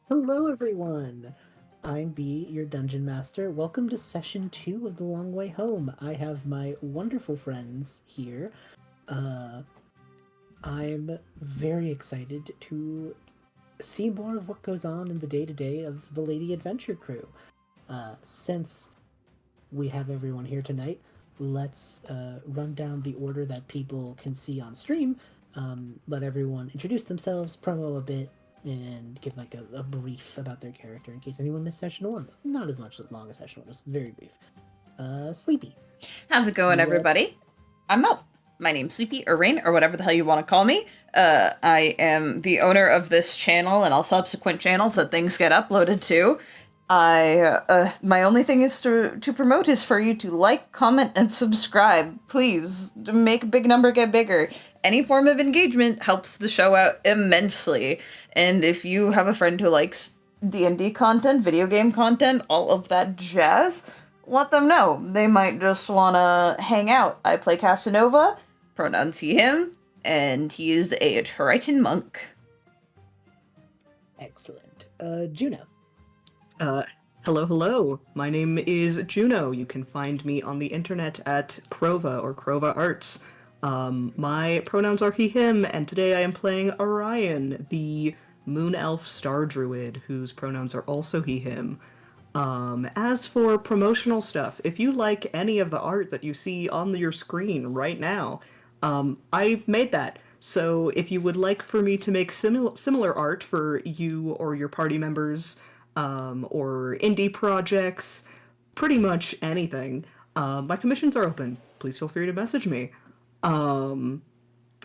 Hello, everyone. I'm B, your dungeon master. Welcome to session 2 of The Long Way Home. I have my wonderful friends here. Uh, I'm very excited to see more of what goes on in the day-to-day of the Lady Adventure crew. Since we have everyone here tonight, let's run down the order that people can see on stream. Let everyone introduce themselves, promo a bit, and give like a brief about their character in case anyone missed session 1. Not as much long as session 1, just very brief. Sleepy. How's it going, everybody? I'm Mel. My name's Sleepy, or Rain, or whatever the hell you want to call me. I am the owner of this channel and all subsequent channels that things get uploaded to. My only thing is to promote is for you to like, comment, and subscribe. Please, make a big number get bigger. Any form of engagement helps the show out immensely. And if you have a friend who likes D&D content, video game content, all of that jazz, let them know. They might just want to hang out. I play Casanova, pronouns he, him, and he is a Triton monk. Excellent. Juno. Hello. My name is Juno. You can find me on the internet at Crowva or Crowva Arts. My pronouns are he, him, and today I am playing Orion, the moon elf star druid, whose pronouns are also he, him. As for promotional stuff, if you like any of the art that you see on your screen right now, I made that. So if you would like for me to make similar art for you or your party members, or indie projects, pretty much anything, my commissions are open. Please feel free to message me.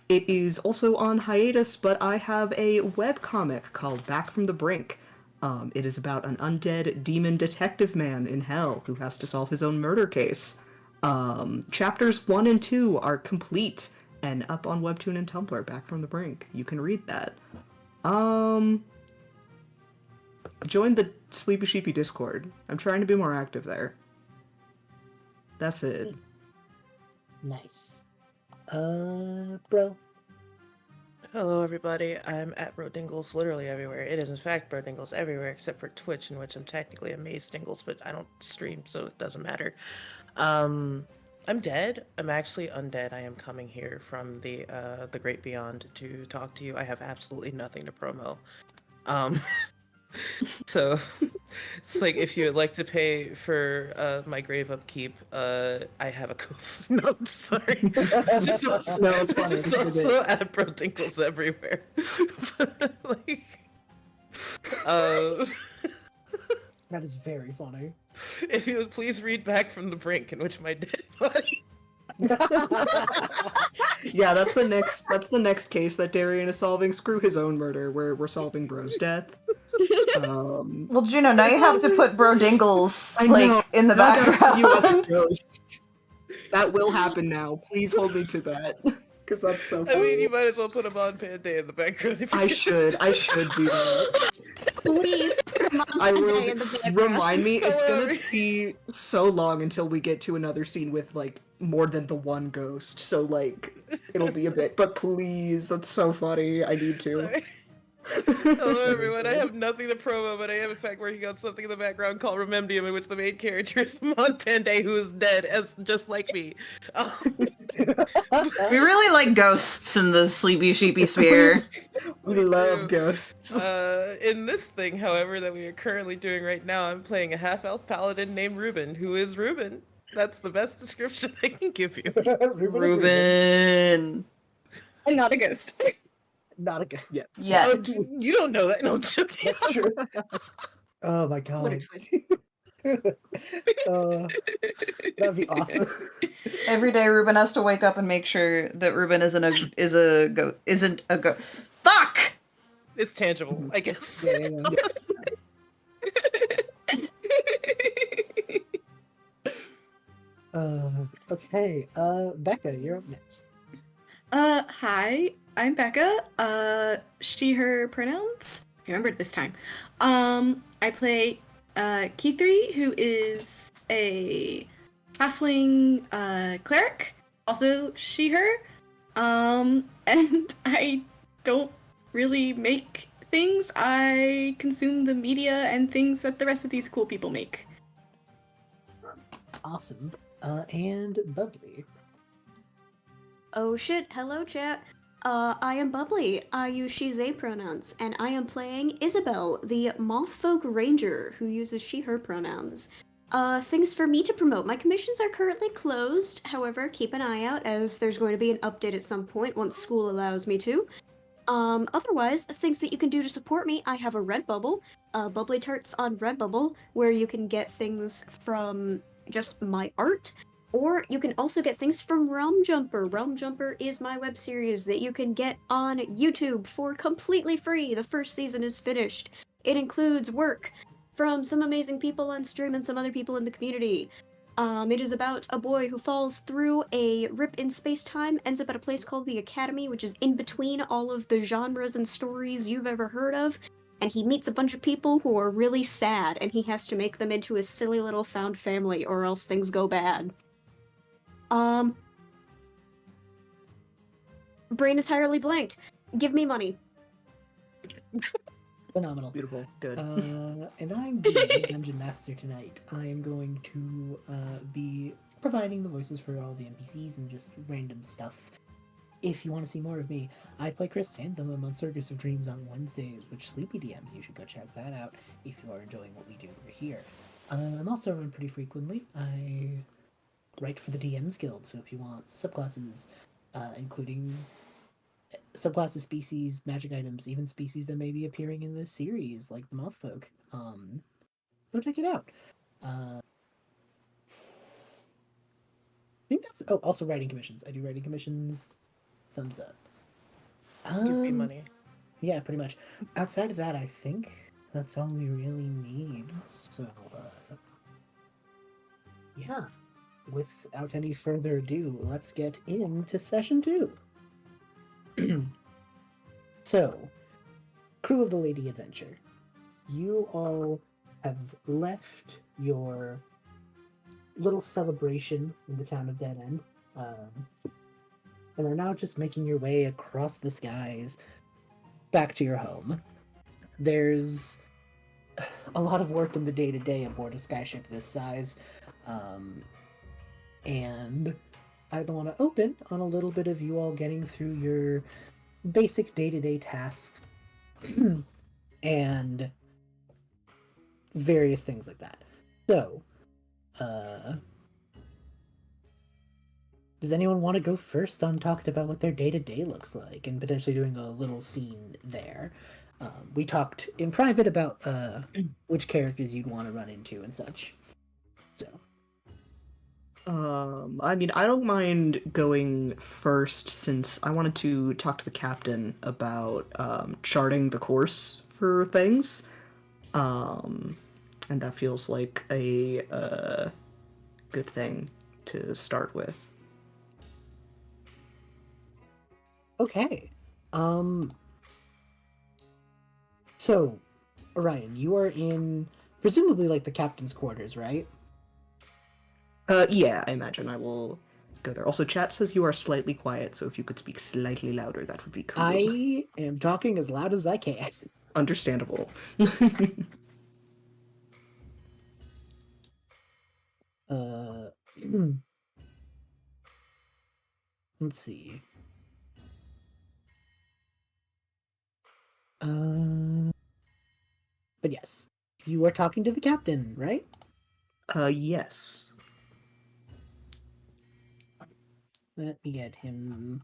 It is also on hiatus, but I have a webcomic called Back from the Brink. It is about an undead demon detective man in hell who has to solve his own murder case. Chapters 1 and 2 are complete and up on Webtoon and Tumblr, Back from the Brink. You can read that. Join the Sleepysheepy Discord. I'm trying to be more active there. That's it. Nice. Bro. Hello, everybody. I'm at Brodingles literally everywhere. It is, in fact, Brodingles everywhere except for Twitch, in which I'm technically a Maze Dingles, but I don't stream, so it doesn't matter. I'm dead. I'm actually undead. I am coming here from the Great Beyond to talk to you. I have absolutely nothing to promo. So it's like if you would like to pay for my grave upkeep, I have a ghost. No, I'm sorry. It's just also, No, it's funny. just also at Brodingles everywhere. Like, That is very funny. if you would please read Back from the Brink, in which my dead body. Yeah, that's the next case that Darian is solving. Screw his own murder, where we're solving Bro's death. Well, Juno, now you have to put Brodingles, I know. in the Not gonna put you as a background. ghost. That will happen now. Please hold me to that, because that's so funny. I mean, you might as well put a Mon Panday in the background. If you I should do that. Please put him on I the will day in the background. remind me. It's However- gonna be so long until we get to another scene with like more than the one ghost. So like it'll be a bit. But please, that's so funny. I need to. Sorry. Hello, everyone. I have nothing to promo, but I am in fact working on something in the background called Rememdium, in which the main character is Mon Panday, who is dead, as just like me. We really like ghosts in the Sleepysheepy sphere. We Me love too. ghosts. In this thing, however, that we are currently doing right now, I'm playing a half-elf paladin named Reuben, who is Reuben. That's the best description I can give you. Reuben. I'm not a ghost. Not a good. Yeah. Yeah. Oh, you don't know that. No, I'm joking. That's true. Oh my What a god. twist. That'd be awesome. Every day, Reuben has to wake up and make sure that Reuben isn't a go. Fuck! It's tangible, I guess. Yeah. Okay. Becca, you're up next. Hi, I'm Becca. She, her pronouns. I remembered this time. I play Kithri, who is a halfling cleric. Also, she, her. And I don't really make things. I consume the media and things that the rest of these cool people make. Awesome. And Bubbly. Oh shit, hello chat. I am Bubbly. I use she, they pronouns, and I am playing Isabel, the Mothfolk Ranger, who uses she, her pronouns. Things for me to promote. My commissions are currently closed, however, keep an eye out as there's going to be an update at some point once school allows me to. Otherwise, things that you can do to support me, I have a Redbubble, Bubblytarts on Redbubble, where you can get things from just my art, or you can also get things from Realm Jumper. Realm Jumper is my web series that you can get on YouTube for completely free. The first season is finished. It includes work from some amazing people on stream and some other people in the community. It is about a boy who falls through a rip in space-time, ends up at a place called the Academy, which is in between all of the genres and stories you've ever heard of, and he meets a bunch of people who are really sad, and he has to make them into a silly little found family, or else things go bad. Brain entirely blanked. Give me money. Phenomenal. Beautiful. Good. And I'm the Dungeon Master tonight. I am going to be providing the voices for all the NPCs and just random stuff. If you want to see more of me, I play Chris Santham. I'm on Circus of Dreams on Wednesdays, which Sleepy DMs. You should go check that out if you are enjoying what we do over here. I'm also around pretty frequently. I write for the DMs Guild, so if you want subclasses, including subclasses, species, magic items, even species that may be appearing in this series, like the Mothfolk, go check it out. I think that's... Oh, also writing commissions. I do writing commissions. Thumbs up. Give me money. Yeah, pretty much. Outside of that, I think that's all we really need. So, yeah. Without any further ado, let's get into session 2. So, crew of the Lady Adventure, you all have left your little celebration in the town of Dead End, and are now just making your way across the skies back to your home. There's a lot of work in the day-to-day aboard a skyship this size, and I'd want to open on a little bit of you all getting through your basic day-to-day tasks and various things like that. So, does anyone want to go first on talking about what their day-to-day looks like and potentially doing a little scene there? We talked in private about which characters you'd want to run into and such. So. I mean, I don't mind going first since I wanted to talk to the captain about charting the course for things. And that feels like a good thing to start with. Okay. So, Orion, you are in presumably like the captain's quarters, right? Yeah, I imagine I will go there. Also, chat says you are slightly quiet, so if you could speak slightly louder, that would be cool. I am talking as loud as I can. Understandable. Let's see. But yes, you are talking to the captain, right? Yes. Let me get him.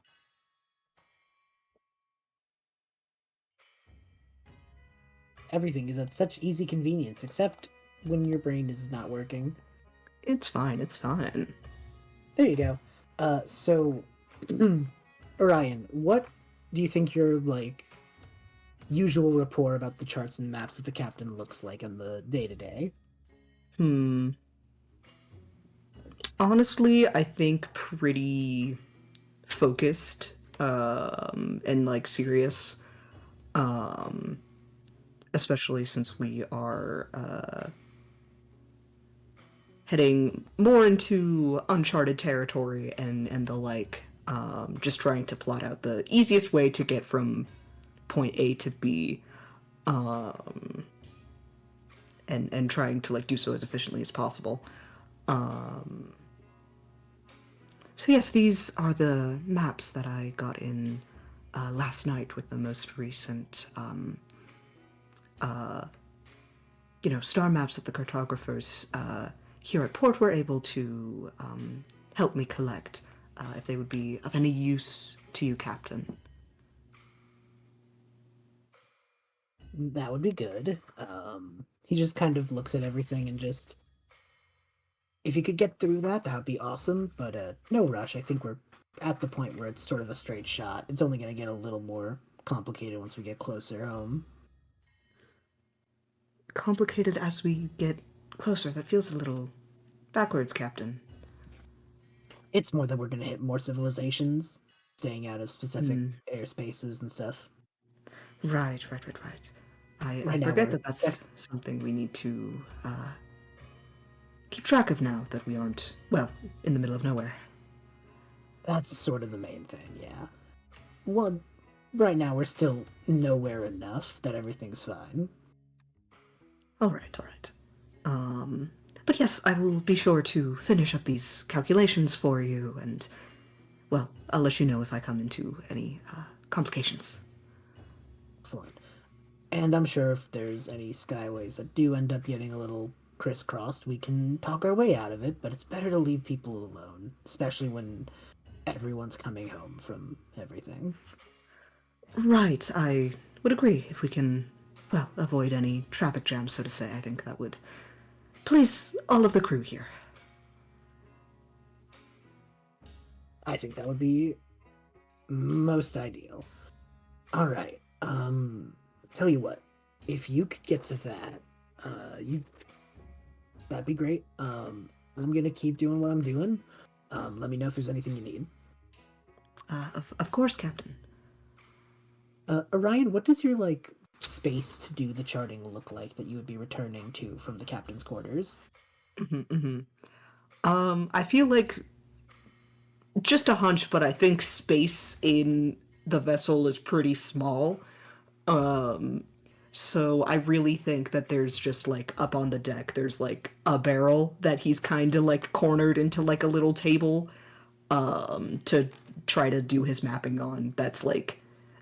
Everything is at such easy convenience, except when your brain is not working. It's fine, it's fine. There you go. So, Orion, what do you think your, like, usual rapport about the charts and maps of the captain looks like on the day-to-day? Honestly, I think pretty focused, and, like, serious. Especially since we are, heading more into uncharted territory and the like, just trying to plot out the easiest way to get from point A to B. and trying to like do so as efficiently as possible. So yes, these are the maps that I got in last night with the most recent, star maps that the cartographers here at Port were able to help me collect, if they would be of any use to you, Captain. That would be good. He just kind of looks at everything and just, if you could get through that, that would be awesome. But no rush. I think we're at the point where it's sort of a straight shot. It's only going to get a little more complicated once we get closer home. Complicated as we get closer. That feels a little backwards, Captain. It's more that we're going to hit more civilizations, staying out of specific airspaces and stuff. Right. I Right now forget we're- that that's something we need to keep track of now that we aren't, well, in the middle of nowhere. That's sort of the main thing, yeah. Well, right now we're still nowhere enough that everything's fine. All right. But yes, I will be sure to finish up these calculations for you, and, well, I'll let you know if I come into any complications. Excellent. And I'm sure if there's any skyways that do end up getting a little crisscrossed, we can talk our way out of it, but it's better to leave people alone, especially when everyone's coming home from everything. Right, I would agree. If we can, well, avoid any traffic jams, so to say, I think that would please all of the crew here. I think that would be most ideal. All right. Tell you what, if you could get to that, that'd be great. I'm gonna keep doing what I'm doing. Let me know if there's anything you need. Of course, Captain. Orion, what does your space to do the charting look like that you would be returning to from the captain's quarters? I feel like just a hunch, but I think space in the vessel is pretty small. So I really think that there's just up on the deck, there's a barrel that he's kind of cornered into a little table to try to do his mapping on. That's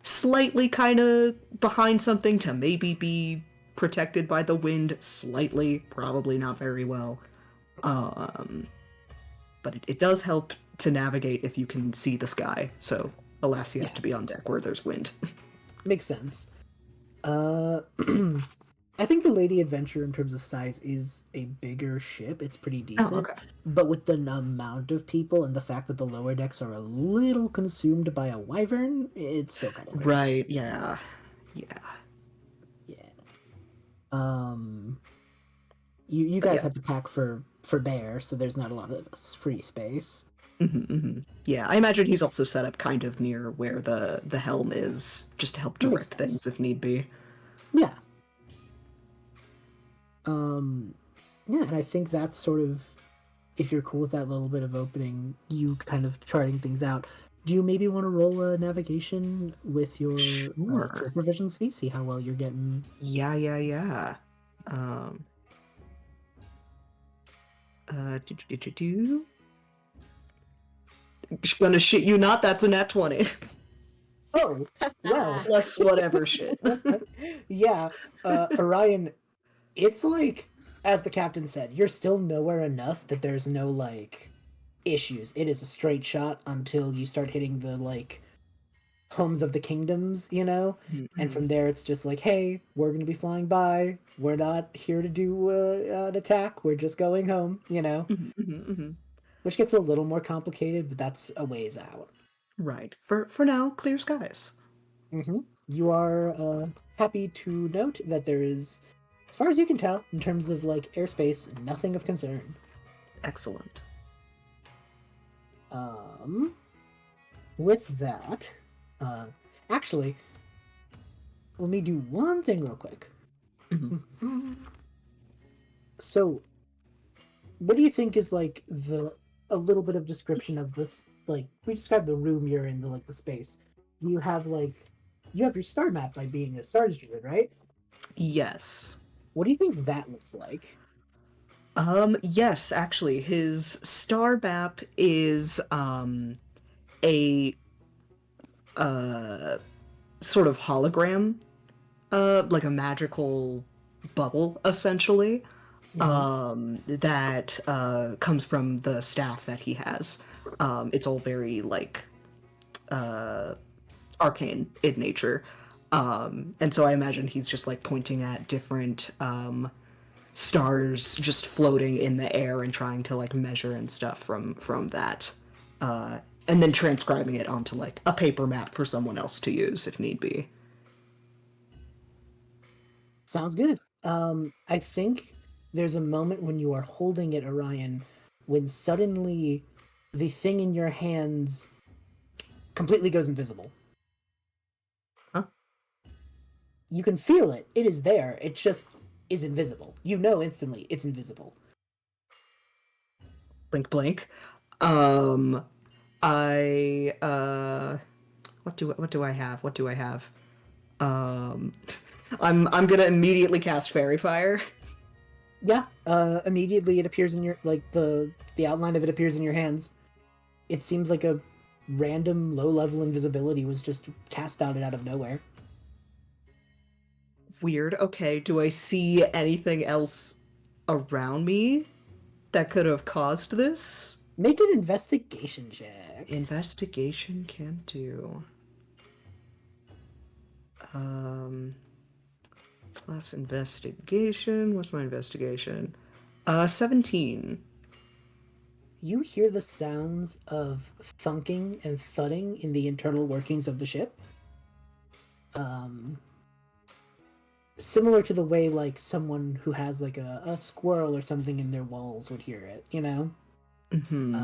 slightly kind of behind something to maybe be protected by the wind slightly, probably not very well. But it does help to navigate if you can see the sky. So alas, he has to be on deck where there's wind. Makes sense. I think the Lady Adventure in terms of size is a bigger ship. It's pretty decent. Oh, okay. But with the amount of people and the fact that the lower decks are a little consumed by a wyvern, it's still kind of crazy. Right, yeah. You guys have to pack for bear, so there's not a lot of free space. Yeah, I imagine he's also set up kind of near where the helm is, just to help direct things if need be. Yeah. Yeah, and I think that's sort of, if you're cool with that little bit of opening, you kind of charting things out. Do you maybe want to roll a navigation with your trip proficiency? See how well you're getting? Yeah. Gonna shit you not, that's a nat 20. Oh, well. Plus whatever shit. Yeah, Orion, it's as the captain said, you're still nowhere enough that there's no, issues. It is a straight shot until you start hitting the, homes of the kingdoms, And from there, it's just hey, we're going to be flying by. We're not here to do an attack. We're just going home, Which gets a little more complicated, but that's a ways out. Right. For now, clear skies. You are happy to note that there is, as far as you can tell, in terms of airspace, nothing of concern. Excellent. With that, actually, let me do one thing real quick. So, what do you think is a little bit of description of this? We described the room you're in, the space. You have your star map by being a stars druid, right? Yes. What do you think that looks like? Yes, actually, his star map is, a, sort of hologram, like a magical bubble, essentially, that, comes from the staff that he has. It's all very, like, arcane in nature. And so I imagine he's just, like, pointing at different, stars just floating in the air and trying to like measure and stuff from that, and then transcribing it onto like a paper map for someone else to use if need be. Sounds good. I think there's a moment when you are holding it, Orion, when suddenly the thing in your hands completely goes invisible. Huh? You can feel it. It is there. It just is invisible. You know instantly it's invisible. Blink blink. I what do I have? What do I have? Um, I'm gonna immediately cast Fairy Fire. Yeah. Immediately it appears in your the outline of it appears in your hands. It seems like a random low-level invisibility was just cast out of nowhere. Weird. Okay, do I see anything else around me that could have caused this? Make an investigation check. Investigation can do. Plus investigation. What's my investigation? 17. You hear the sounds of thunking and thudding in the internal workings of the ship. Similar to the way like someone who has like a squirrel or something in their walls would hear it, you know? Mm-hmm.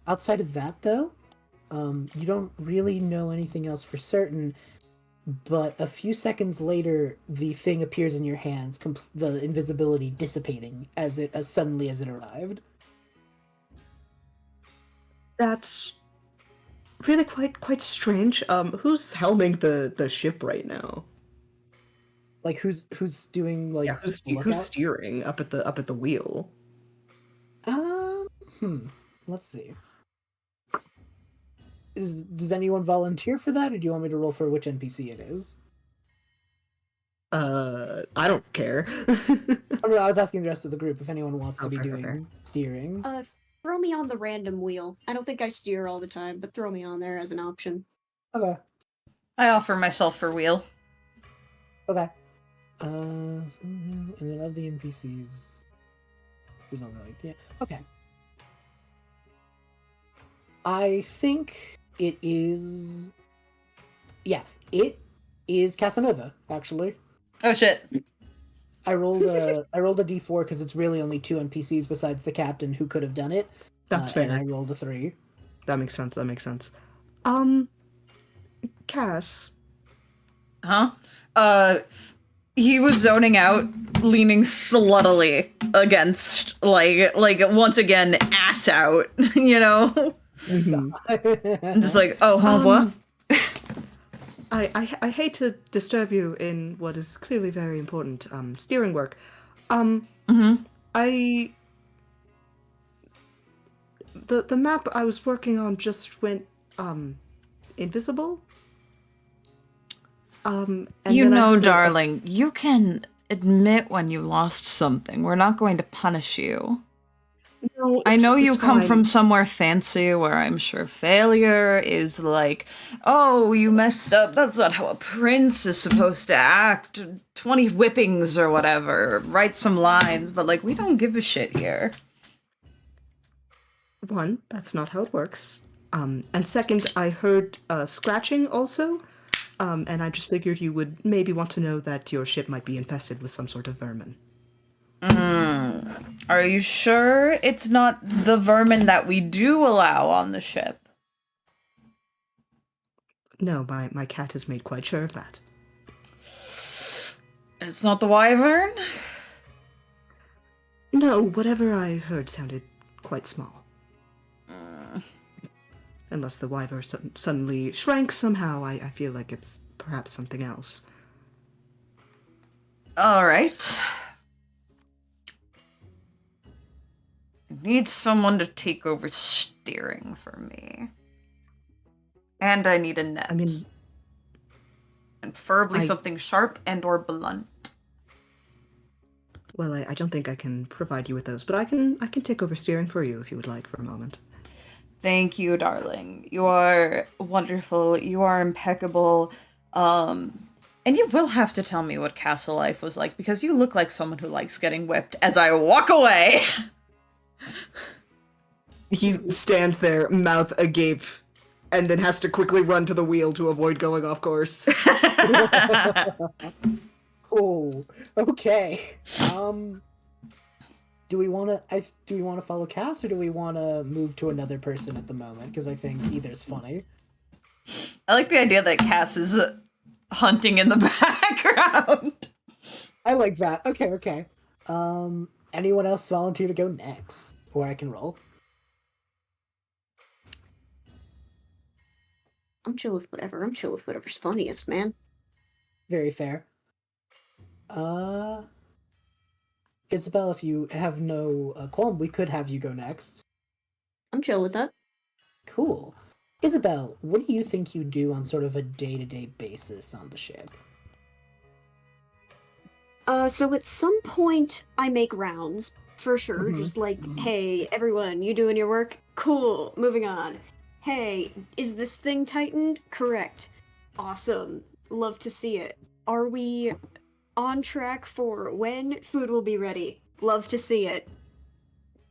Outside of that though, you don't really know anything else for certain, but a few seconds later the thing appears in your hands, the invisibility dissipating as suddenly as it arrived. That's really quite strange. Who's helming the ship right now? Like who's doing like Yeah, who's lookout? steering up at the wheel? Um, let's see. Does anyone volunteer for that, or do you want me to roll for which NPC it is? I don't care. Oh, no, I was asking the rest of the group if anyone wants to be fair, doing fair. steering. Throw me on the random wheel. I don't think I steer all the time, but throw me on there as an option. Okay. I offer myself for wheel. Okay. And then of the NPCs, who's on the idea? Okay. I think it is. Yeah, it is Casanova. Actually, Oh shit. I rolled a d4 because it's really only two NPCs besides the captain who could have done it. That's fair. And I rolled a 3. That makes sense. Cass. Huh? He was zoning out, leaning sluttily against, like once again, ass out, you know? I'm just like, oh, huh, what? I hate to disturb you in what is clearly very important steering work. The map I was working on just went invisible. And You then I know, heard darling, you can admit when you lost something. We're not going to punish you. No, I know you it's come fine. from somewhere fancy where I'm sure failure is like, oh, you messed up. That's not how a prince is supposed to act. 20 whippings or whatever. Write some lines, but like, we don't give a shit here. One, that's not how it works. And second, I heard scratching also. And I just figured you would maybe want to know that your ship might be infested with some sort of vermin. Are you sure it's not the vermin that we do allow on the ship? No, my cat has made quite sure of that. It's not the wyvern? No, whatever I heard sounded quite small. Unless the wyvern suddenly shrank somehow, I feel like it's perhaps something else. All right. I need someone to take over steering for me. And I need a net. I mean, and preferably I- something sharp and or blunt. well, I don't think I can provide you with those, but I can take over steering for you if you would like for a moment. Thank you, darling. You are wonderful. You are impeccable. And you will have to tell me what castle life was like, because you look like someone who likes getting whipped as I walk away. He stands there, mouth agape, and then has to quickly run to the wheel to avoid going off course. Oh, okay. Do we want to follow Cass, or do we want to move to another person at the moment? Because I think either's funny. I like the idea that Cass is hunting in the background. I like that. Okay. Anyone else volunteer to go next, or I can roll? I'm chill with whatever. I'm chill with whatever's funniest, man. Very fair. Isabel, if you have no qualm, we could have you go next. I'm chill with that. Cool. Isabel, what do you think you do on sort of a day-to-day basis on the ship? So at some point, I make rounds, for sure. Mhm. Just like, hey, everyone, you doing your work? Cool, moving on. Hey, is this thing tightened? Correct. Awesome. Love to see it. Are we on track for when food will be ready? Love to see it.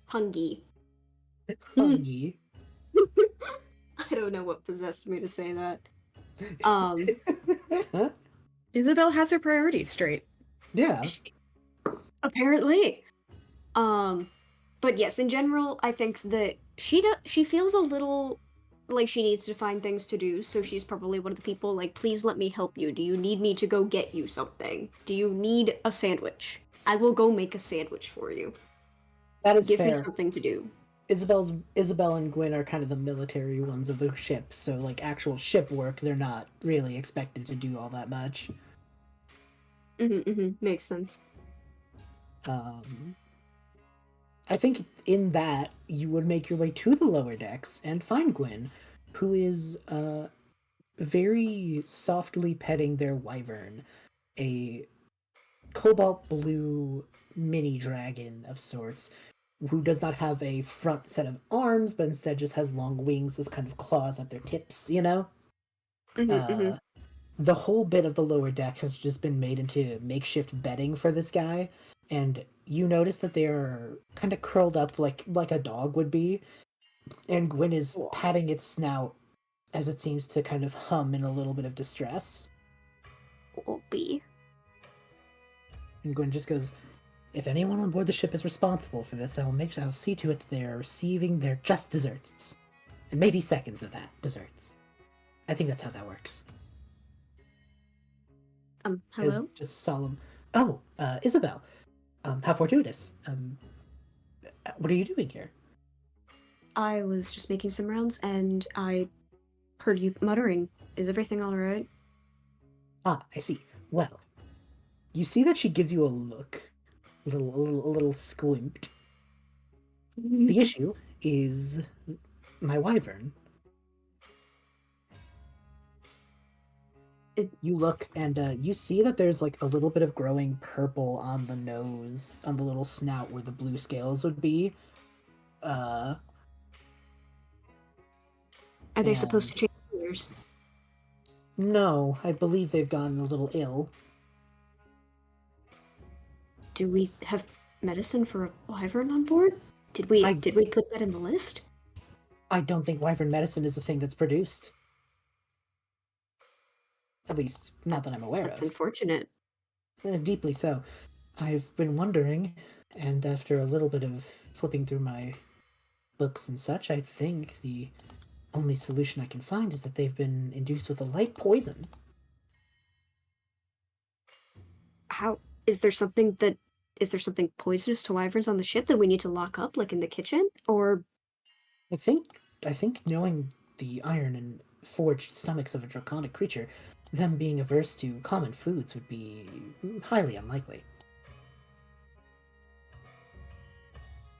Hungry. Hungry. I don't know what possessed me to say that. Isabel has her priorities straight. Yeah. Apparently. But yes, in general, I think that she feels a little like she needs to find things to do, so she's probably one of the people like, please let me help you. Do you need me to go get you something? Do you need a sandwich? I will go make a sandwich for you. That is Give me fair. something to do. Isabel and Gwyn are kind of the military ones of the ship, so like actual ship work, they're not really expected to do all that much. Makes sense. I think in that you would make your way to the lower decks and find Gwyn, who is very softly petting their wyvern, a cobalt blue mini dragon of sorts, who does not have a front set of arms, but instead just has long wings with kind of claws at their tips, you know? The whole bit of the lower deck has just been made into makeshift bedding for this guy, and you notice that they are kind of curled up like a dog would be, and Gwyn is patting its snout as it seems to kind of hum in a little bit of distress. Be. And Gwyn just goes, "If anyone on board the ship is responsible for this, I'll see to it that they are receiving their just desserts. And maybe seconds of that, desserts. I think that's how that works." Hello? It's just solemn. "Oh, Isabel. How fortuitous. What are you doing here?" I was just making some rounds, and I heard you muttering. Is everything alright? "Ah, I see. Well, you see that she gives you a look. A little squint. The issue is my wyvern." You look and you see that there's like a little bit of growing purple on the nose, on the little snout where the blue scales would be. Are they supposed to change colors? No, I believe they've gotten a little ill. Do we have medicine for a wyvern on board? Did we put that in the list? I don't think wyvern medicine is a thing that's produced. At least, not that I'm aware That's of. unfortunate. Deeply so. I've been wondering, and after a little bit of flipping through my books and such, I think the only solution I can find is that they've been induced with a light poison. How is there something poisonous to wyverns on the ship that we need to lock up, like in the kitchen? Or I think knowing the iron and forged stomachs of a draconic creature, them being averse to common foods would be highly unlikely.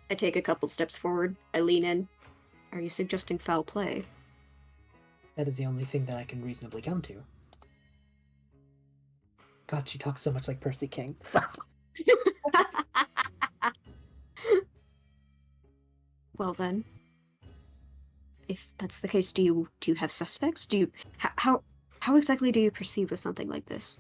I take a couple steps forward. I lean in. Are you suggesting foul play? That is the only thing that I can reasonably come to. God, she talks so much like Percy King. Well then, if that's the case, do you have suspects? How exactly do you proceed with something like this?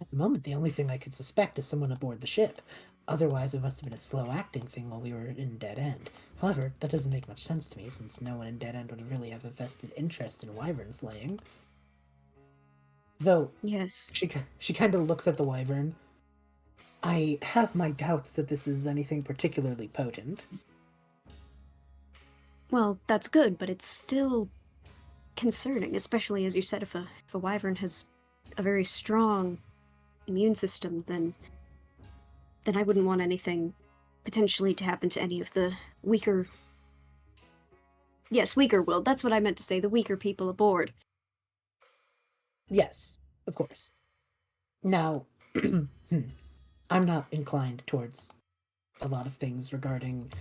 At the moment, the only thing I could suspect is someone aboard the ship. Otherwise, it must have been a slow-acting thing while we were in Dead End. However, that doesn't make much sense to me, since no one in Dead End would really have a vested interest in wyvern slaying. Though, Yes. she kind of looks at the wyvern. I have my doubts that this is anything particularly potent. Well, that's good, but it's still concerning, especially as you said, if a wyvern has a very strong immune system, then I wouldn't want anything potentially to happen to any of the weaker... Yes, weaker willed. That's what I meant to say, the weaker people aboard. Yes, of course. Now, I'm not inclined towards a lot of things regarding...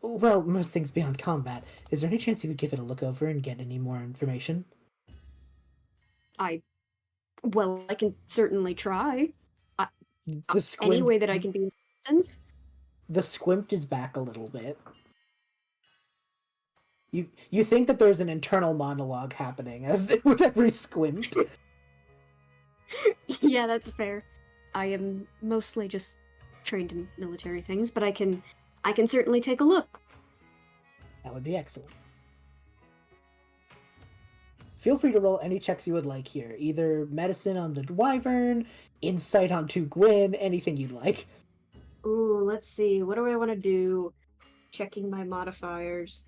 Well, most things beyond combat. Is there any chance you could give it a look over and get any more information? Well, I can certainly try. The squint, Any way that I can be of assistance. The squint is back a little bit. You think that there's an internal monologue happening as with every squint. Yeah, that's fair. I am mostly just trained in military things, but I can certainly take a look. That would be excellent. Feel free to roll any checks you would like here. Either medicine on the wyvern, insight onto Gwyn, anything you'd like. Ooh, let's see. What do I want to do? Checking my modifiers.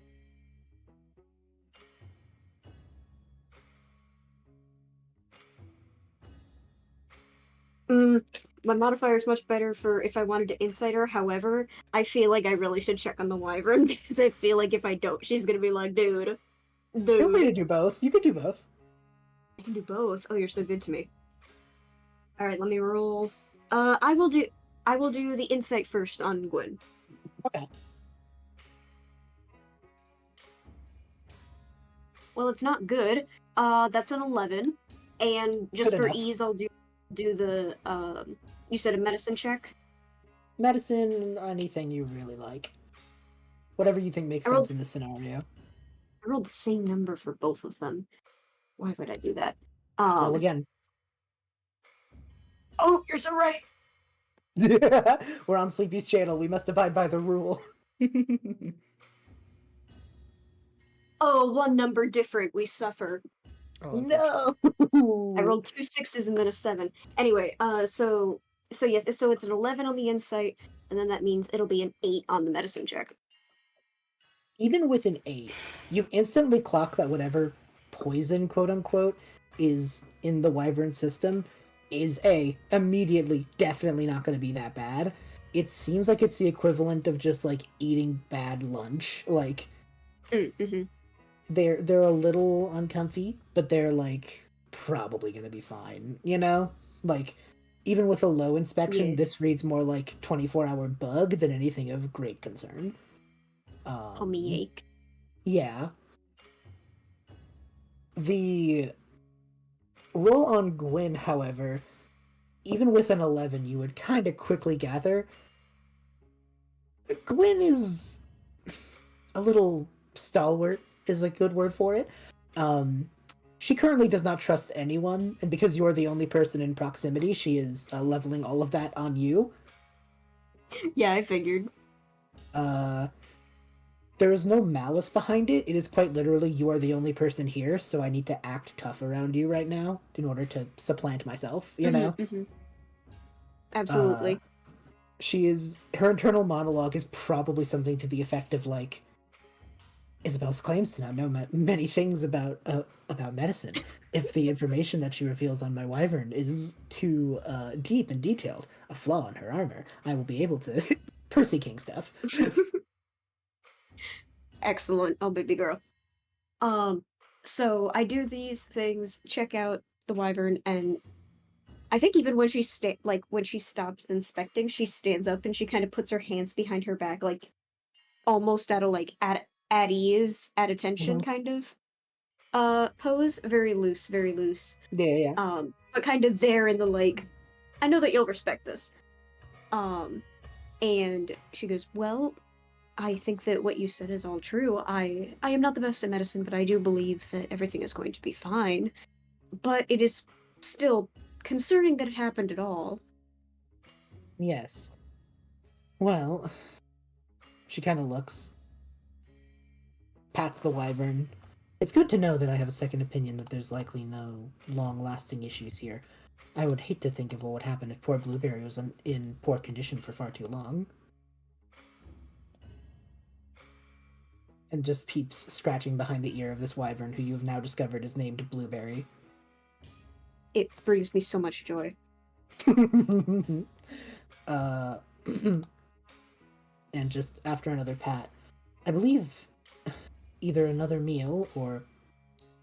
My modifier is much better for if I wanted to insight her. However, I feel like I really should check on the wyvern because I feel like if I don't, she's gonna be like, dude. Feel free to do both. You could do both. I can do both. Oh, you're so good to me. All right, let me roll. I will do the insight first on Gwyn. Okay. Well, it's not good. That's an 11, and just Good for enough. ease, I'll do the You said a medicine check. Medicine, anything you really like. Whatever you think makes sense in this scenario. I rolled the same number for both of them. Why would I do that? Roll again. Oh, you're so right. We're on Sleepy's channel. We must abide by the rule. Oh, one number different. We suffer. Oh, No. I rolled 2 6s and then a 7. Anyway, so yes, so it's an 11 on the insight, and then that means it'll be an 8 on the medicine check. Even with an 8, you instantly clock that whatever poison, quote unquote, is in the wyvern system is immediately definitely not going to be that bad. It seems like it's the equivalent of just like eating bad lunch. Like Mm-hmm. they're a little uncomfy, but they're like probably going to be fine, you know? Like even with a low inspection, this reads more like 24-hour bug than anything of great concern. Tummy ache. Yeah. The roll on Gwyn, however, even with an 11, you would kind of quickly gather Gwyn is a little stalwart, is a good word for it. She currently does not trust anyone, and because you are the only person in proximity, she is leveling all of that on you. Yeah, I figured. There is no malice behind it. It is quite literally, you are the only person here, so I need to act tough around you right now in order to supplant myself, you know? Mm-hmm. Absolutely. Her internal monologue is probably something to the effect of, like, Isabel's claims to not know many things about medicine. If the information that she reveals on my wyvern is too deep and detailed, a flaw in her armor, I will be able to Percy King stuff. Excellent. Oh, baby girl. So I do these things, check out the wyvern, and I think even when when she stops inspecting, she stands up and she kind of puts her hands behind her back, like almost at a at ease, at attention Mhm. kind of pose. Very loose, very loose. Yeah, yeah. But kind of there in the like, I know that you'll respect this. And she goes, "Well, I think that what you said is all true. I am not the best at medicine, but I do believe that everything is going to be fine. But it is still concerning that it happened at all." Yes. Well, she kind of looks, pats the wyvern. It's good to know that I have a second opinion that there's likely no long-lasting issues here. I would hate to think of what would happen if poor Blueberry was in poor condition for far too long. And just peeps scratching behind the ear of this wyvern who you have now discovered is named Blueberry. It brings me so much joy. uh, and just after another pat, I believe either another meal or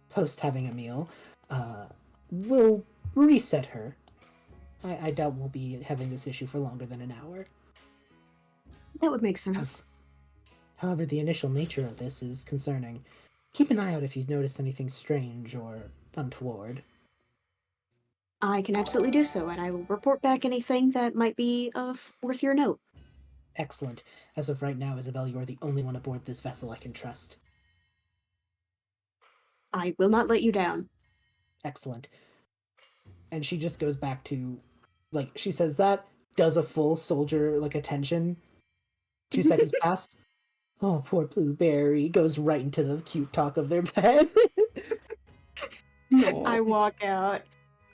post having a meal will reset her. I doubt we'll be having this issue for longer than an hour. That would make sense. However, the initial nature of this is concerning. Keep an eye out if you notice anything strange or untoward. I can absolutely do so, and I will report back anything that might be of worth your note. Excellent. As of right now, Isabel, you are the only one aboard this vessel I can trust. I will not let you down. Excellent. And she just goes back to, like, she says that, does a full soldier, like, attention. 2 seconds pass. Oh, poor Blueberry. Goes right into the cute talk of their bed. No. I walk out.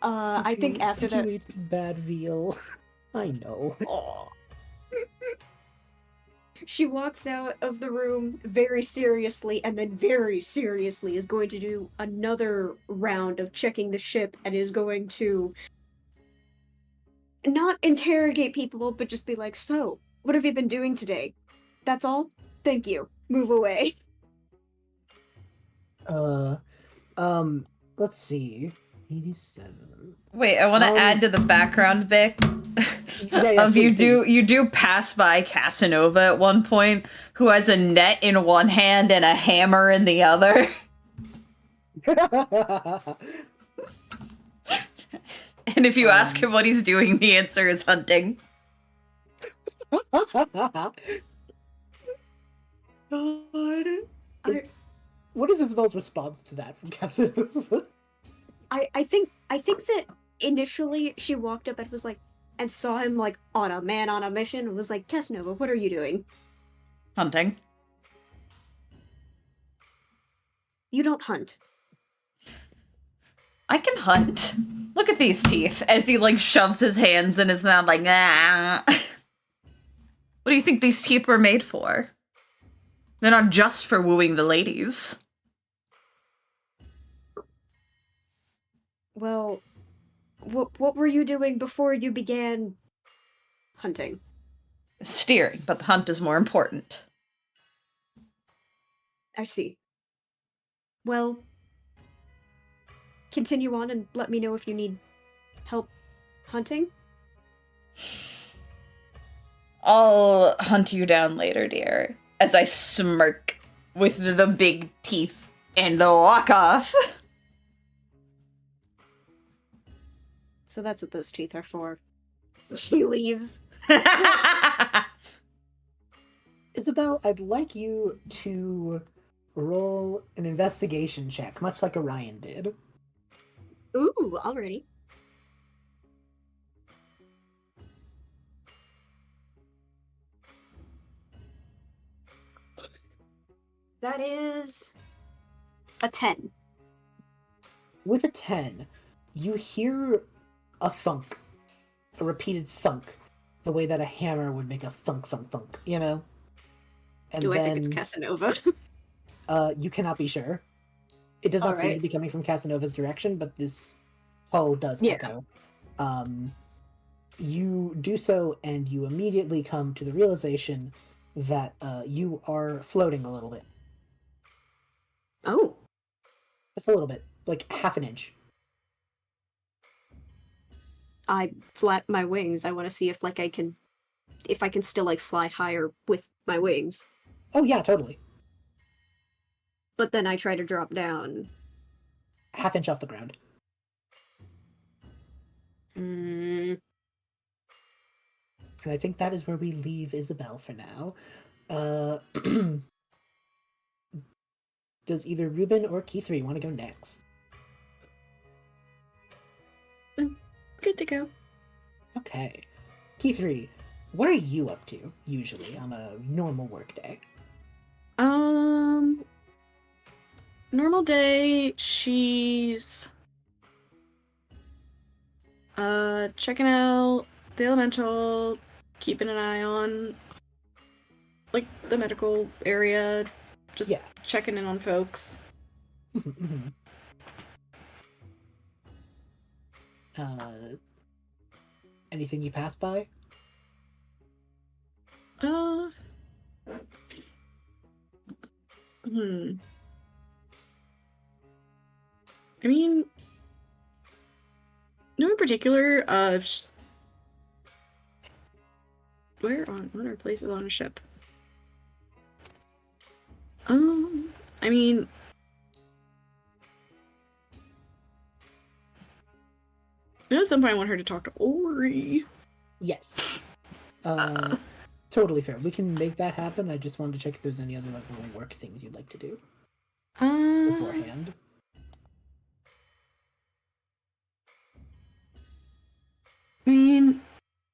I think after that. You ate some bad veal. I know. Aw. She walks out of the room very seriously, and then very seriously is going to do another round of checking the ship and is going to not interrogate people, but just be like, "So, what have you been doing today? That's all? Thank you. Move away." Let's see. 87. Wait, I want to add to the background bit. Please. You do pass by Casanova at one point, who has a net in one hand and a hammer in the other. And if you ask him what he's doing, the answer is hunting. God. What is Isabel's response to that from Casanova? I think that initially she walked up and was like, and saw him like on a man on a mission and was like, "Casanova, what are you doing?" Hunting. You don't hunt. I can hunt. Look at these teeth, as he like shoves his hands in his mouth like, ah. What do you think these teeth were made for? They're not just for wooing the ladies. Well, what were you doing before you began hunting? Steering, but the hunt is more important. I see. Well, continue on and let me know if you need help hunting. I'll hunt you down later, dear. As I smirk with the big teeth and the walk off. So that's what those teeth are for. She leaves. Isabel, I'd like you to roll an investigation check, much like Orion did. Ooh, already. That is a 10. With a 10, you hear a thunk, a repeated thunk, the way that a hammer would make a thunk, thunk, thunk, you know? And Do I then, think it's Casanova? you cannot be sure. It does not seem to be coming from Casanova's direction, but this hull does echo. You do so, and you immediately come to the realization that you are floating a little bit. Oh. Just a little bit, like half an inch. I flap my wings. I want to see if I can still like fly higher with my wings. Oh yeah, totally. But then I try to drop down. Half inch off the ground. Mm, And I think that is where we leave Isabel for now. Does either Reuben or Kithri want to go next? Good to go. Okay. Kithri, what are you up to, usually, on a normal work day? Normal day, she's checking out the elemental, keeping an eye on like the medical area, just Yeah. checking in on folks. Anything you pass by? I mean, no in particular. What are places on a ship? I mean, I know at some point I want her to talk to Ori. Yes. Totally fair. We can make that happen. I just wanted to check if there's any other like little work things you'd like to do beforehand. I mean,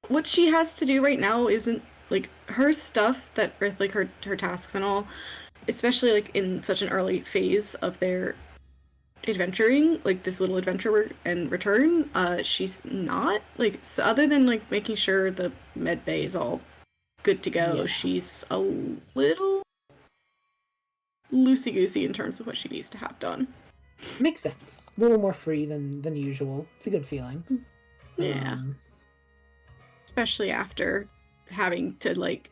what she has to do right now isn't like her stuff that, or like her tasks and all, especially like in such an early phase of their adventuring, like this little adventure and return. She's not like, so other than like making sure the med bay is all good to go. Yeah. She's a little loosey goosey in terms of what she needs to have done. Makes sense. A little more free than usual. It's a good feeling. Yeah. Especially after having to like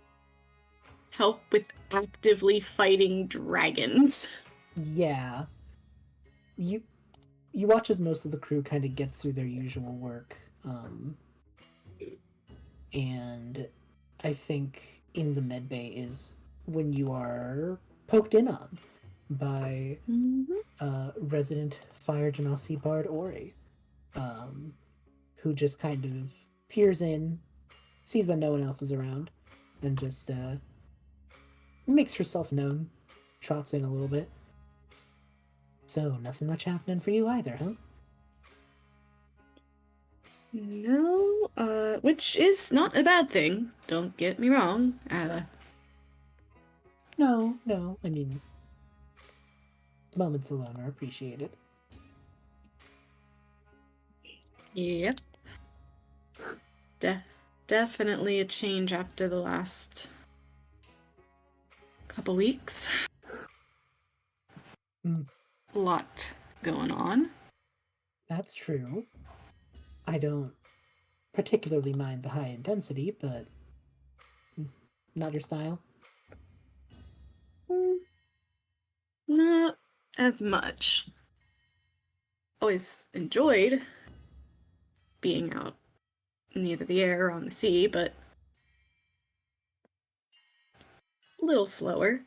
help with actively fighting dragons. Yeah. You watch as most of the crew kind of gets through their usual work. And I think in the medbay is when you are poked in on by resident Fire Genasi Bard Ori, who just kind of peers in, sees that no one else is around, and just makes herself known, trots in a little bit. So, nothing much happening for you either, huh? No, which is not a bad thing. Don't get me wrong. No. I mean, moments alone are appreciated. Yep. Definitely a change after the last couple weeks. A lot going on. That's true. I don't particularly mind the high intensity, but not your style. Not as much. Always enjoyed being out in either the air or on the sea, but a little slower.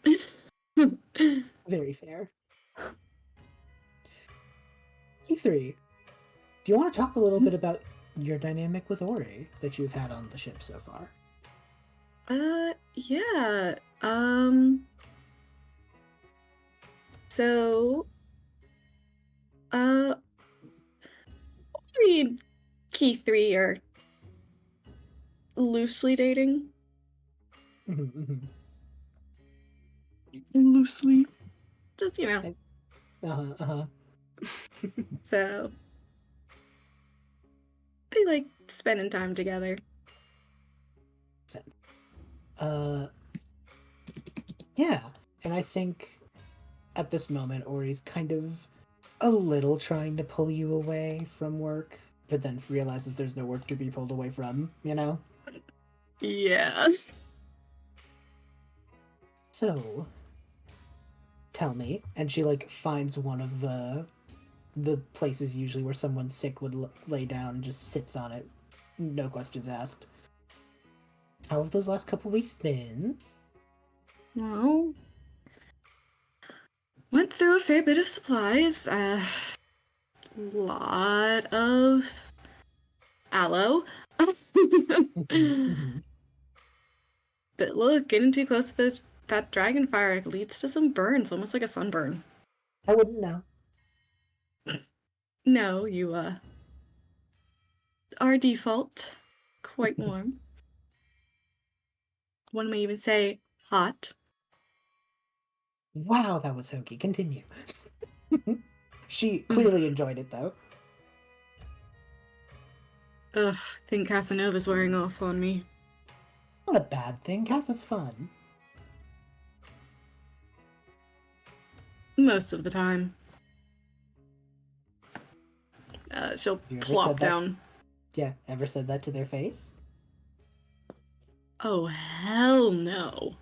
Very fair. E3, do you want to talk a little bit about your dynamic with Ori that you've had on the ship so far? Yeah. So, Ori and Kithri are loosely dating. Loosely. Just, you know. So, they like spending time together. Yeah, and I think at this moment Ori's kind of a little trying to pull you away from work, but then realizes there's no work to be pulled away from, you know? Yeah. So, tell me. And she like finds one of the places usually where someone sick would lay down and just sits on it, no questions asked. How have those last couple weeks been? Well, went through a fair bit of supplies. Lot of aloe. Mhm. But look, getting too close to that dragon fire leads to some burns, almost like a sunburn. I wouldn't know. No, you, are default. Quite warm. One may even say hot. Wow, that was hokey. Continue. She clearly enjoyed it, though. Ugh, I think Casanova's wearing off on me. Not a bad thing. Cass is fun. Most of the time. She'll You ever plop said that? down. Yeah, ever said that to their face? Oh, hell no.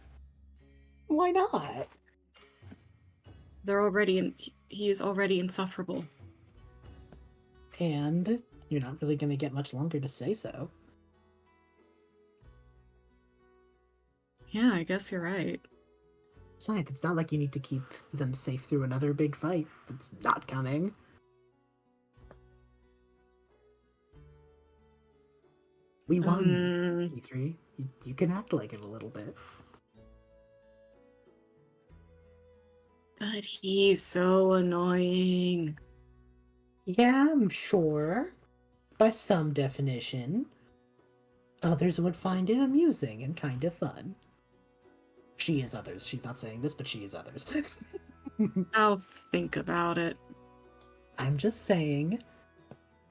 Why not? They're already he is already insufferable. And you're not really going to get much longer to say so. Yeah, I guess you're right. Besides, it's not like you need to keep them safe through another big fight that's not coming. We won, Kithri. You can act like it a little bit. But he's so annoying. Yeah, I'm sure. By some definition. Others would find it amusing and kind of fun. She is others. She's not saying this, but she is others. I'll think about it. I'm just saying,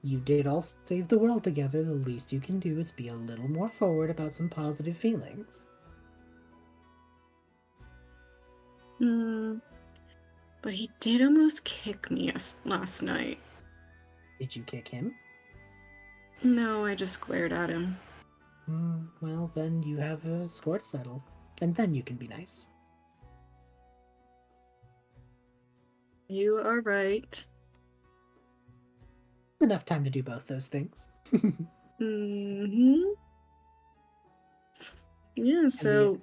you did all save the world together. The least you can do is be a little more forward about some positive feelings. But he did almost kick me last night. Did you kick him? No, I just glared at him. Well, then you have a score to settle. And then you can be nice. You are right. Enough time to do both those things. Yeah, so...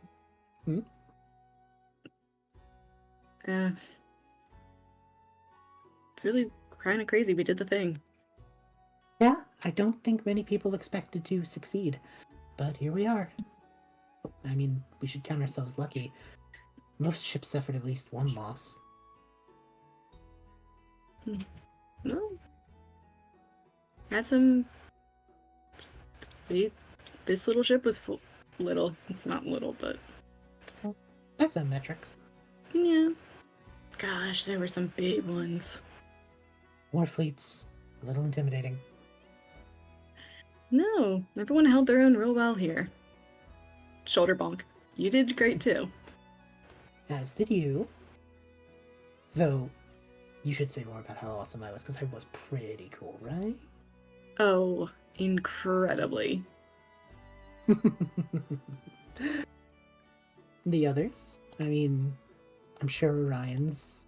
It's really kind of crazy we did the thing. Yeah, I don't think many people expected to succeed. But here we are. I mean, we should count ourselves lucky. Most ships suffered at least one loss. No. Had some... This little ship was full... Little. It's not little, but... That's some metrics. Yeah. Gosh, there were some big ones. War fleets. A little intimidating. No, everyone held their own real well here. Shoulder bonk. You did great too. As did you. Though, you should say more about how awesome I was, because I was pretty cool, right? Oh, incredibly. The others? I mean, I'm sure Orion's,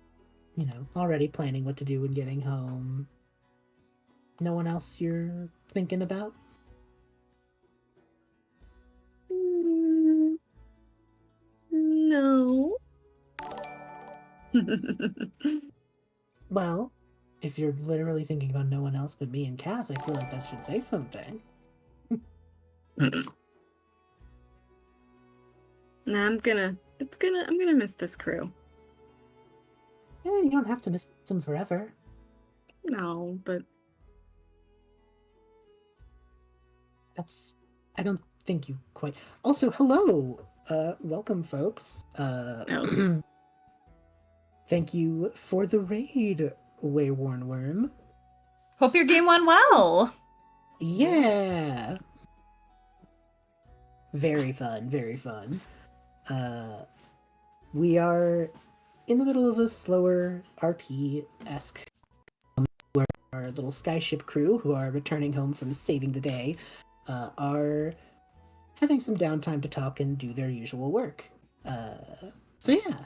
already planning what to do when getting home. No one else you're thinking about? No. Well, if you're literally thinking about no one else but me and Cass, I feel like that should say something. Nah, I'm gonna miss this crew. Yeah, you don't have to miss them forever. No, but I don't think you quite... Also, hello! Welcome, folks. Thank you for the raid, Wayworn Worm. Hope your game went well. Yeah! Very fun, very fun. We are in the middle of a slower RP-esque where our little skyship crew, who are returning home from saving the day, are having some downtime to talk and do their usual work. So yeah.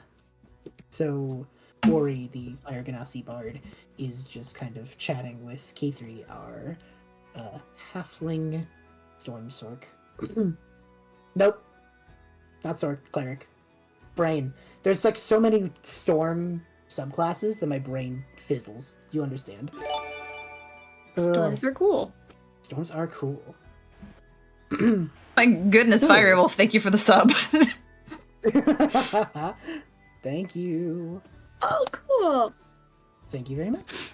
So Ori, the Fire Ganassi bard, is just kind of chatting with Kithri, our halfling storm sork. Nope, not sork, cleric. Brain. There's like so many storm subclasses that my brain fizzles. You understand? Storms are cool. Storms are cool. My goodness, Ooh. Firewolf, thank you for the sub. Thank you. Oh, cool. Thank you very much.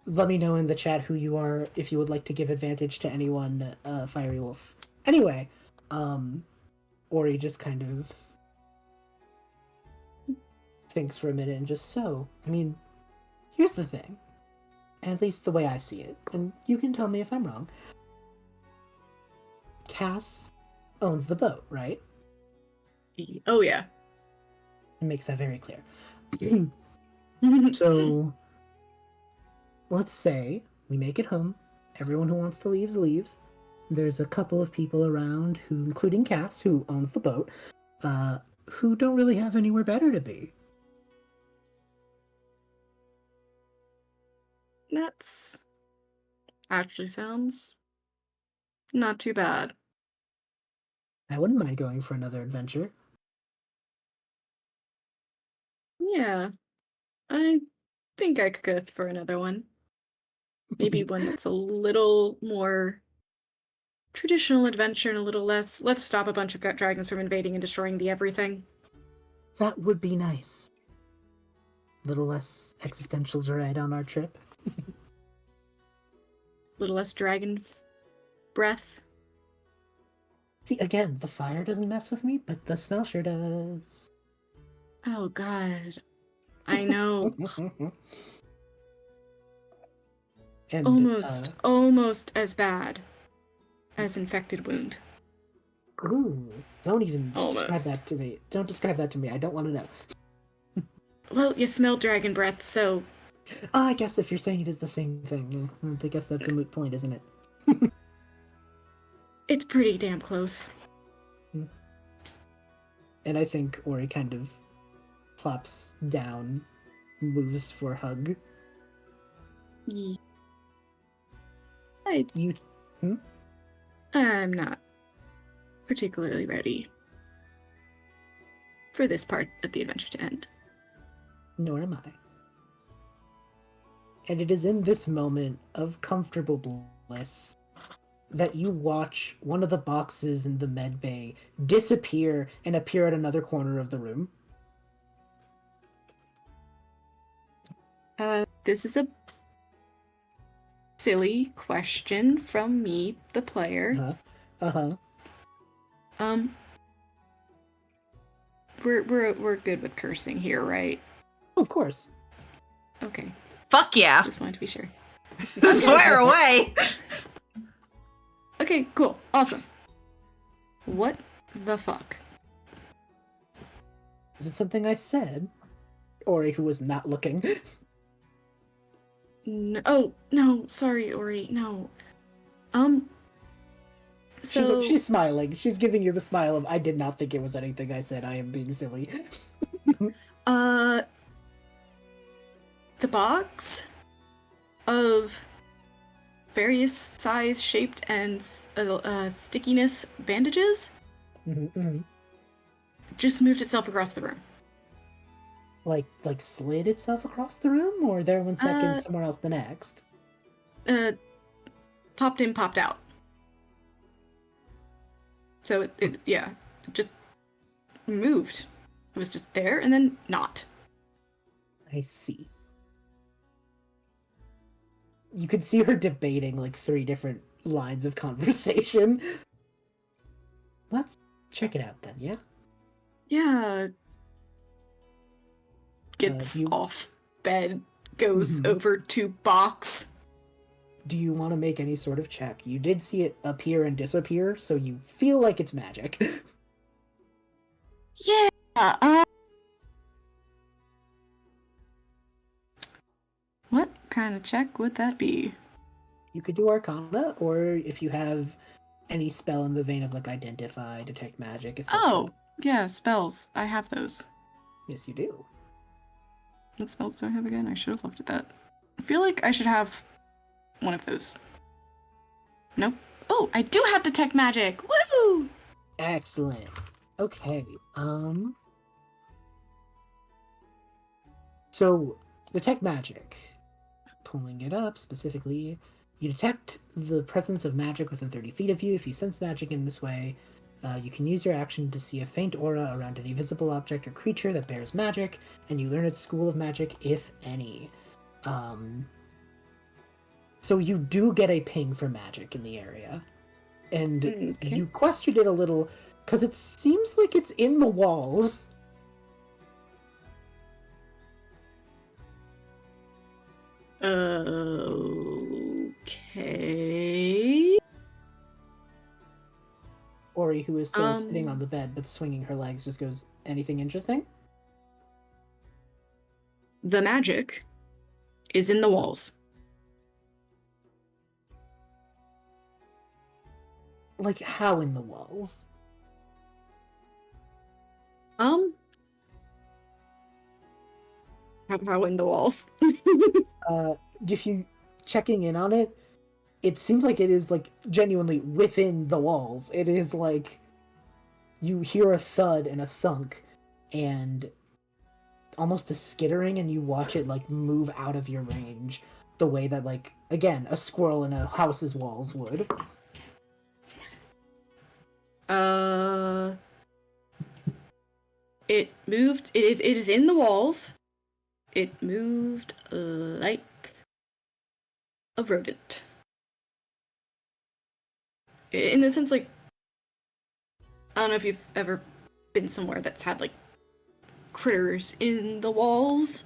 Let me know in the chat who you are if you would like to give advantage to anyone, Fiery Wolf. Anyway, Ori just kind of thinks for a minute and just here's the thing. At least the way I see it, and you can tell me if I'm wrong. Cass owns the boat, right? Oh, yeah. It makes that very clear. So, let's say we make it home. Everyone who wants to leave leaves. There's a couple of people around, including Cass, who owns the boat, who don't really have anywhere better to be. That's actually sounds not too bad. I wouldn't mind going for another adventure. Yeah, I think I could go for another one. Maybe one that's a little more traditional adventure and a little less. Let's stop a bunch of dragons from invading and destroying the everything. That would be nice. A little less existential dread on our trip. Little less dragon breath. See, again, the fire doesn't mess with me, but the smell sure does. Oh god. I know. And, almost as bad as infected wound. Ooh, don't even describe Almost. that to me. Don't describe that to me. I don't want to know. Well, you smell dragon breath, so... I guess if you're saying it is the same thing, I guess that's a moot point, isn't it? It's pretty damn close. And I think Ori kind of plops down, moves for a hug. I'm not particularly ready for this part of the adventure to end. Nor am I. And it is in this moment of comfortable bliss that you watch one of the boxes in the med bay disappear and appear at another corner of the room. This is a silly question from me, the player. We're good with cursing here, right? Of course. Okay. Fuck yeah. Just wanted to be sure. Swear away. Okay, cool. Awesome. What the fuck? Is it something I said? Ori, who was not looking. No, oh, no, sorry, Ori, no. So... She's smiling. She's giving you the smile of, I did not think it was anything I said. I am being silly. The box of various size, shaped, and stickiness bandages just moved itself across the room. Like slid itself across the room, or there 1 second, somewhere else the next? Popped in, popped out. So it just moved. It was just there and then not. I see. You could see her debating like 3 different lines of conversation. Let's check it out then, yeah? Yeah. Gets off bed, goes over to box. Do you want to make any sort of check? You did see it appear and disappear, so you feel like it's magic. Yeah. What kind of check would that be? You could do Arcana, or if you have any spell in the vein of like Identify, Detect Magic, etc. Oh, yeah, spells. I have those. Yes, you do. What spells do I have again? I should have looked at that. I feel like I should have one of those. Nope. Oh, I do have Detect Magic! Woo! Excellent. Okay. So, Detect Magic. Pulling it up specifically, you detect the presence of magic within 30 feet of you. If you sense magic in this way, you can use your action to see a faint aura around any visible object or creature that bears magic, and you learn its school of magic, if any. So you do get a ping for magic in the area. And Okay. you questioned it a little, because it seems like it's in the walls. Okay. Ori, who is still sitting on the bed but swinging her legs, just goes, anything interesting? The magic is in the walls. Like, how in the walls? How in the walls? If you checking in on it, it seems like it is, like, genuinely within the walls. It is like you hear a thud and a thunk and almost a skittering, and you watch it, like, move out of your range the way that, like, again, a squirrel in a house's walls would. It moved. It is in the walls. It moved like a rodent. In the sense, like, I don't know if you've ever been somewhere that's had, like, critters in the walls.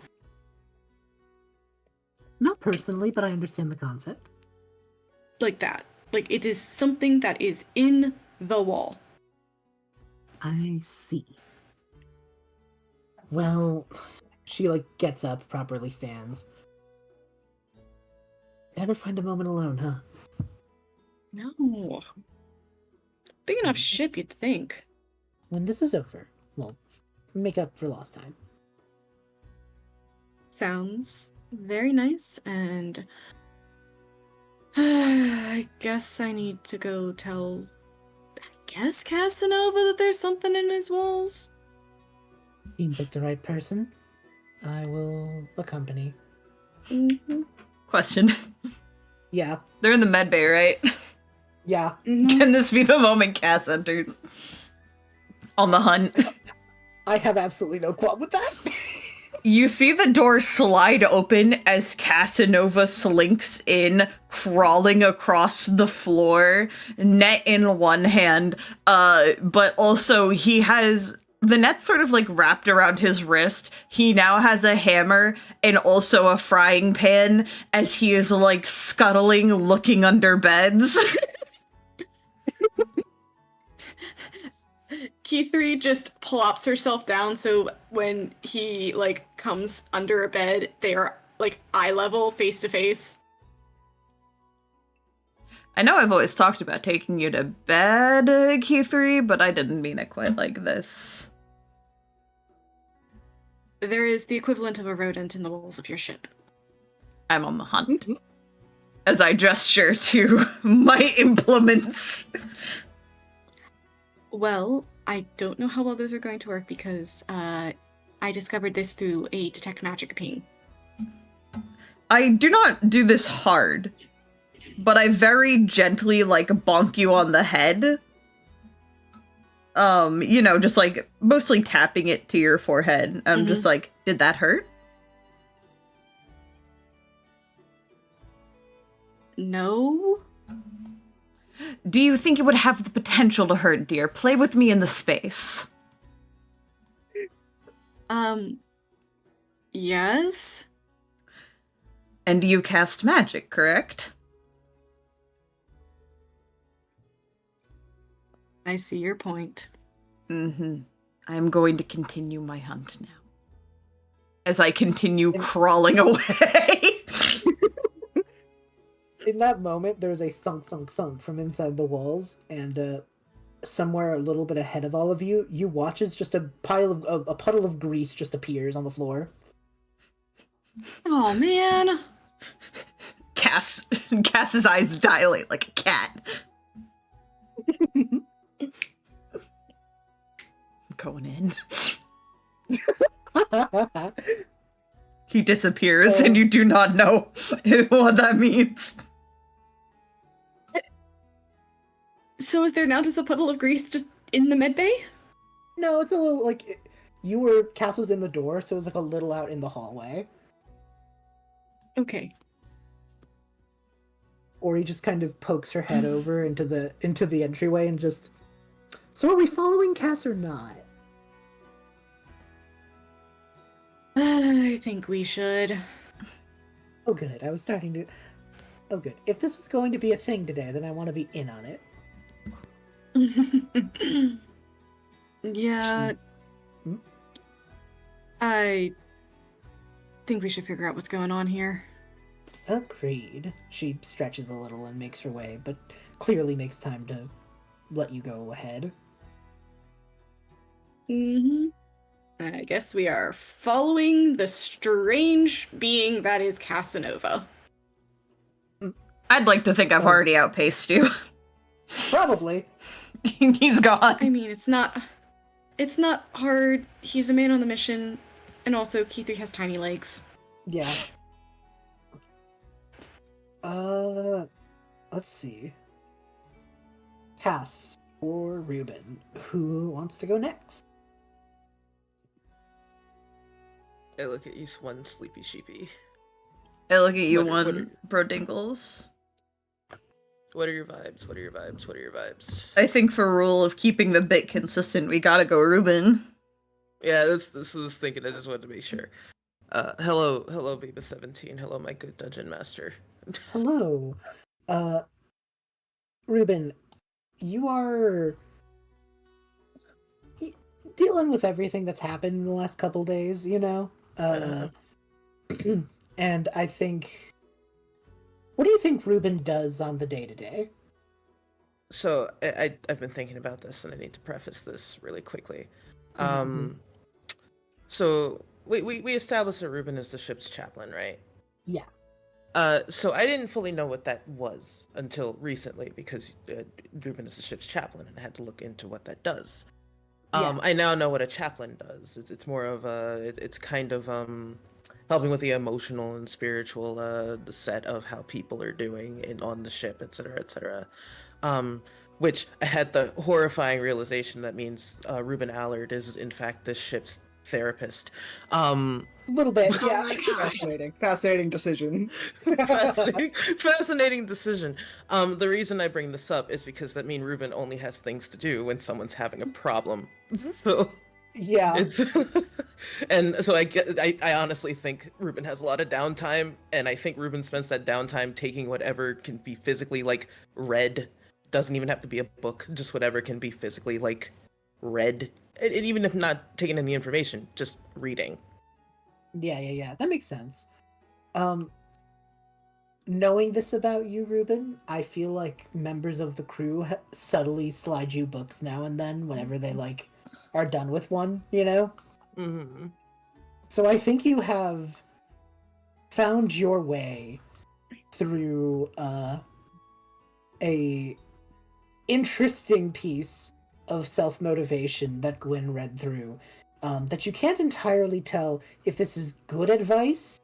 Not personally, but I understand the concept. Like that. Like, it is something that is in the wall. I see. Well, she, like, gets up, properly stands. Never find a moment alone, huh? No. Big enough ship, you'd think. When this is over, we'll make up for lost time. Sounds very nice, and I guess I need to go tell, Casanova that there's something in his walls. Seems like the right person. I will accompany. Mm-hmm. Question. Yeah. They're in the med bay, right? Yeah. Mm-hmm. Can this be the moment Cass enters? On the hunt. I have absolutely no qualm with that. You see the door slide open as Casanova slinks in, crawling across the floor, net in one hand, but also he has the net sort of, like, wrapped around his wrist. He now has a hammer and also a frying pan as he is, like, scuttling, looking under beds. Kithri just plops herself down, so when he, like, comes under a bed, they are, like, eye level, face to face. I know I've always talked about taking you to bed, Kithri, but I didn't mean it quite like this. There is the equivalent of a rodent in the walls of your ship. I'm on the hunt. As I gesture to my implements. Well, I don't know how well those are going to work because I discovered this through a detect magic ping. I do not do this hard, but I very gently, like, bonk you on the head. You know, just, like, mostly tapping it to your forehead. I'm just like, did that hurt? No. Do you think it would have the potential to hurt, dear? Play with me in the space. Yes? And you cast magic, correct? I see your point. Mm-hmm. I am going to continue my hunt now. As I continue crawling away. In that moment, there's a thunk, thunk, thunk from inside the walls, and somewhere a little bit ahead of all of you, you watch as just a puddle of grease just appears on the floor. Oh man. Cass's eyes dilate like a cat. Going in. He disappears, and you do not know what that means. So is there now just a puddle of grease just in the med bay? No, it's a little like Cass was in the door, so it was like a little out in the hallway. Okay. Or he just kind of pokes her head over into the entryway and just. So are we following Cass or not? I think we should. Oh, good. I was starting to. Oh, good. If this was going to be a thing today, then I want to be in on it. Yeah. Hmm? I think we should figure out what's going on here. Agreed. She stretches a little and makes her way, but clearly makes time to let you go ahead. Mm-hmm. I guess we are following the strange being that is Casanova. I'd like to think I've already outpaced you. Probably. He's gone. I mean, it's not hard. He's a man on the mission, and also Kithri has tiny legs. Yeah. Let's see. Cass or Reuben, who wants to go next? I look at you, one Sleepysheepy. I look at you, What one Brodingles. What are your vibes? What are your vibes? What are your vibes? I think for rule of keeping the bit consistent, we gotta go Reuben. Yeah, this was thinking. I just wanted to make sure. Hello, Beba 17. Hello, my good dungeon master. Hello. Reuben, you are dealing with everything that's happened in the last couple days, you know? And I think... What do you think Reuben does on the day-to-day? So, I've been thinking about this, and I need to preface this really quickly. So, we established that Reuben is the ship's chaplain, right? Yeah. So I didn't fully know what that was until recently, because Reuben is the ship's chaplain, and I had to look into what that does. Yeah. I now know what a chaplain does. It's more of it's kind of helping with the emotional and spiritual set of how people are doing on the ship, etc., etc. Which I had the horrifying realization that means Reuben Allard is in fact this ship's therapist. A little bit, yeah. Fascinating decision. Fascinating decision. The reason I bring this up is because that means Reuben only has things to do when someone's having a problem. So Yeah. it's and so I honestly think Reuben has a lot of downtime, and I think Reuben spends that downtime taking whatever can be physically like read. Doesn't even have to be a book, just whatever can be physically like read. And even if not taking in the information, just reading. Yeah. That makes sense. Knowing this about you, Reuben, I feel like members of the crew subtly slide you books now and then whenever they like are done with one, you know? Mm-hmm. So I think you have found your way through a interesting piece of self-motivation that Gwyn read through, that you can't entirely tell if this is good advice,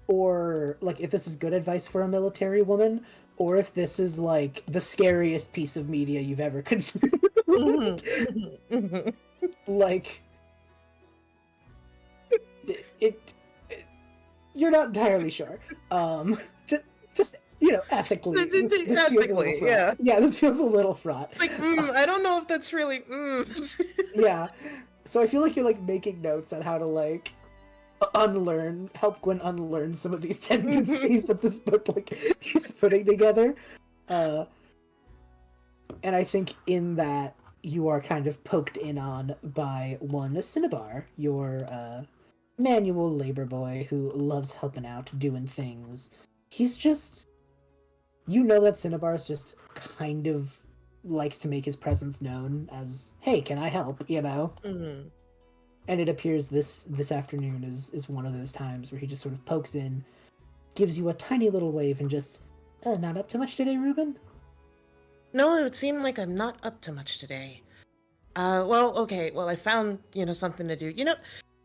or like if this is good advice for a military woman, or if this is like the scariest piece of media you've ever consumed. Like it you're not entirely sure. Just you know, ethically, this feels a little fraught. yeah. Yeah, this feels a little fraught. It's like, I don't know if that's really. Yeah, so I feel like you're like making notes on how to like help Gwen unlearn some of these tendencies that this book like he's putting together. And I think in that you are kind of poked in on by one Cinnabar, your manual labor boy who loves helping out, doing things. He's just, you know, that Cinnabar is just kind of likes to make his presence known as, "Hey, can I help?" You know. Mm-hmm. And it appears this afternoon is one of those times where he just sort of pokes in, gives you a tiny little wave, and just, "Not up to much today, Reuben?" No, it would seem like I'm not up to much today. Well, okay, well, I found, something to do.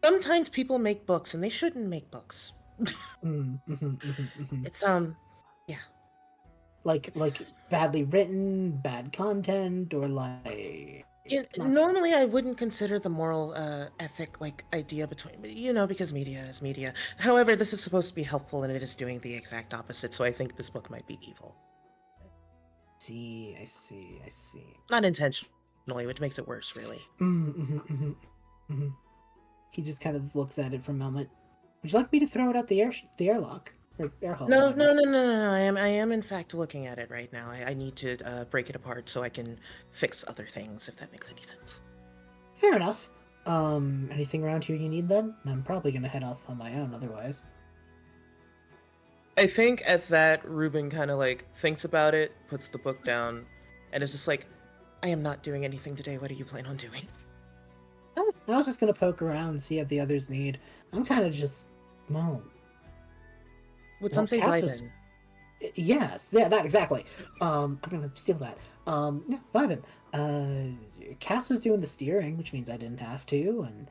Sometimes people make books, and they shouldn't make books. It's, yeah. Like badly written, bad content, or like... Normally, I wouldn't consider the moral ethic idea between, because media is media. However, this is supposed to be helpful, and it is doing the exact opposite. So I think this book might be evil. I see. Not intentionally, which makes it worse, really. He just kind of looks at it for a moment. Would you like me to throw it out the airlock? Or air hole? No. I am in fact looking at it right now. I need to break it apart so I can fix other things, if that makes any sense. Fair enough. Anything around here you need then? I'm probably gonna head off on my own otherwise. I think at that, Reuben kind of thinks about it, puts the book down, and is just like, I am not doing anything today. What do you plan on doing? I was just gonna poke around and see what the others need. I'm kind of just, Would some say Cass vibing? Yes, yeah, that exactly. I'm gonna steal that. Yeah, vibing. Cass was doing the steering, which means I didn't have to, and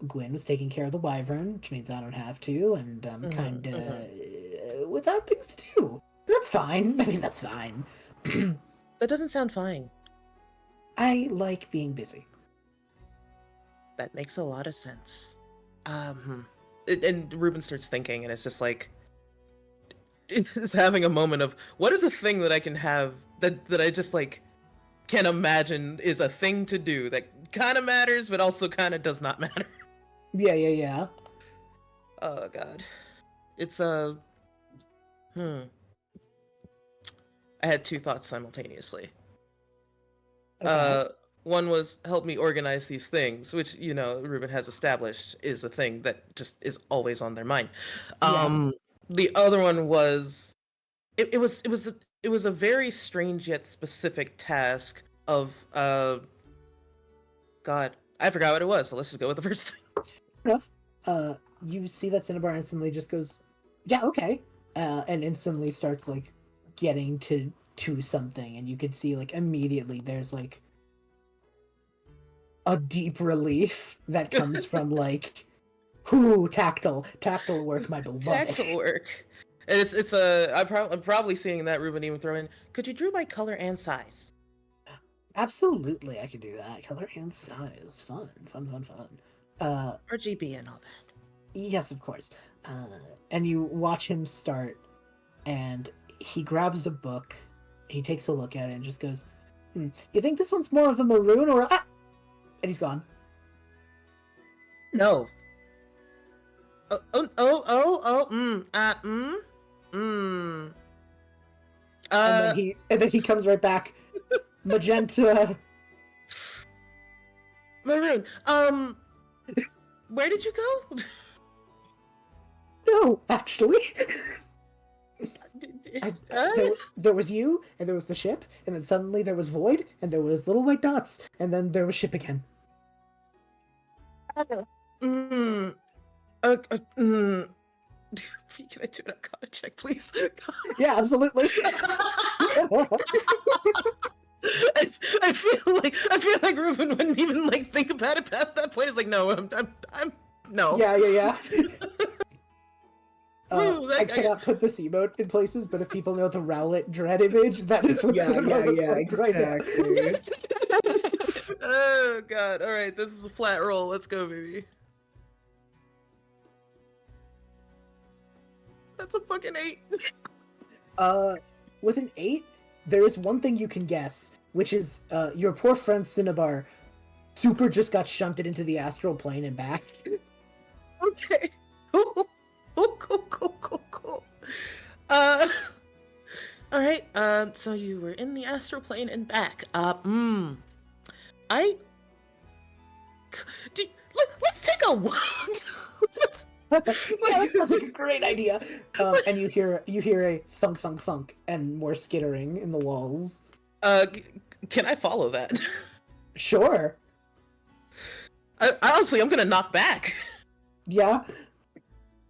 Gwen was taking care of the wyvern, which means I don't have to, and I'm kinda without things to do. That's fine. I mean, that's fine. That doesn't sound fine. I like being busy. That makes a lot of sense. And Reuben starts thinking, and it's just it's having a moment of, what is a thing that I can have that I just can imagine is a thing to do that kind of matters, but also kind of does not matter. Yeah. Oh god, it's I had two thoughts simultaneously. Okay. One was help me organize these things, which Reuben has established is a thing that just is always on their mind. Yeah. The other one was it was a very strange yet specific task of God, I forgot what it was. So let's just go with the first thing. Enough. You see that Cinnabar instantly just goes, "Yeah, okay," and instantly starts getting to something, and you can see immediately there's a deep relief that comes from whoo, tactile work, my beloved. Tactile work. And I'm probably seeing that Reuben even throw in, could you draw by color and size? Absolutely, I could do that. Color and size, fun. RGB and all that. Yes, of course. And you watch him start, and he grabs a book, he takes a look at it, and just goes, "You think this one's more of a maroon or a..." Ah! And he's gone. No. And then he comes right back. Magenta. Maroon. Where did you go? No, actually. There was you, and there was the ship, and then suddenly there was void, and there was little white dots, and then there was ship again. Can I do an Arcana check, please? Yeah, absolutely. I feel like Reuben wouldn't even think about it past that point. It's no, I'm no. Yeah. Ooh, I cannot put this emote in places, but if people know the Rowlet Dread image, that is what Cinnabar looks like exactly. right now. Oh god! All right, this is a flat roll. Let's go, baby. That's a fucking 8. With an 8, there is one thing you can guess, which is your poor friend Cinnabar super just got shunted into the astral plane and back. Okay. Cool. All right. So you were in the astral plane and back. Let's take a walk. Yeah, that sounds like a great idea. And you hear a thunk, thunk, thunk, and more skittering in the walls. Can I follow that? Sure. Honestly, I'm gonna knock back. Yeah.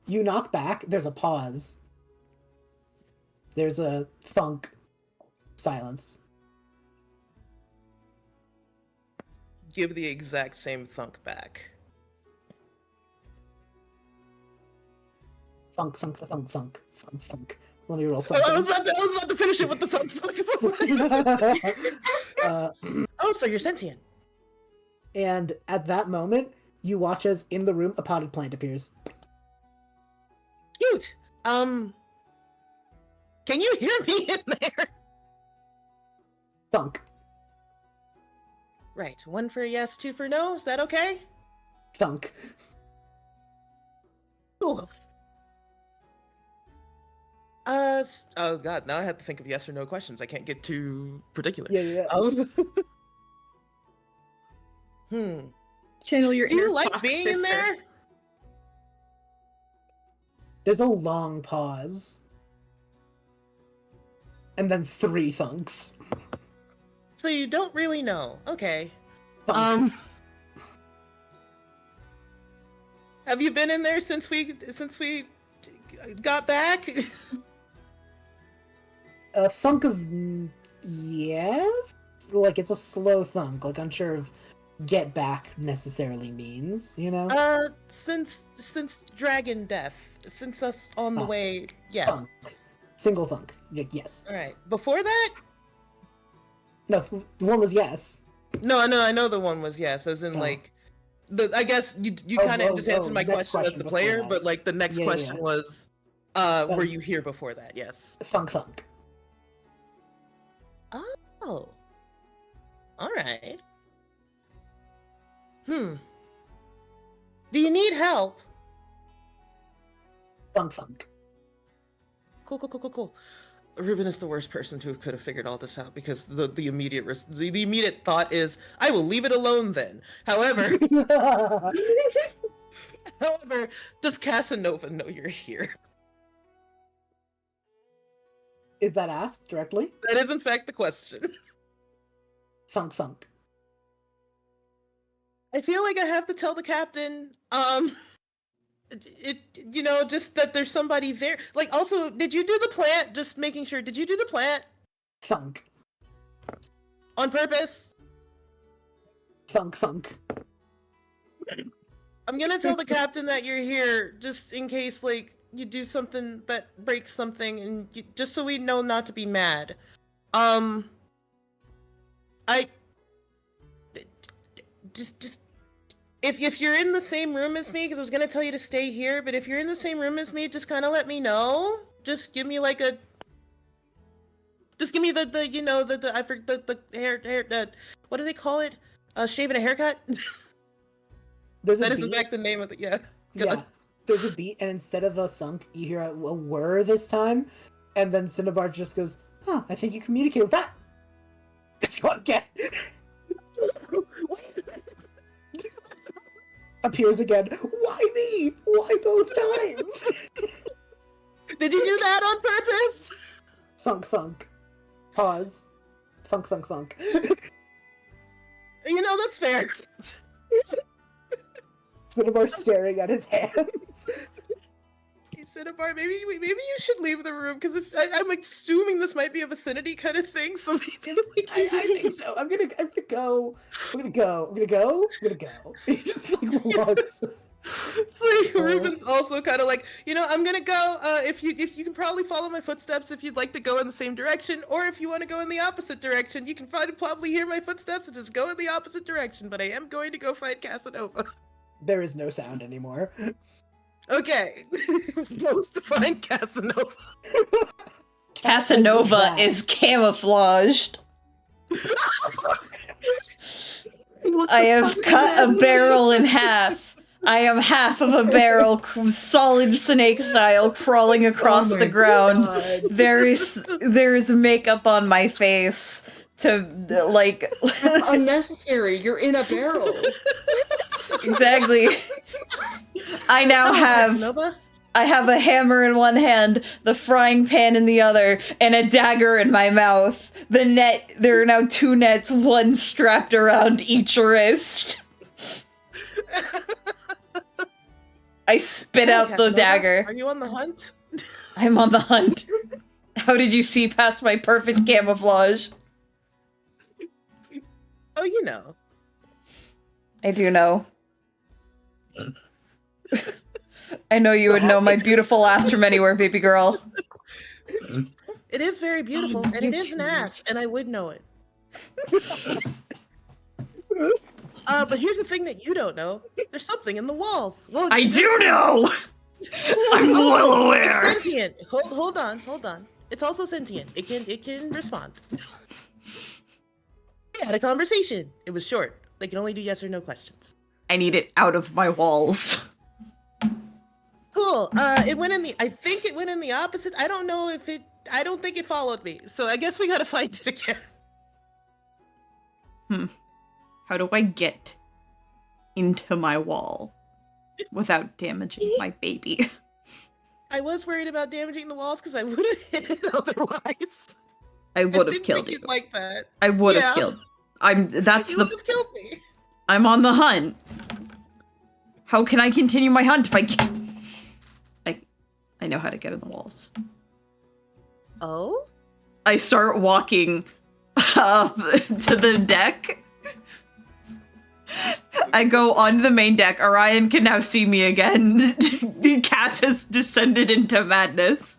You knock back. There's a pause. There's a thunk. Silence. Give the exact same thunk back. Thunk, thunk, thunk, thunk, thunk, thunk. Let me roll Oh, something. I was about to finish it with the thunk. Oh, so you're sentient. And at that moment, you watch as in the room a potted plant appears. Cute. Can you hear me in there? Thunk. Right. 1 for yes, 2 for no. Is that okay? Thunk. Cool. Oh god, now I have to think of yes or no questions. I can't get too particular. Yeah. Channel your Do you inner like fox being sister. in there? There's a long pause. And then 3 thunks. So you don't really know. Okay. Thunk. Have you been in there since we got back? A thunk of yes? Like, it's a slow thunk. Like, unsure of get back necessarily means, you know? Since Dragon Death, since us on the way, yes. Thunk. Single thunk. Yes. All right. Before that? No, the one was yes. No, I know the one was yes, as in like I guess you kind of just answered my next question as question the before player, that. but like the next Yeah, question yeah. was were you here before that? Yes. Thunk thunk. Oh. All right. Do you need help? Thunk thunk. Cool. Reuben is the worst person who could have figured all this out because the immediate thought is I will leave it alone then. However, does Casanova know you're here? Is that asked directly? That is in fact the question. Thunk thunk. I feel like I have to tell the captain, just that there's somebody there. Like, also, did you do the plant? Just making sure. Did you do the plant Thunk. on purpose? Thunk thunk. I'm gonna tell the captain that you're here, just in case, like, you do something that breaks something, and just so we know not to be mad. If you're in the same room as me, because I was gonna tell you to stay here, but if you're in the same room as me, just kind of let me know. Just give me like a. Just give me the hair what do they call it? Shaving a haircut. There's a That is beat. in fact the name of the Go Yeah. on. There's a beat, and instead of a thunk, you hear a whir this time, and then Cinnabar just goes, "Huh, I think you communicate with that." Go on, get. Appears again. Why me? Why both times? Did you do that on purpose? Thunk thunk. Pause. Thunk thunk thunk. That's fair. Cinnabar staring at his hands. Cinnabar, maybe you should leave the room because I'm assuming this might be a vicinity kind of thing. So maybe I think so. I'm gonna go. He just like walks. It's like Reuben's also kind of like, I'm gonna go. If you can probably follow my footsteps if you'd like to go in the same direction, or if you want to go in the opposite direction, you can probably hear my footsteps and just go in the opposite direction. But I am going to go find Casanova. There is no sound anymore. Okay, we're supposed to find Casanova. Casanova is camouflaged. I have cut a barrel in half. I am half of a barrel, solid snake style, crawling across the ground. God. There is makeup on my face to like. That's unnecessary. You're in a barrel. Exactly. I now have. Casanova? I have a hammer in one hand, the frying pan in the other, and a dagger in my mouth. The net, there are now 2 nets, one strapped around each wrist. I spit out the Casanova, dagger. Are you on the hunt? I'm on the hunt. How did you see past my perfect camouflage? Oh, you know. I do know. I know you would know my beautiful ass from anywhere, baby girl. It is very beautiful, and it is an ass, and I would know it. But here's the thing that you don't know. There's something in the walls. Well, I do know! I'm well it's aware! sentient. Hold on. It's also sentient. It can respond. We had a conversation. It was short. They can only do yes or no questions. I need it out of my walls. Cool. It went in the. I think it went in the opposite. I don't know if it. I don't think it followed me. So I guess we gotta find it again. How do I get into my wall without damaging my baby? I was worried about damaging the walls because I would have hit it otherwise. I would have didn't killed think you. you'd like that. I would Yeah. have killed. That's You the. would have killed me. I'm on the hunt. How can I continue my hunt if I can't? I know how to get in the walls. Oh? I start walking up to the deck. I go onto the main deck. Orion can now see me again. Cass has descended into madness.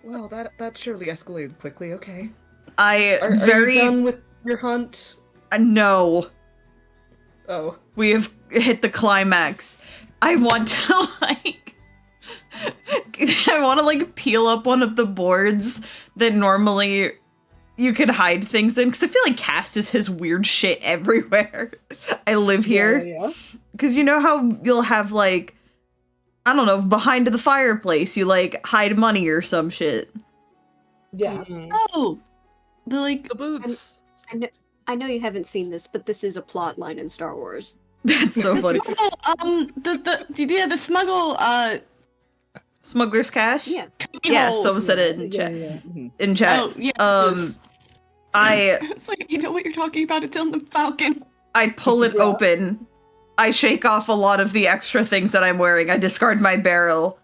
Well, that surely escalated quickly. Okay. Are you done with your hunt? No. Oh. We have hit the climax. I want to peel up one of the boards that normally you could hide things in, because I feel like Cass just has weird shit everywhere. I live here. Yeah. Because you know how you'll have, like, I don't know, behind the fireplace, you, like, hide money or some shit. Yeah. Oh, The boots. I know you haven't seen this, but this is a plot line in Star Wars. That's so funny. The smuggle, Smuggler's Cash? Yeah. Yeah, holes. someone said it in Yeah, chat. yeah. In chat. Oh, yeah. It's like, you know what you're talking about, it's on the Falcon. I pull it Yeah. open. I shake off a lot of the extra things that I'm wearing. I discard my barrel.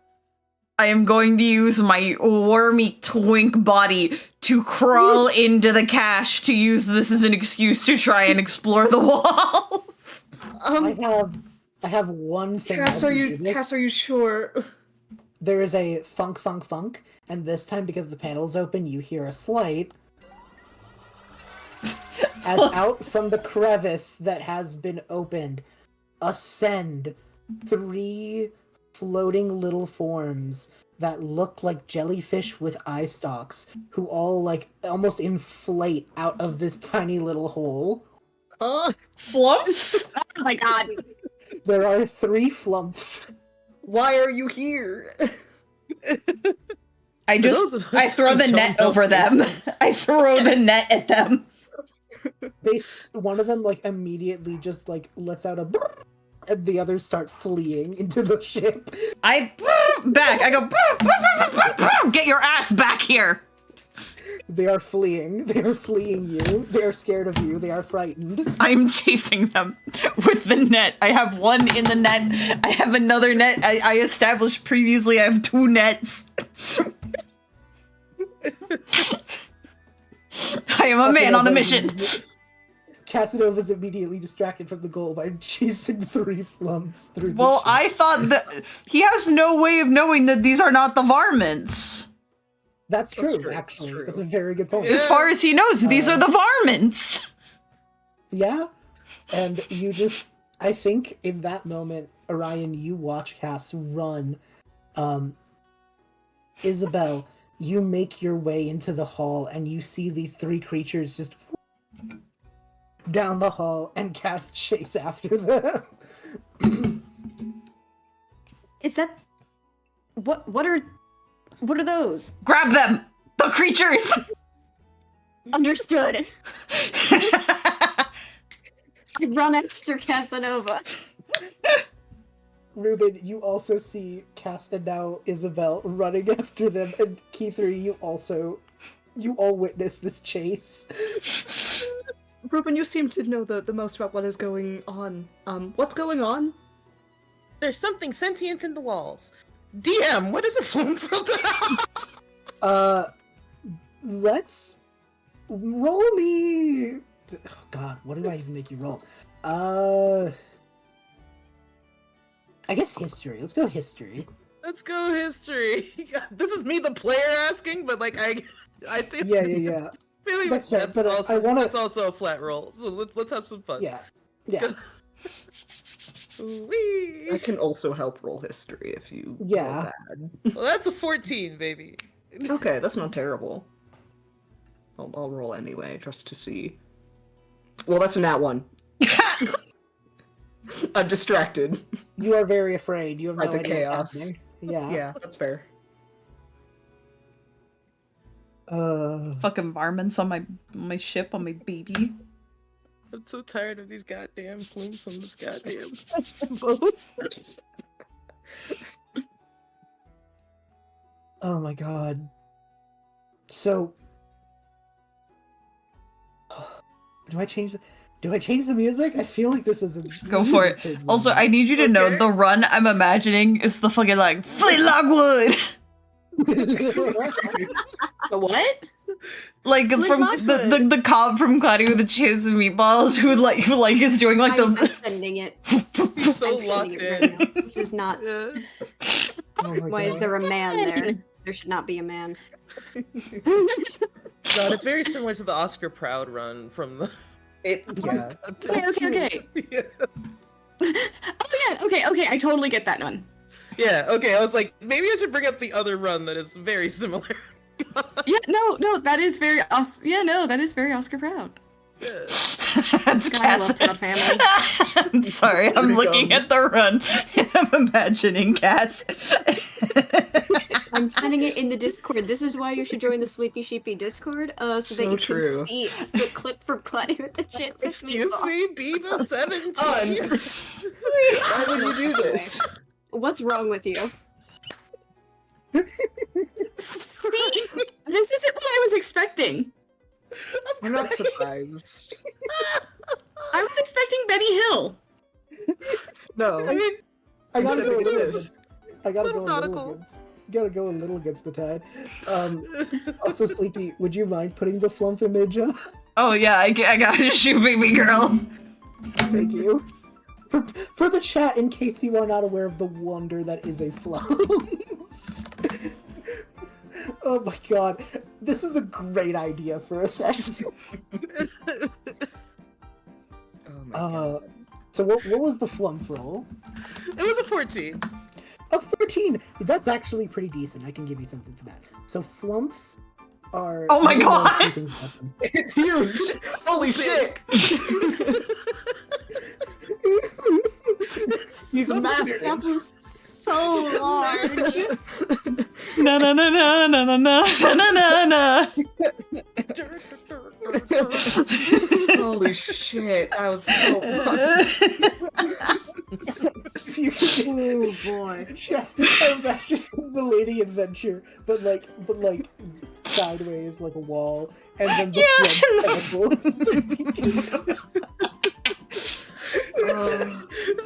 I am going to use my wormy twink body to crawl into the cache to use this as an excuse to try and explore the walls. I have one thing. Cass, are you sure? There is a funk, and this time, because the panel's open, you hear a slight. As out from the crevice that has been opened, ascend 3 floating little forms that look like jellyfish with eye stalks, who all, like, almost inflate out of this tiny little hole. Flumps? Oh my god. There are 3 flumps. Why are you here? I those of us I throw who the don't net know over them. these things. I throw the net at them. One of them, like, immediately just, like, lets out a brrr, and the others start fleeing into the ship. I back. I go, get your ass back here. They are fleeing. They are fleeing you. They are scared of you. They are frightened. I'm chasing them with the net. I have one in the net. I have another net. I established previously I have 2 nets. I am a man on a mission. Casanova's immediately distracted from the goal by chasing 3 flumps through the Well, ship. I thought that he has no way of knowing that these are not the varmints. That's true, true, actually. it's true. That's a very good point. As far as he knows, these are the varmints. Yeah, and you just, I think in that moment, Orion, you watch Cass run. Isabel, you make your way into the hall, and you see these 3 creatures just down the hall, and Cass chase after them. Is that what are those? Grab them! The creatures! Understood. I run after Casanova. Reuben, you also see Cass and now Isabel running after them, and Kithri, you all witness this chase. Reuben, you seem to know the most about what is going on. What's going on? There's something sentient in the walls. DM, what is a flume filter? Let's roll me. Oh God, what do I even make you roll? I guess history. Let's go history. Let's go history. This is me, the player, asking, but like I think. Yeah. Feeling That's fair, but also, I wanna. That's also a flat roll. So let's have some fun. Yeah. Whee! I can also help roll history if you. Yeah. roll bad. Well, that's a 14, baby. Okay, that's not terrible. I'll roll anyway, just to see. Well, that's a nat 1. I'm distracted. You are very afraid. You have no By the idea what's chaos. happening. Yeah. Yeah, that's fair. Fucking varmints on my ship, on my baby. I'm so tired of these goddamn plumes on this goddamn boat. Oh my God. So, do I change the music? I feel like this is a Go for it. change Also, I need you to know the run I'm imagining is the fucking like Flintlock Wood. The what? Like from the cop from Cloudy with a Chance of Meatballs who is doing like I'm the sending it. So I'm locked sending it in. right now. This is not. Oh my Why is God. there a man there? There should not be a man. God, it's very similar to the Oscar Proud run from the. Yeah. Okay. Yeah. Oh yeah, okay, I totally get that one. Yeah, okay, I was like, maybe I should bring up the other run that is very similar. Yeah, no, that is very that is very Oscar Proud. Yeah. That's God, I love Proud Cass. Family. I'm sorry, I'm looking at the run and I'm imagining Cass. I'm sending it in the Discord. This is why you should join the Sleepysheepy Discord, so that So you true. can see the clip from Cloudy with the Chance of Excuse Meatballs. me, Biba 17. Why would you do this? What's wrong with you? See? This isn't what I was expecting. I'm not surprised. I was expecting Benny Hill. No. I mean, I gotta go a Considering little. this. I gotta go a Little little nautical. against. Gotta go a little against the tide. Also, Sleepy, would you mind putting the flump image up? Oh yeah, I gotta shoot baby girl. Thank you. For the chat, in case you are not aware of the wonder that is a flump. Oh my God, this is a great idea for a session. Oh my god. So what was the flump roll? it was a 14. A 13! That's actually pretty decent. I can give you something for that. So flumps are... Oh my I don't know a few God! things about them. It's huge! Holy shit! He's a master. That was so large. Na na na na na na na na na na. Holy shit, that was so fun. If you can Oh boy. yeah, I imagine the Lady Adventure, but like sideways like a wall, and then the flumps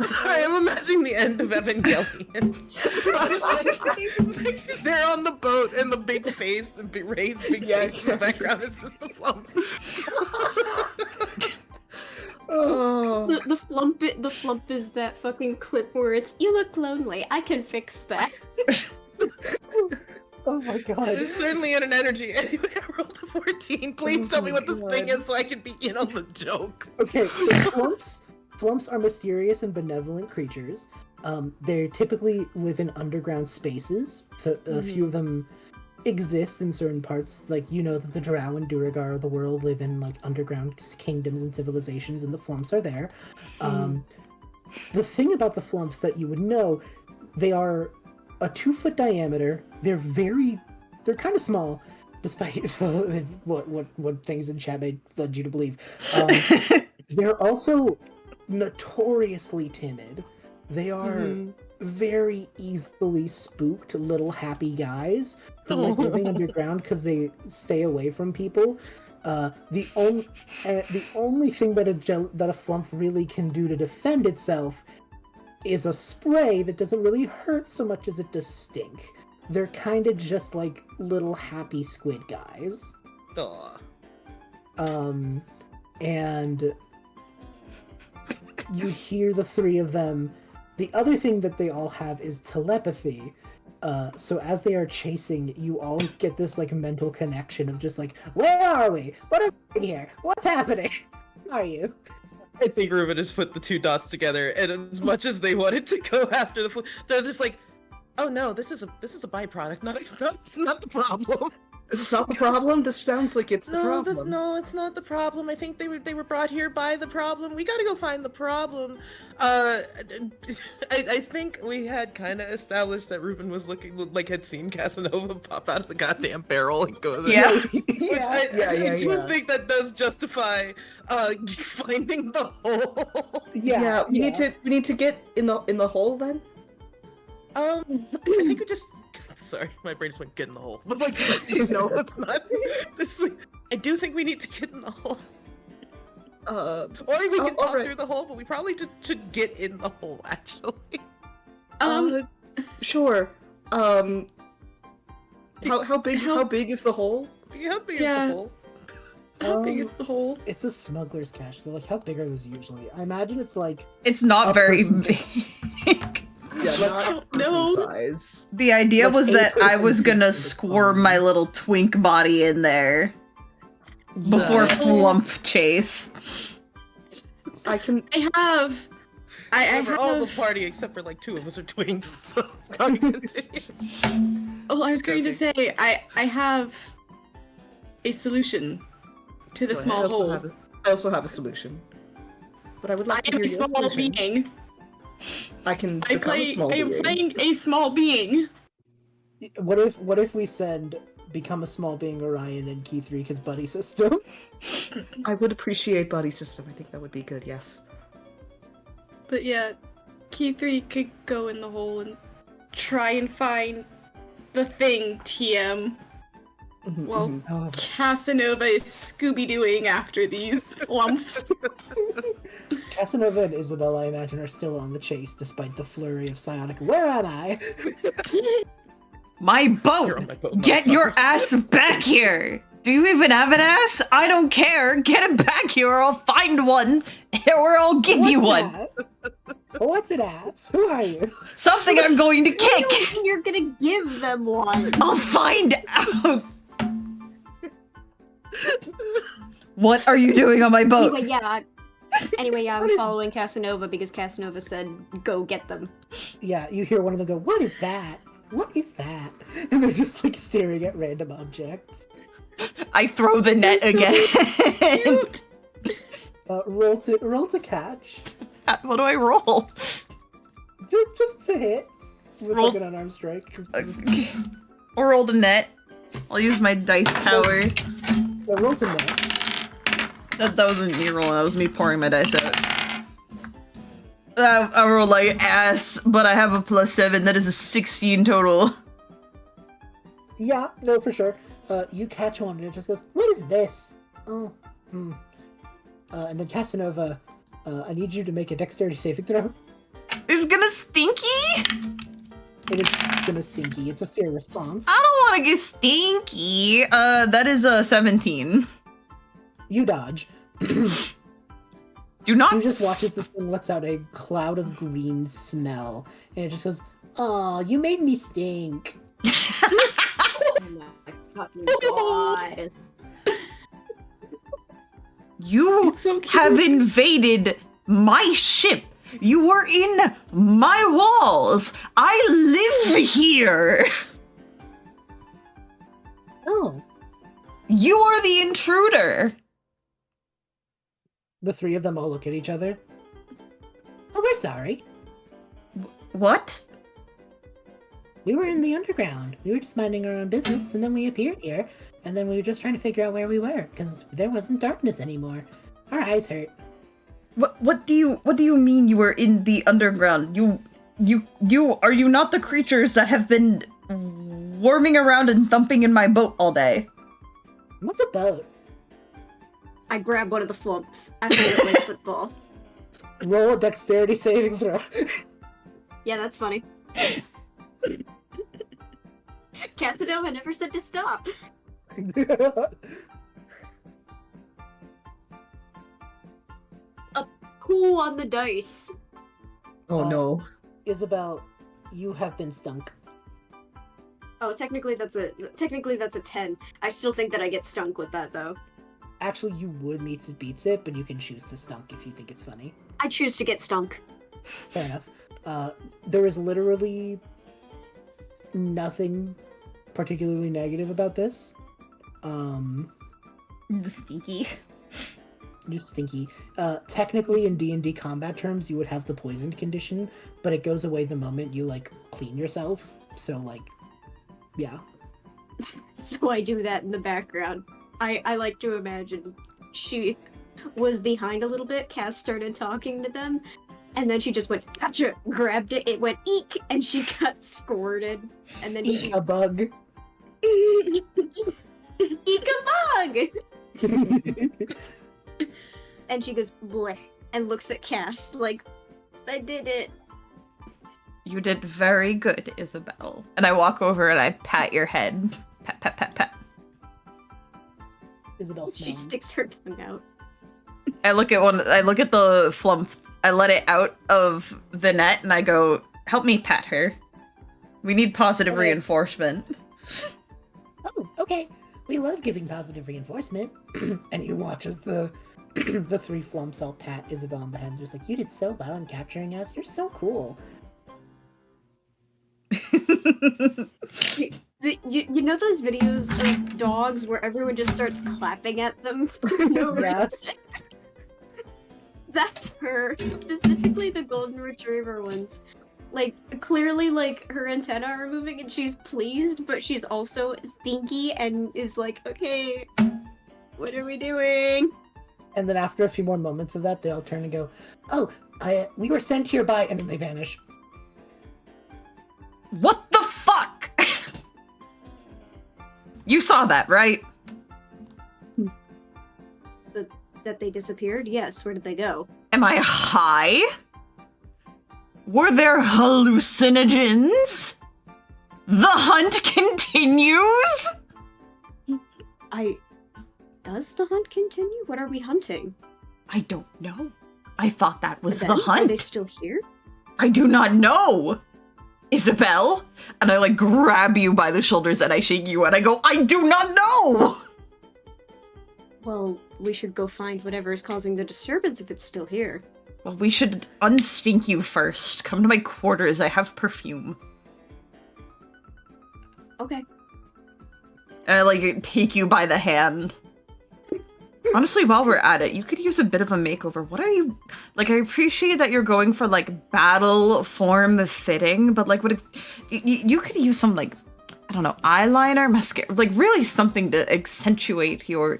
Sorry, I'm imagining the end of Evangelion. They're on the boat, and the big face, the big raised big face in the background is just the flump. Oh. The flump is that fucking clip where it's, you look lonely, I can fix that. Oh my God. There's certainly an energy. Anyway, I rolled a 14. Please tell me what this thing is so I can be in on the joke. Okay, so flumps are mysterious and benevolent creatures. They typically live in underground spaces. A few of them exist in certain parts, like, you know, the Drow and Duergar of the world live in like underground kingdoms and civilizations, and the flumps are there. The thing about the flumps that you would know, they are a 2-foot diameter. They're kind of small, despite what things in chat led you to believe. They're also notoriously timid. They are very easily spooked little happy guys who like living underground because they stay away from people. The only thing that a flump really can do to defend itself is a spray that doesn't really hurt so much as it does stink. They're kind of just like little happy squid guys. Aw. And you hear the three of them. The other thing that they all have is telepathy. So as they are chasing, you all get this like mental connection of just like, where are we? What are we doing here? What's happening? Where are you? I think Reuben has put the two dots together, and as much as they wanted to go after they're just like, oh no, this is a byproduct, not the problem. Is this not the problem? This sounds like it's the problem. No, it's not the problem. I think they were brought here by the problem. We gotta go find the problem. I think we had kind of established that Reuben was looking like had seen Casanova pop out of the goddamn barrel and go. Yeah. I do think that does justify finding the hole. We need to get in the hole then. I think we just. Sorry, my brain just went get in the hole. But like, it's not. I do think we need to get in the hole. Or we can talk through the hole, but we probably just should get in the hole. Actually. Sure. How big? How big is the hole? How big is the hole? How big is the hole? It's a smuggler's cache. So like, how big are those usually? I imagine it's like. It's not very big. Yeah, not size. The idea Like was that I was gonna in the squirm my little twink body in there before flump chase. I have all the party except for like two of us are twins. So continue. Well, I was going to say I have a solution to the small hole. I also have a solution, but I would like to hear your small solution. being. I am playing a small being. What if we send become a small being Orion and Kithri because buddy system? I would appreciate buddy system. I think that would be good. Yes. But yeah, Kithri could go in the hole and try and find the thing. TM. Well, Casanova is Scooby-Dooing after these lumps. Casanova and Isabel, I imagine, are still on the chase despite the flurry of psionic. Where am I? My boat! Get your ass back here! Do you even have an ass? I don't care. Get it back here or I'll find one or I'll give you one. What's an ass? Who are you? Something I'm going to kick! You're gonna give them one. I'll find out! What are you doing on my boat? Anyway, yeah, I'm following Casanova because Casanova said, go get them. Yeah, you hear one of them go, what is that? What is that? And they're just like staring at random objects. I throw the net again. Roll to catch. What do I roll? Just to hit. With like an unarmed strike. I rolled a net. I'll use my dice tower. Yeah, roll to net. That wasn't me rolling, that was me pouring my dice out. I rolled like ass, but I have a +7. That is a 16 total. Yeah, no, for sure. You catch one and it just goes, what is this? And then Casanova, I need you to make a dexterity saving throw. It's gonna stinky? It is gonna stinky. It's a fair response. I don't want to get stinky. That is a 17. You dodge. Do not. You just watch as this thing lets out a cloud of green smell, and it just goes, "Oh, you made me stink." Oh my fucking god. You have invaded my ship. You were in my walls. I live here. Oh. You are the intruder. The three of them all look at each other. Oh, we're sorry. What? We were in the underground. We were just minding our own business, and then we appeared here, and then we were just trying to figure out where we were, because there wasn't darkness anymore. Our eyes hurt. What do you mean you were in the underground? are you not the creatures that have been worming around and thumping in my boat all day? What's a boat? I grab one of the flumps. I hold it like a football. Roll a dexterity saving throw. Yeah, that's funny. Casanova never said to stop. A 2 on the dice. Oh no. Isabel, you have been stunk. Oh, technically that's a 10. I still think that I get stunk with that though. Actually, you would meets it beats it, but you can choose to stunk if you think it's funny. I choose to get stunk. Fair enough. There is literally nothing particularly negative about this. Stinky. You're stinky. Technically, in D&D combat terms, you would have the poisoned condition, but it goes away the moment you, like, clean yourself. So, like, yeah. So I do that in the background. I like to imagine she was behind a little bit, Cass started talking to them, and then she just went, gotcha, grabbed it, it went eek, and she got squirted. And then Eek a bug. Eek a bug! And she goes, bleh, and looks at Cass like, I did it. You did very good, Isabel. And I walk over and I pat your head. Pat, pat, pat, pat. Isabel She smells. sticks her tongue out. I look at the flump. I let it out of the net and I go, help me pat her. We need positive Okay. reinforcement. Oh, okay. We love giving positive reinforcement. And you watch as the the 3 flumps all pat Isabel on the head. Just like, you did so well in capturing us. You're so cool. You know those videos of dogs where everyone just starts clapping at them for no Yeah. reason? That's her. Specifically the golden retriever ones. Like, clearly, like, her antennae are moving and she's pleased, but she's also stinky and is like, okay, what are we doing? And then after a few more moments of that, they all turn and go, oh, we were sent here by, and then they vanish. What the fuck? You saw that, right? That they disappeared? Yes, where did they go? Am I high? Were there hallucinogens? The hunt continues? Does the hunt continue? What are we hunting? I don't know. I thought that was Them? the hunt. Are they still here? I do not know. Isabel? And I like grab you by the shoulders and I shake you and I go, I do not know! Well, we should go find whatever is causing the disturbance if it's still here. Well, we should unstink you first. Come to my quarters, I have perfume. Okay. And I like take you by the hand. Honestly, while we're at it, you could use a bit of a makeover. What are you... Like, I appreciate that you're going for, like, battle form fitting, but, like, you could use some, like, I don't know, eyeliner, mascara, like, really something to accentuate your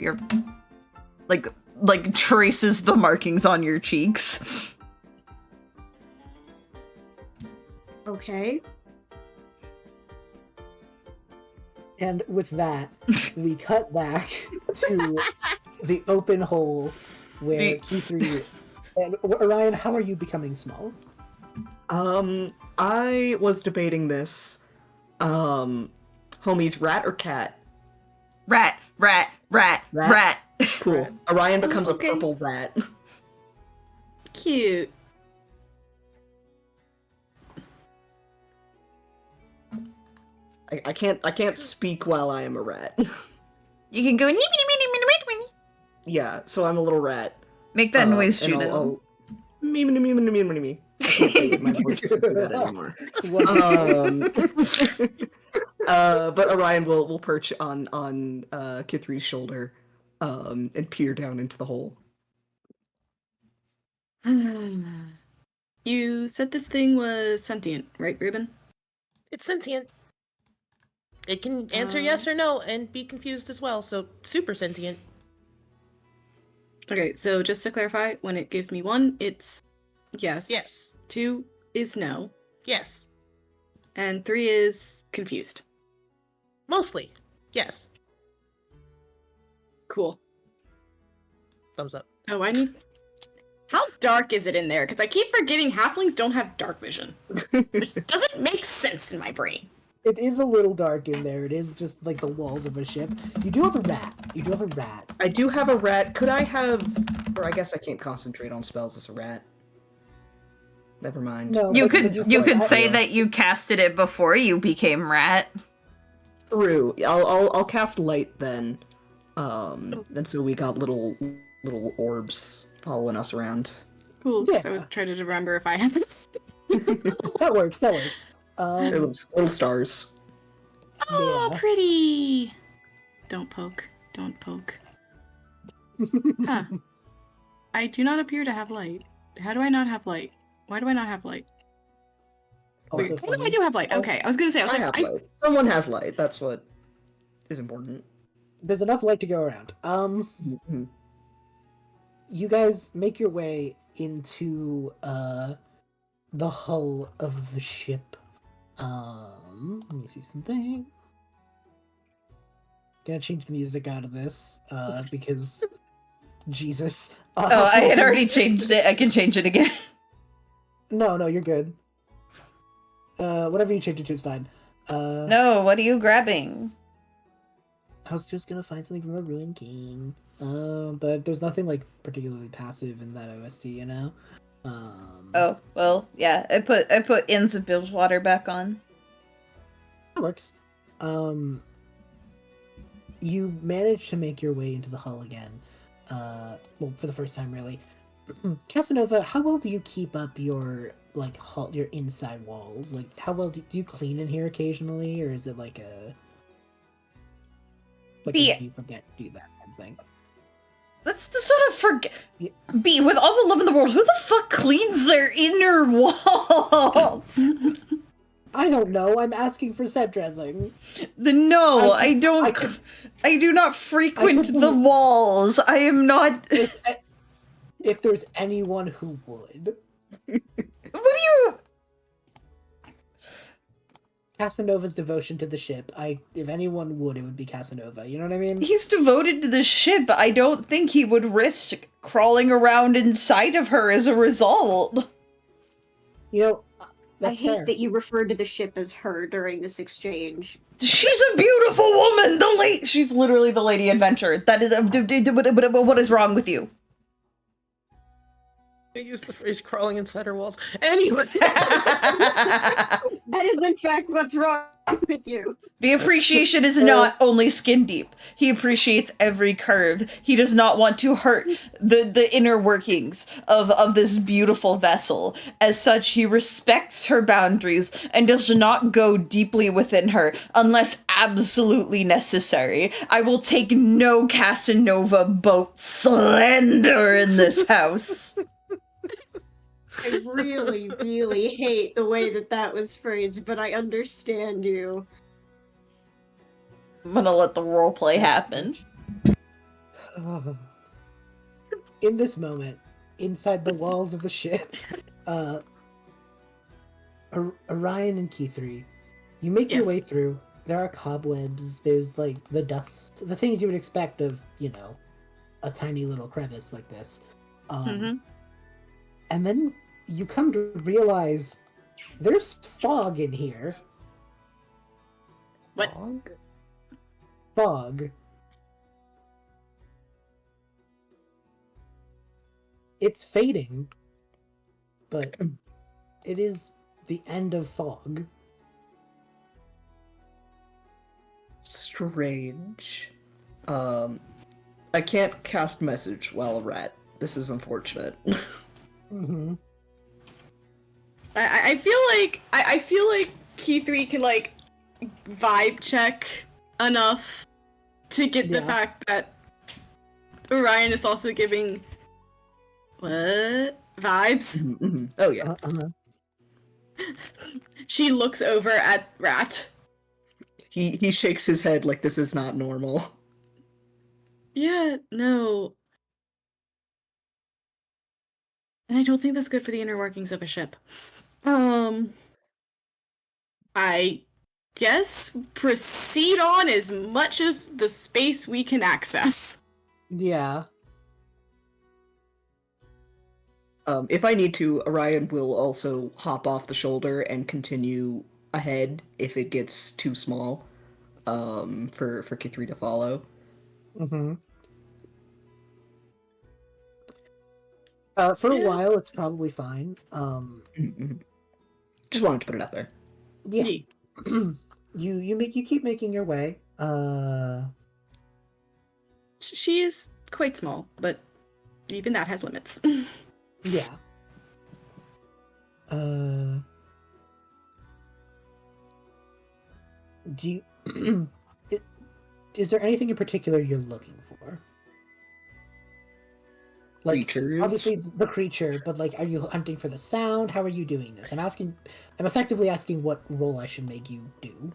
like, traces the markings on your cheeks. Okay. And with that, we cut back to the open hole where Kithri... And Orion, how are you becoming small? I was debating this. Homies, rat or cat? Rat. Cool. Orion becomes okay. a purple rat. Cute. I can't speak while I am a rat. You can go... Yeah, so I'm a little rat. Make that noise, and Juno. Me. I can't think my voice doesn't do that anymore. But Orion will perch on Kithri's shoulder, and peer down into the hole. You said this thing was sentient, right, Reuben? It's sentient. It can answer yes or no and be confused as well, so super sentient. Okay, so just to clarify, when it gives me 1, it's yes. Yes. 2 is no. Yes. And 3 is confused. Mostly. Yes. Cool. Thumbs up. Oh, I need... How dark is it in there? Because I keep forgetting halflings don't have dark vision. Which doesn't make sense in my brain. It is a little dark in there. It is just like the walls of a ship. You do have a rat. I do have a rat. Could I have... Or I guess I can't concentrate on spells as a rat. Never mind. No, You but could just you like, could say yeah. that you casted it before you became rat. True. I'll cast light then. And so we got little orbs following us around. Cool, because I Yeah. was trying to remember if I have this. That works. They're little stars. Oh, Yeah. pretty! Don't poke. Huh. I do not appear to have light. How do I not have light? Why do I not have light? Also Wait, funny. I do have light. Okay, I was gonna say, I have light. Someone has light. That's what is important. There's enough light to go around. Mhm. You guys make your way into the hull of the ship. Let me see something. Gonna change the music out of this, because Jesus. Oh, I had already changed it. I can change it again. No, you're good. Whatever you change it to is fine. No, what are you grabbing? I was just gonna find something from the Ruined King. But there's nothing like particularly passive in that OST, you know? Oh, well, yeah. I put Inns of Bilgewater back on. That works. You manage to make your way into the hull again. Well, for the first time, really. Casanova, how well do you keep up your like hull, your inside walls? Like, how well do you clean in here occasionally, or is it like you forget to do that kind of thing? That's the sort of forget. B, with all the love in the world, who the fuck cleans their inner walls? I don't know. I'm asking for set dressing. No, I don't. I do not frequent the walls. I am not. If there's anyone who would. What do you? Casanova's devotion to the ship. If anyone would, it would be Casanova. You know what I mean? He's devoted to the ship. I don't think he would risk crawling around inside of her as a result. You know, that's I hate fair. that you referred to the ship as her during this exchange. She's a beautiful woman. She's literally the Lady Adventure. That is. What is wrong with you? I used the phrase crawling inside her walls. Anyway. That is, in fact, what's wrong with you. The appreciation is not only skin deep. He appreciates every curve. He does not want to hurt the inner workings of this beautiful vessel. As such, he respects her boundaries and does not go deeply within her unless absolutely necessary. I will take no Casanova boat slander in this house. I really, really hate the way that was phrased, but I understand you. I'm gonna let the roleplay happen. In this moment, inside the walls of the ship, Orion and Kithri, you make your way through. There are cobwebs, there's like the dust, the things you would expect of, you know, a tiny little crevice like this. And then you come to realize there's fog in here. What? Fog. It's fading, but it is the end of fog. Strange. I can't cast message while a rat. This is unfortunate. Mm-hmm. I feel like Kithri can like vibe check enough to get the fact that Orion is also giving what vibes. Mm-hmm. Oh yeah. She looks over at Rat. He shakes his head like this is not normal. Yeah, no. And I don't think that's good for the inner workings of a ship. I guess proceed on as much of the space we can access. Yeah. If I need to, Orion will also hop off the shoulder and continue ahead if it gets too small, for Kithri to follow. Mm-hmm. For a while, it's probably fine. Just wanted to put it out there. Yeah. you keep making your way. She is quite small, but even that has limits. Yeah. Do you is there anything in particular you're looking for? Like, Creatures? obviously the creature, but like, are you hunting for the sound? How are you doing this? I'm effectively asking what role I should make you do.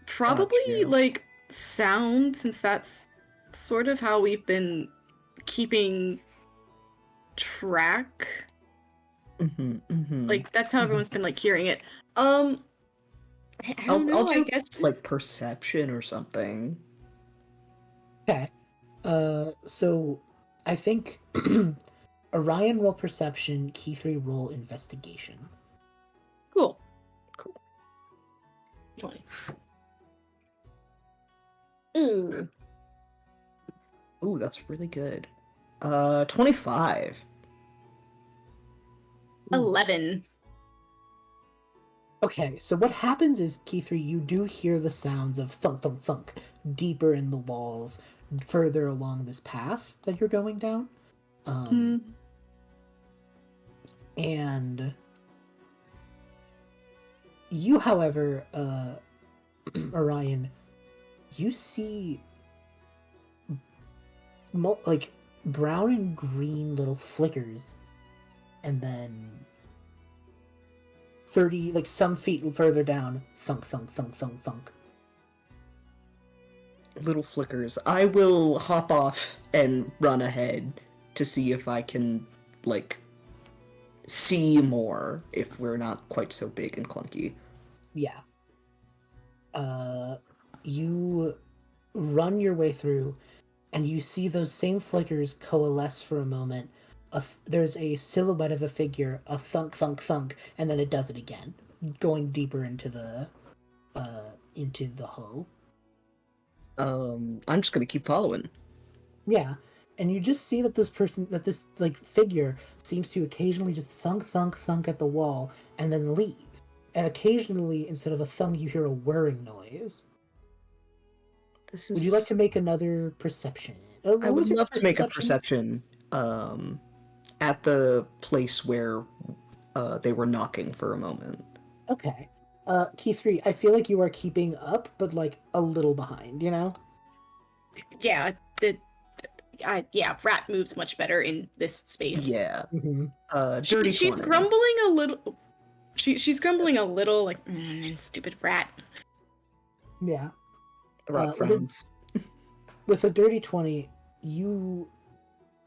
Probably Gotcha. like sound, since that's sort of how we've been keeping track. Like that's how everyone's been like hearing it. I don't know, I'll do I guess like perception or something. Okay. So I think Orion roll perception, Kithri roll investigation. cool. 20. Ooh, that's really good. 25. 11. Okay, so what happens is, Kithri, you do hear the sounds of thunk, thunk, thunk deeper in the walls, further along this path that you're going down. And you, however, Orion, you see like brown and green little flickers, and then 30, like some feet further down, thunk, thunk, thunk, thunk, thunk. Little flickers. I will hop off and run ahead to see if I can, like, see more if we're not quite so big and clunky. Yeah. You run your way through, and you see those same flickers coalesce for a moment. There's a silhouette of a figure, a thunk, thunk, thunk, and then it does it again, going deeper into the hull. I'm just gonna keep following. Yeah, and you just see that this like figure seems to occasionally just thunk, thunk, thunk at the wall, and then leave. And occasionally, instead of a thunk, you hear a whirring noise. This is... Would you like to make another perception? I would love to make a perception, at the place where, they were knocking for a moment. Okay. Kithri, I feel like you are keeping up, but like a little behind, you know? Yeah, Rat moves much better in this space. Yeah. Mm-hmm. Dirty She's 20. grumbling a little. She's grumbling a little, like, stupid rat. Yeah. The rock frowns. With a dirty 20, you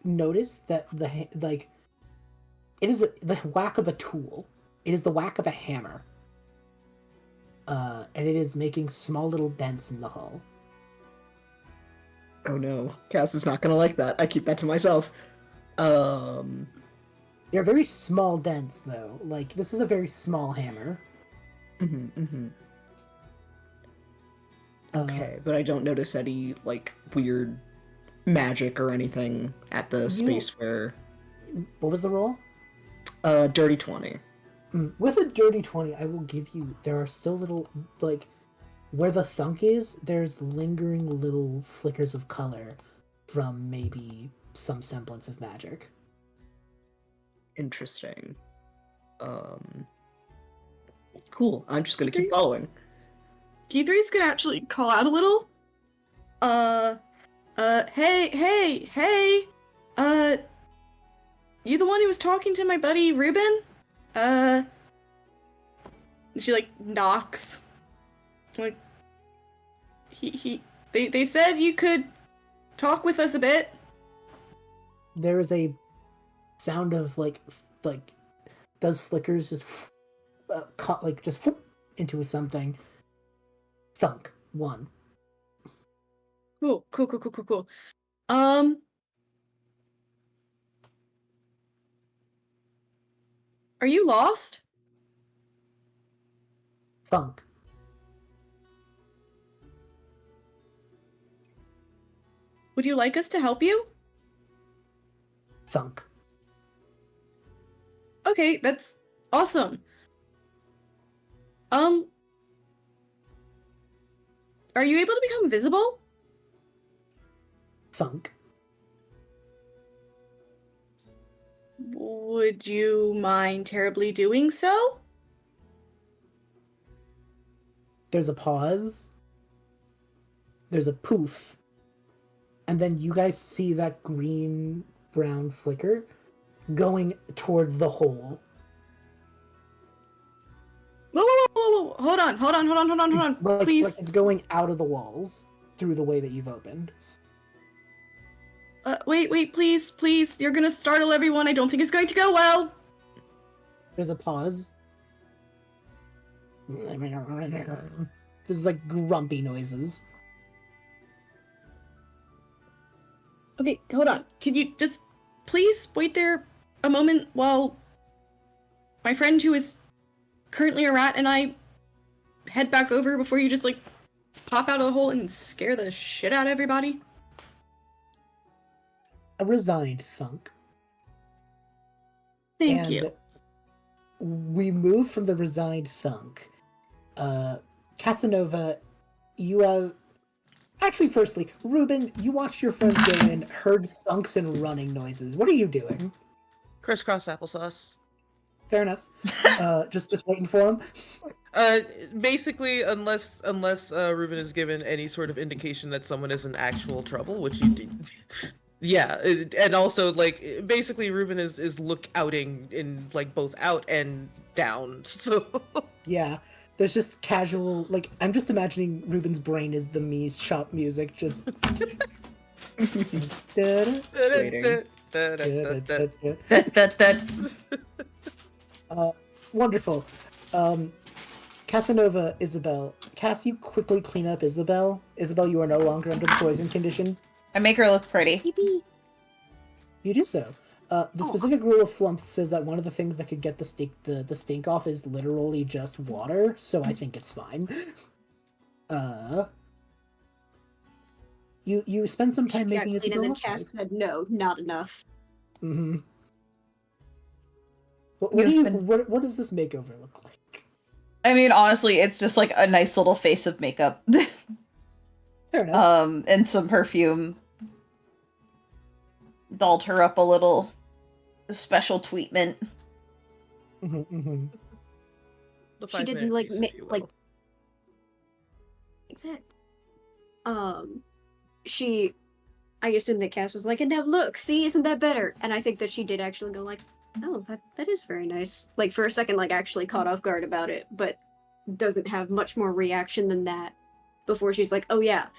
notice that it is the whack of a tool. It is the whack of a hammer. And it is making small little dents in the hull. Oh no, Cass is not gonna like that. I keep that to myself. They're very small dents, though. Like, this is a very small hammer. Okay, but I don't notice any, like, weird magic or anything at the space where... What was the roll? Dirty 20. With a dirty 20, I will give you... There are still little, like... Where the thunk is, there's lingering little flickers of color from maybe some semblance of magic. Interesting. Cool. I'm just gonna keep following. Kithri's gonna actually call out a little. Hey, you the one who was talking to my buddy Reuben? She like knocks. Like, they said you could talk with us a bit. There is a sound of like those flickers just into something. Thunk. 1. Cool. Are you lost? Thunk. Would you like us to help you? Thunk. Okay, that's awesome. Are you able to become visible? Thunk. Would you mind terribly doing so? There's a pause. There's a poof. And then you guys see that green-brown flicker going towards the hole. Whoa. Hold on. Please. Like it's going out of the walls through the way that you've opened. Wait, please. You're gonna startle everyone. I don't think it's going to go well. There's a pause. There's like grumpy noises. Okay, hold on. Can you just please wait there a moment while my friend who is currently a rat and I head back over before you just, like, pop out of the hole and scare the shit out of everybody? A resigned thunk. Thank you. We move from the resigned thunk. Casanova, you have... Actually, firstly, Reuben, you watched your friends go in, heard thunks and running noises. What are you doing? Crisscross applesauce. Fair enough. Just waiting for him. Basically, unless Reuben is given any sort of indication that someone is in actual trouble, which you did. Yeah, and also, like, basically Reuben is look-outing in, like, both out and down, so... Yeah, there's just casual, like, I'm just imagining Reuben's brain is the Mies shop music, just... Wonderful. Casanova, Isabel. Cass, you quickly clean up Isabel. Isabel, you are no longer under the poison condition. I make her look pretty. You do so. The specific rule of Flumps says that one of the things that could get the stink off is literally just water, so I think it's fine. You spend some time making Isabel and then look Cass nice. said, no, not enough. Mm-hmm. What does this makeover look like? I mean, honestly, it's just like a nice little face of makeup. Fair enough. And some perfume. Dolled her up a little. Special treatment. Mm-hmm. She didn't like exact. I assume that Cass was like, and now look, see, isn't that better? And I think that she did actually go like, oh, that is very nice. Like for a second, like actually caught off guard about it, but doesn't have much more reaction than that. Before she's like, oh yeah,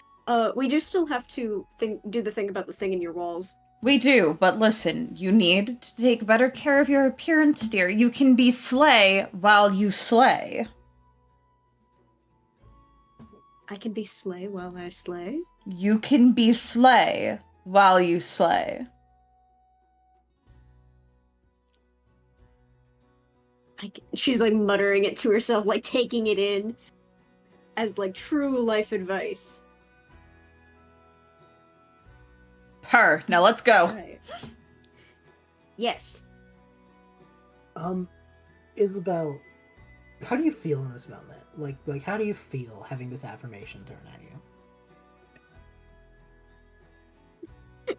we do still have to do the thing about the thing in your walls. We do, but listen, you need to take better care of your appearance, dear. You can be slay while you slay. I can be slay while I slay? You can be slay while you slay. She's like muttering it to herself, like taking it in as like true life advice. Her. Now let's go. Right. Yes. Isabel, how do you feel in this moment? Like how do you feel having this affirmation thrown at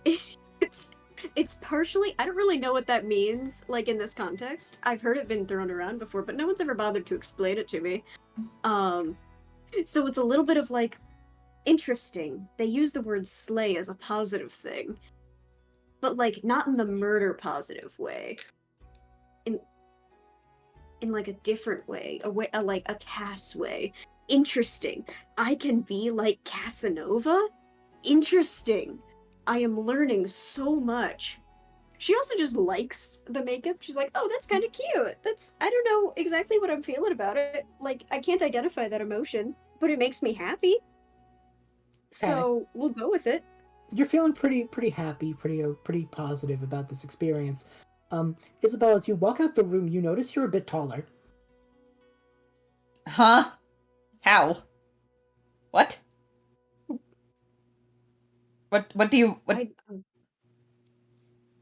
you? It's partially, I don't really know what that means, like in this context. I've heard it been thrown around before, but no one's ever bothered to explain it to me. So it's a little bit of like, interesting. They use the word slay as a positive thing, but like not in the murder positive way. In like a different way, like a Cass way. Interesting. I can be like Casanova? Interesting. I am learning so much. She also just likes the makeup. She's like, oh, that's kind of cute. I don't know exactly what I'm feeling about it. Like, I can't identify that emotion, but it makes me happy. So we'll go with it. You're feeling pretty happy, pretty positive about this experience. Isabel, as you walk out the room, you notice you're a bit taller. Huh? How? What? What do you... What?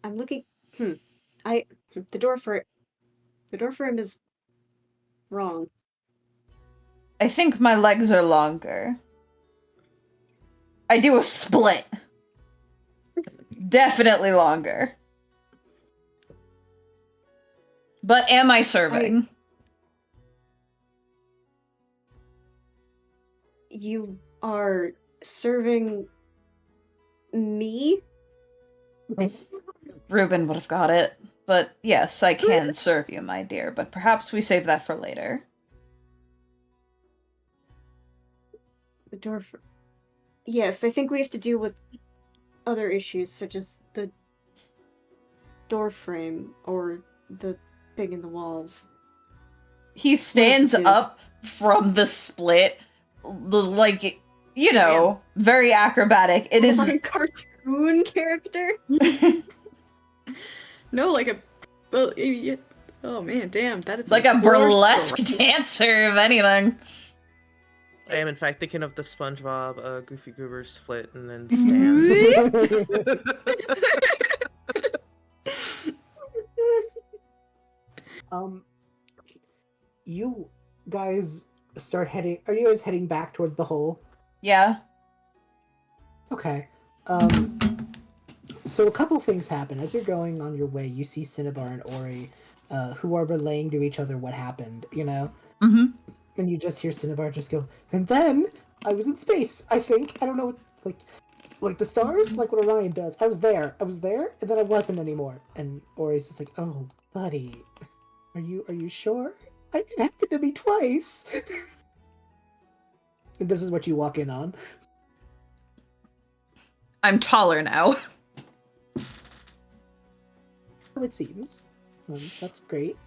I'm looking... The door frame is wrong. I think my legs are longer. I do a split. Definitely longer. But am I serving? You are serving me? Reuben would have got it. But yes, I can serve you, my dear. But perhaps we save that for later. The door frame... Yes, I think we have to deal with other issues, such as the door frame or the thing in the walls. He stands up from the split, like, you know, very acrobatic. It is like a cartoon character. No, like a... Well, yeah. Oh man, damn, that is like a burlesque dancer, if anything. I am in fact thinking of the SpongeBob Goofy Goober split and then Stan. You guys start heading... Are you guys heading back towards the hole? Yeah. Okay. So a couple things happen. As you're going on your way, you see Cinnabar and Ori, who are relaying to each other what happened, you know? Mm-hmm. And you just hear Cinnabar just go, and then I was in space, I think. I don't know, like the stars? Like what Orion does. I was there, and then I wasn't anymore. And Ori's just like, oh, buddy, are you sure? It happened to me twice. And this is what you walk in on. I'm taller now. It seems. That's great.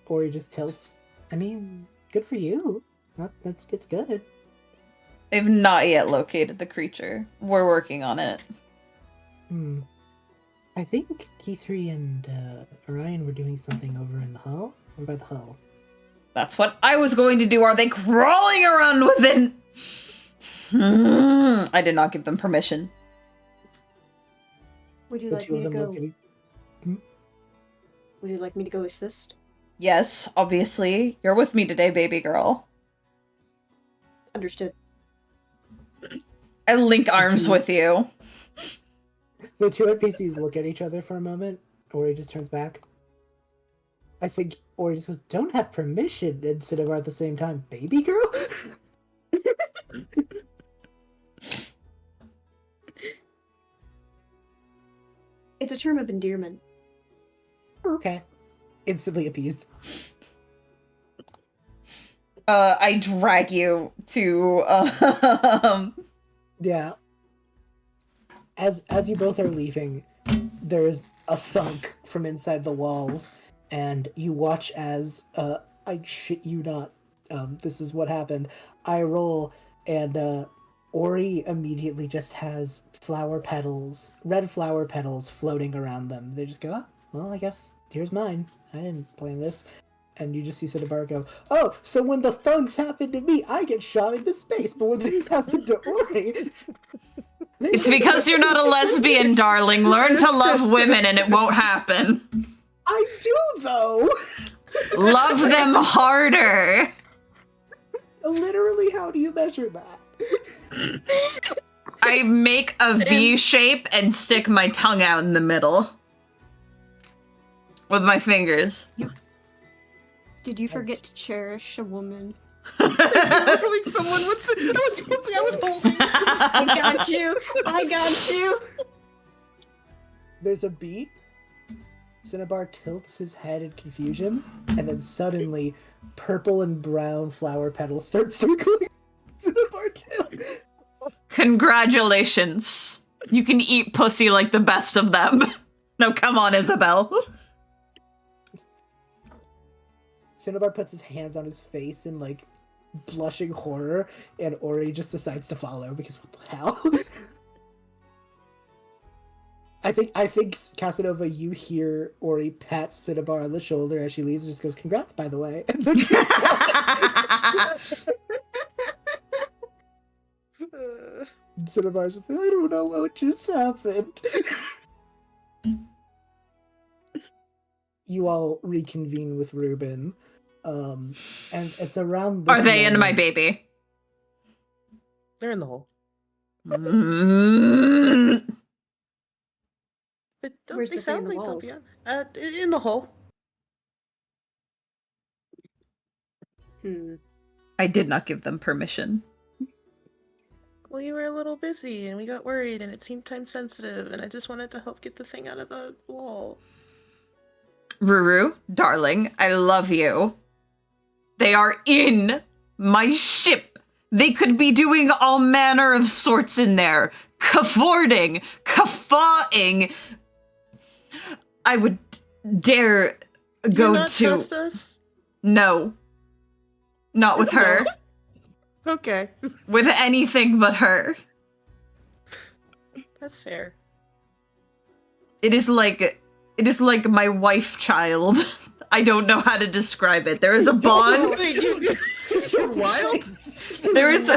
Ori just tilts. I mean, good for you. It's good. They've not yet located the creature. We're working on it. I think Kithri and Orion were doing something over in the hull. Or by the hull. That's what I was going to do. Are they crawling around within... I did not give them permission. Would you like me to go? Would you like me to go assist? Yes, obviously. You're with me today, baby girl. Understood. I link arms with you. The two NPCs look at each other for a moment. Ori just turns back. I think Ori just goes, don't have permission, and Cinnabar at the same time. Baby girl? It's a term of endearment. Okay. Instantly appeased. I drag you to, Yeah. As you both are leaving, there's a thunk from inside the walls, and you watch as, I shit you not, this is what happened. I roll, and, Ori immediately just has red flower petals floating around them. They just go, oh, well, I guess here's mine. I didn't plan this. And you just see Cinnabar go, oh, so when the thunks happen to me, I get shot into space, but when they happen to Ori... It's because you're not a lesbian, darling. Learn to love women and it won't happen. I do, though! Love them harder! Literally, how do you measure that? I make a V shape and stick my tongue out in the middle. With my fingers. Did you forget to cherish a woman? I was hoping someone would say, that was something I was holding. I got you! There's a beat. Cinnabar tilts his head in confusion, and then suddenly, purple and brown flower petals start circling Cinnabar tail. Congratulations. You can eat pussy like the best of them. No, come on, Isabel. Cinnabar puts his hands on his face in like blushing horror, and Ori just decides to follow because what the hell? I think Casanova, you hear Ori pat Cinnabar on the shoulder as she leaves and just goes, "Congrats, by the way." And then Cinnabar's just like, "I don't know what just happened." You all reconvene with Reuben. And it's around this Are they in my moment- baby? They're in the hole. Mm. But don't Where's they the thing in sound the like they'll walls? be in the hole. I did not give them permission. Well, you were a little busy, and we got worried, and it seemed time sensitive, and I just wanted to help get the thing out of the wall. Ruru, darling, I love you. They are in my ship. They could be doing all manner of sorts in there. Cavorting, caffawing. I would dare go you not to... trust us? No. Not with her. Okay. With anything but her. That's fair. It is like my wife child. I don't know how to describe it. There is a bond. You're wild? There is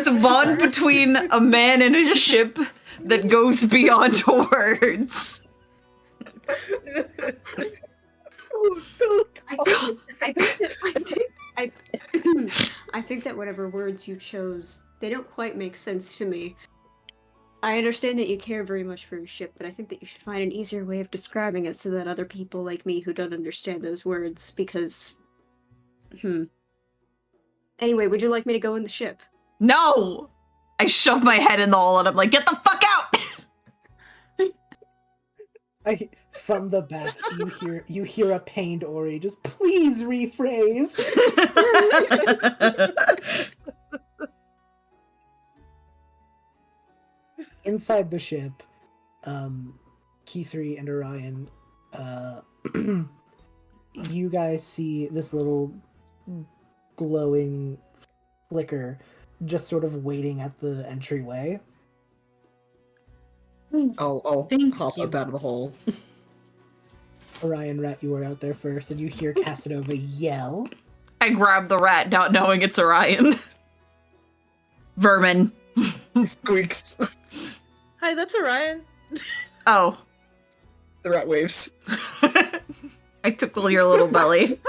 a bond between a man and a ship that goes beyond words. I think that whatever words you chose, they don't quite make sense to me. I understand that you care very much for your ship, but I think that you should find an easier way of describing it so that other people like me who don't understand those words, because... Anyway, would you like me to go in the ship? No! I shove my head in the hole and I'm like, get the fuck out! From the back, you hear a pained Ori just, "Please rephrase." Inside the ship, Kithri and Orion, you guys see this little glowing flicker just sort of waiting at the entryway. I'll Thank hop you. up out of the hole. Orion, rat, you were out there first, and you hear Casanova yell. I grab the rat, not knowing it's Orion. Vermin. Squeaks. Hi, that's Orion. Oh. The rat waves. I tickle your little belly.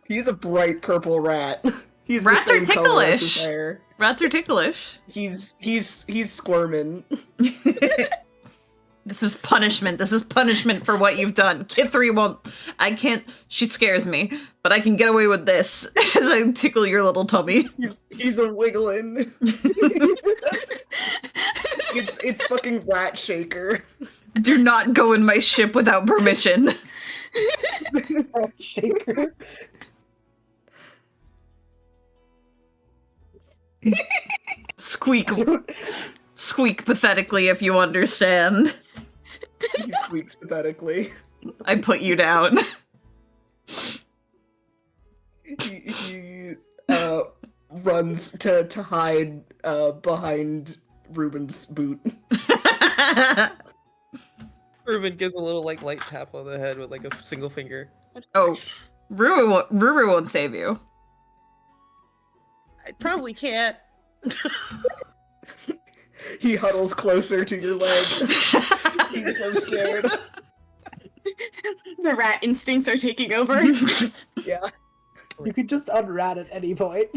He's a bright purple rat. He's Rats the are same color as his ticklish. hair. Rats are ticklish. He's squirming. This is punishment. This is punishment for what you've done. Kithri won't... I can't... She scares me, but I can get away with this as I tickle your little tummy. He's a wiggling. It's fucking rat shaker. Do not go in my ship without permission. Shaker. Squeak. Squeak pathetically if you understand. He squeaks pathetically. I put you down. He runs to hide behind Reuben's boot. Reuben gives a little light tap on the head with a single finger. Oh, Ruru won't save you. I probably can't. He huddles closer to your leg. He's so scared. The rat instincts are taking over. Yeah. You could just unrat at any point.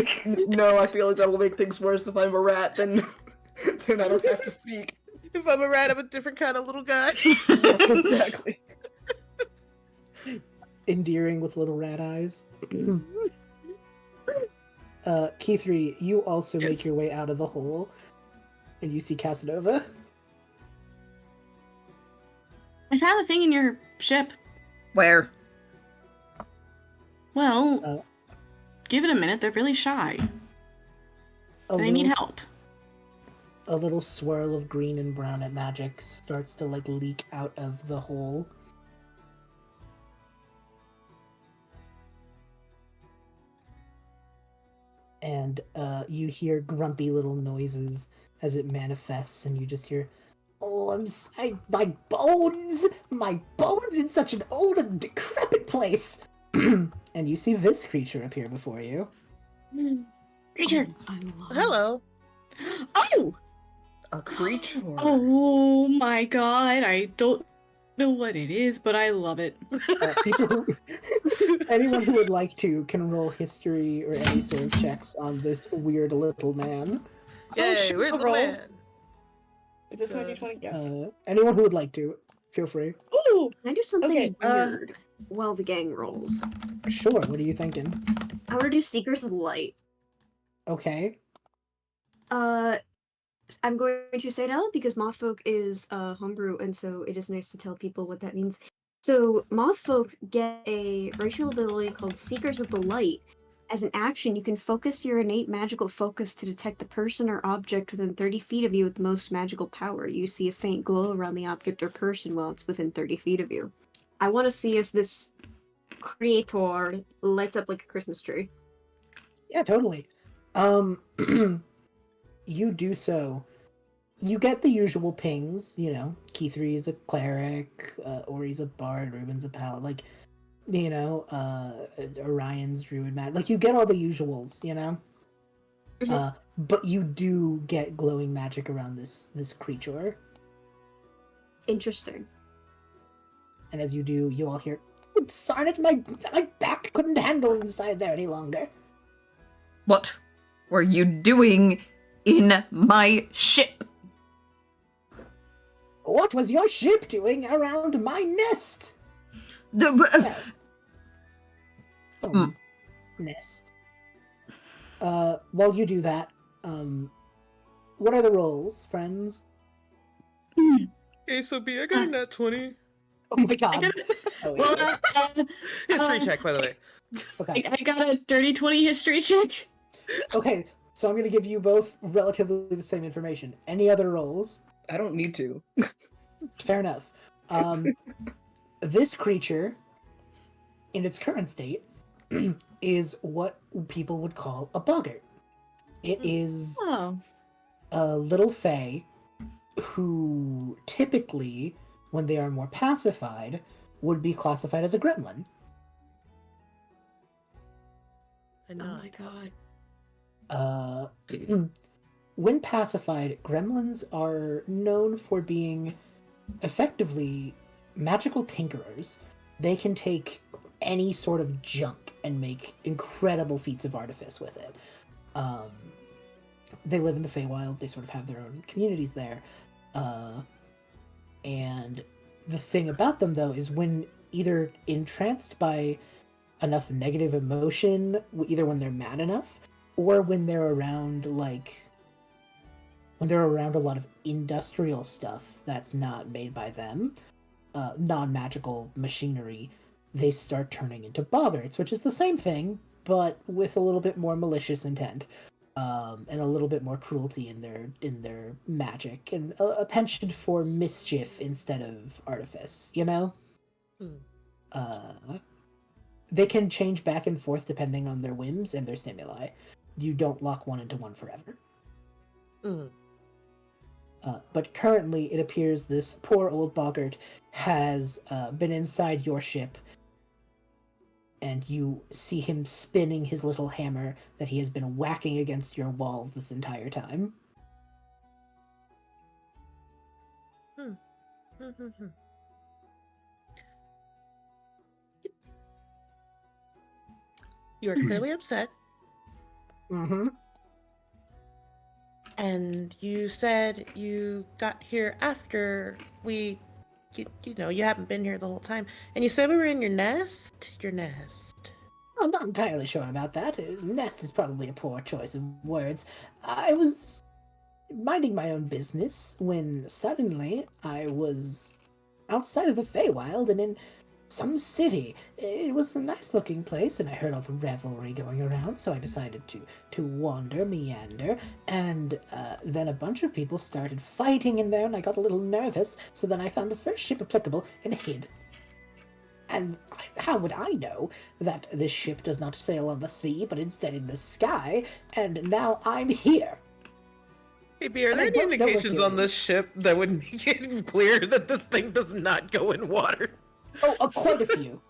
No, I feel like that will make things worse if I'm a rat, then I don't have to speak. If I'm a rat, I'm a different kind of little guy. Exactly. Endearing with little rat eyes. Kithri, you also make Yes. your way out of the hole, and you see Casanova. I found the thing in your ship. Where? Well, give it a minute. They're really shy. They need help. a little swirl of green and brown magic starts to like leak out of the hole. And you hear grumpy little noises as it manifests, and you just hear, "Oh, my bones! My bones in such an old and decrepit place!" And you see this creature appear before you. Creature. Hello. Oh! A creature. Oh my god, I don't know what it is, but I love it. Anyone who would like to can roll history or any sort of checks on this weird little man. Yay, sure, we're the roll. man. Is this my d20? Yes. Anyone who would like to, feel free. Ooh! Can I do something Okay, weird while the gang rolls? Sure, what are you thinking? I want to do Seekers of the Light. Okay. I'm going to say it out because Mothfolk is homebrew, and so it is nice to tell people what that means. So Mothfolk get a racial ability called Seekers of the Light. As an action, you can focus your innate magical focus to detect the person or object within 30 feet of you with the most magical power. You see a faint glow around the object or person while it's within 30 feet of you. I want to see if this creator lights up like a Christmas tree. Yeah, totally. You do so. You get the usual pings, you know, Kithri is a cleric, Ori's a bard, Reuben's a paladin, like, you know, Orion's druid mad. Like, you get all the usuals, you know? Mhm. But you do get glowing magic around this creature. Interesting. And as you do, you all hear, "Darn it, my back couldn't handle inside there any longer." What were you doing in my ship? "What was your ship doing around my nest?" Nest. While you do that, what are the rolls, friends? Hey, so B, I got a nat 20. Oh my god. Oh, Well, History check, by the way. Okay. I got a dirty 20 history check. Okay, so I'm gonna give you both relatively the same information. Any other rolls? I don't need to. Fair enough. This creature, in its current state, is what people would call a boggart. It is Oh. a little fae who typically, when they are more pacified, would be classified as a gremlin. I Oh know. my god. When pacified, gremlins are known for being effectively magical tinkerers. They can take any sort of junk and make incredible feats of artifice with it. They live in the Feywild. They sort of have their own communities there. And the thing about them, though, is when either entranced by enough negative emotion, either when they're mad enough, or when they're around, when they're around a lot of industrial stuff that's not made by them, non-magical machinery, they start turning into boggarts, which is the same thing, but with a little bit more malicious intent, and a little bit more cruelty in their magic, and a penchant for mischief instead of artifice, you know? They can change back and forth depending on their whims and their stimuli. You don't lock one into one forever. But currently, it appears this poor old boggart has been inside your ship, and you see him spinning his little hammer that he has been whacking against your walls this entire time. You are clearly upset, Mm-hmm. and you said you got here after you know, you haven't been here the whole time. And you said we were in your nest? Your nest. I'm not entirely sure about that. Nest is probably a poor choice of words. I was minding my own business when suddenly I was outside of the Feywild and in some city. It was a nice looking place, and I heard all the revelry going around, so I decided to wander, meander, and then a bunch of people started fighting in there, and I got a little nervous, so then I found the first ship applicable and hid. And how would I know that this ship does not sail on the sea, but instead in the sky, and now I'm here. Hey, B, are there any indications on this ship that would make it clear that this thing does not go in water? Oh, quite a few.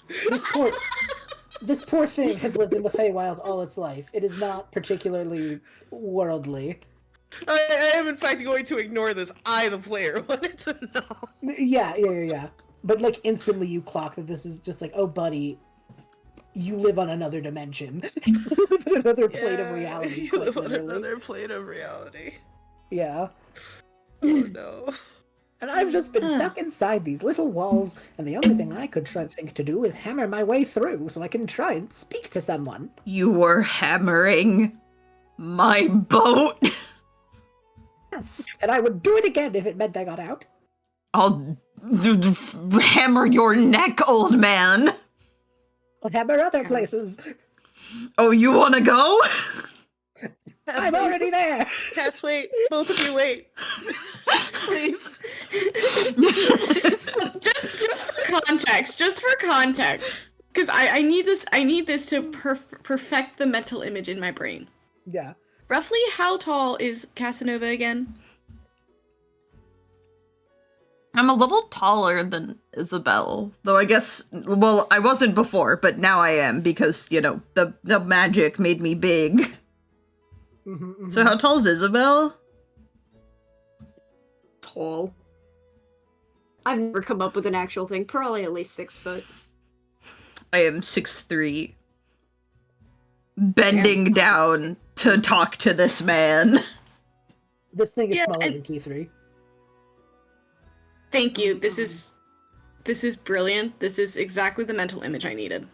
This poor thing has lived in the Feywild all its life. It is not particularly worldly. I am in fact going to ignore this. I, the player, wanted to know. Yeah. But like instantly you clock that this is just like, oh buddy, you live on another dimension. You live on another plane of reality. You live on another plane of reality. Yeah. Oh no. And I've just been stuck inside these little walls, and the only thing I could think to do is hammer my way through so I can try and speak to someone. You were hammering my boat? Yes, and I would do it again if it meant I got out. I'll hammer your neck, old man. I'll hammer other places. Oh, you want to go? I'm already there. Cass, wait. Both of you wait. Please. Just for context, because I need this to perfect the mental image in my brain. Yeah. Roughly how tall is Casanova again? I'm a little taller than Isabel, though I guess, well, I wasn't before, but now I am because, the magic made me big. So how tall is Isabel? Tall. I've never come up with an actual thing. Probably at least 6 foot. I am 6'3". Bending down to talk to this man. This thing is smaller than Kithri. Thank you. This is brilliant. This is exactly the mental image I needed.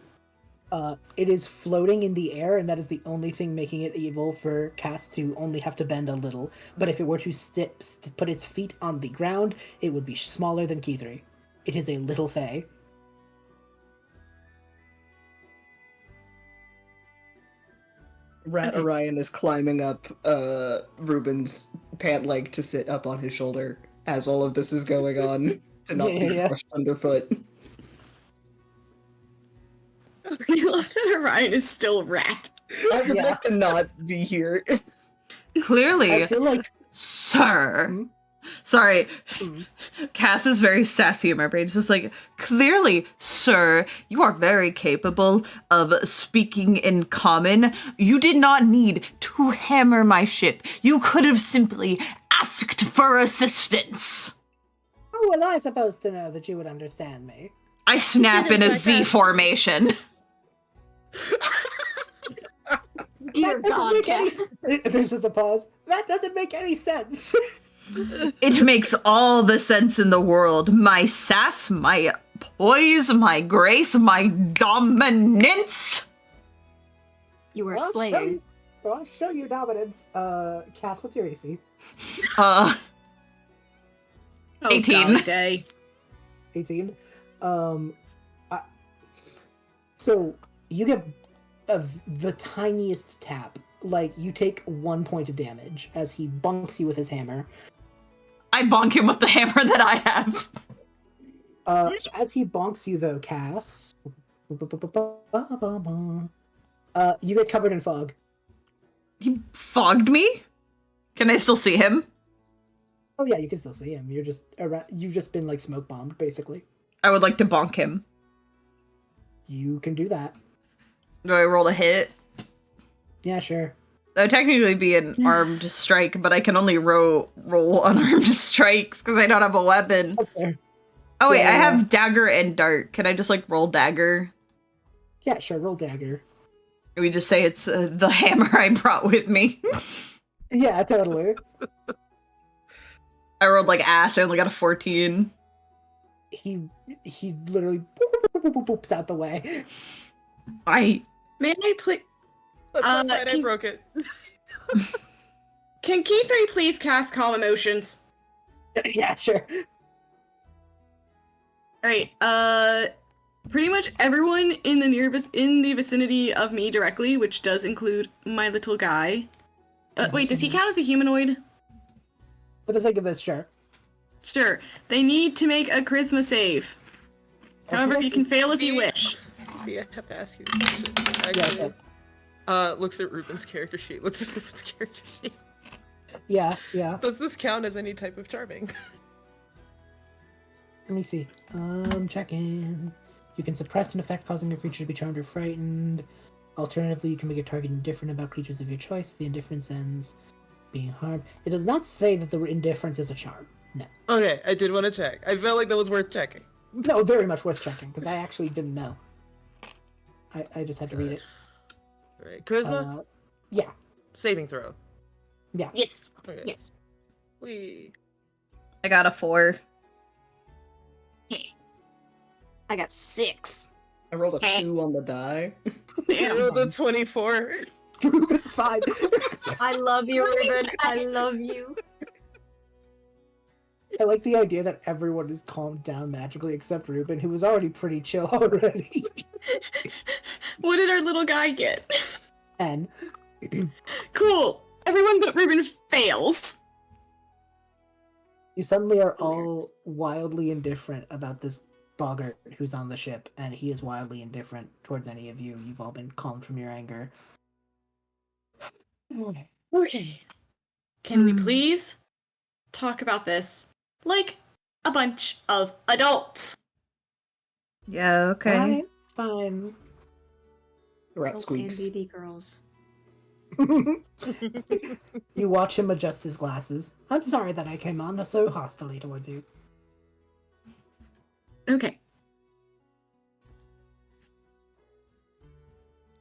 It is floating in the air, and that is the only thing making it able for Cass to only have to bend a little. But if it were to put its feet on the ground, it would be smaller than Kithri. It is a little fae. Rat Orion is climbing up Reuben's pant leg to sit up on his shoulder as all of this is going on, to not be crushed underfoot. I love that Orion is still rat. I would like to not be here. Clearly, I feel like... Sir. Sorry. Cass is very sassy in my brain. It's just like, clearly, sir, you are very capable of speaking in common. You did not need to hammer my ship. You could have simply asked for assistance. How was I supposed to know that you would understand me? I snap in a Z formation. Dear God, Cass. There's just a pause. That doesn't make any sense. It makes all the sense in the world. My sass, my poise, my grace, my dominance. You are slaying. I'll show you dominance. Cass, what's your AC? 18. God, day. 18. So you get the tiniest tap. Like, you take 1 point of damage as he bonks you with his hammer. I bonk him with the hammer that I have. As he bonks you, though, Cass, you get covered in fog. He fogged me? Can I still see him? Oh yeah, you can still see him. You've just been like smoke bombed, basically. I would like to bonk him. You can do that. Do I roll a hit? Yeah, sure. That would technically be an armed strike, but I can only roll unarmed strikes because I don't have a weapon. Okay. Oh wait, Yeah, I have dagger and dart. Can I just like roll dagger? Yeah, sure. Roll dagger. Can we just say it's the hammer I brought with me? Yeah, totally. I rolled like ass. I only got a 14. He literally boops out the way. I May I please? That's not right, I broke it. Can Kithri please cast Calm Emotions? Yeah, sure. Alright, pretty much everyone in the vicinity of me directly, which does include my little guy. Wait, does he count as a humanoid? For the sake of this, sure. Sure. They need to make a charisma save. However, you can fail if you wish. I have to ask you a question. Actually, looks at Reuben's character sheet. Yeah. Does this count as any type of charming? Let me see. Checking. You can suppress an effect causing a creature to be charmed or frightened. Alternatively, you can make a target indifferent about creatures of your choice. The indifference ends being harmed. It does not say that the indifference is a charm. No. Okay, I did want to check. I felt like that was worth checking. No, very much worth checking, because I actually didn't know. I just had to read it. Alright, charisma? Yeah. Saving throw. Yeah. Yes. Okay. Yes. I got a 4. I got 6. I rolled a 2 on the die. I rolled a 24. It's fine. I love you, Reuben. I love you. I like the idea that everyone is calmed down magically except Reuben, who was already pretty chill already. What did our little guy get? 10. Cool. Everyone but Reuben fails. You suddenly are all wildly indifferent about this boggart who's on the ship, and he is wildly indifferent towards any of you. You've all been calmed from your anger. Okay. Can we please talk about this like a bunch of adults? Yeah, okay. Fine. Rat Adults and squeaks. BB girls. You watch him adjust his glasses. I'm sorry that I came on so hostily towards you. Okay.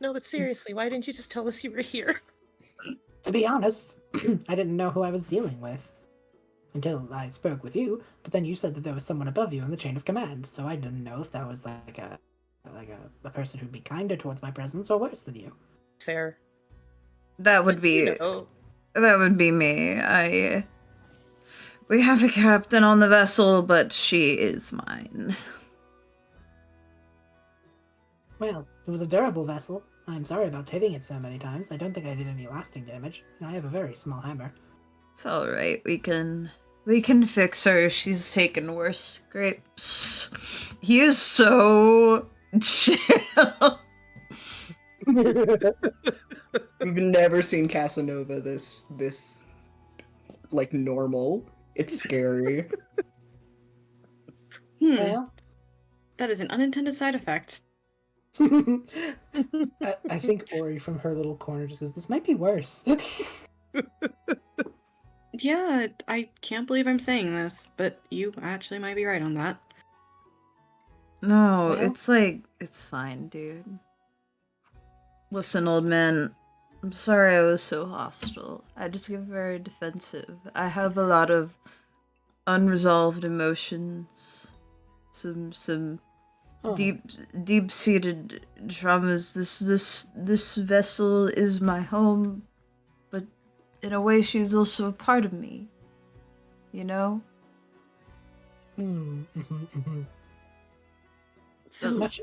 No, but seriously, why didn't you just tell us you were here? To be honest, I didn't know who I was dealing with until I spoke with you, but then you said that there was someone above you in the chain of command, so I didn't know if that was like a person who'd be kinder towards my presence or worse than you. Fair. That would be that would be me. We have a captain on the vessel, but she is mine. Well, it was a durable vessel. I'm sorry about hitting it so many times. I don't think I did any lasting damage. I have a very small hammer. It's all right. We can fix her. She's taken worse scrapes. He is so chill. We've never seen Casanova this like normal. It's scary. Well, That is an unintended side effect. I think Ori from her little corner just goes, this might be worse. Yeah, I can't believe I'm saying this, but you actually might be right on that. No, Well? it's fine, dude. Listen, old man, I'm sorry I was so hostile. I just get very defensive. I have a lot of unresolved emotions. Some deep-seated traumas. This vessel is my home, but in a way she's also a part of me. You know? So, Much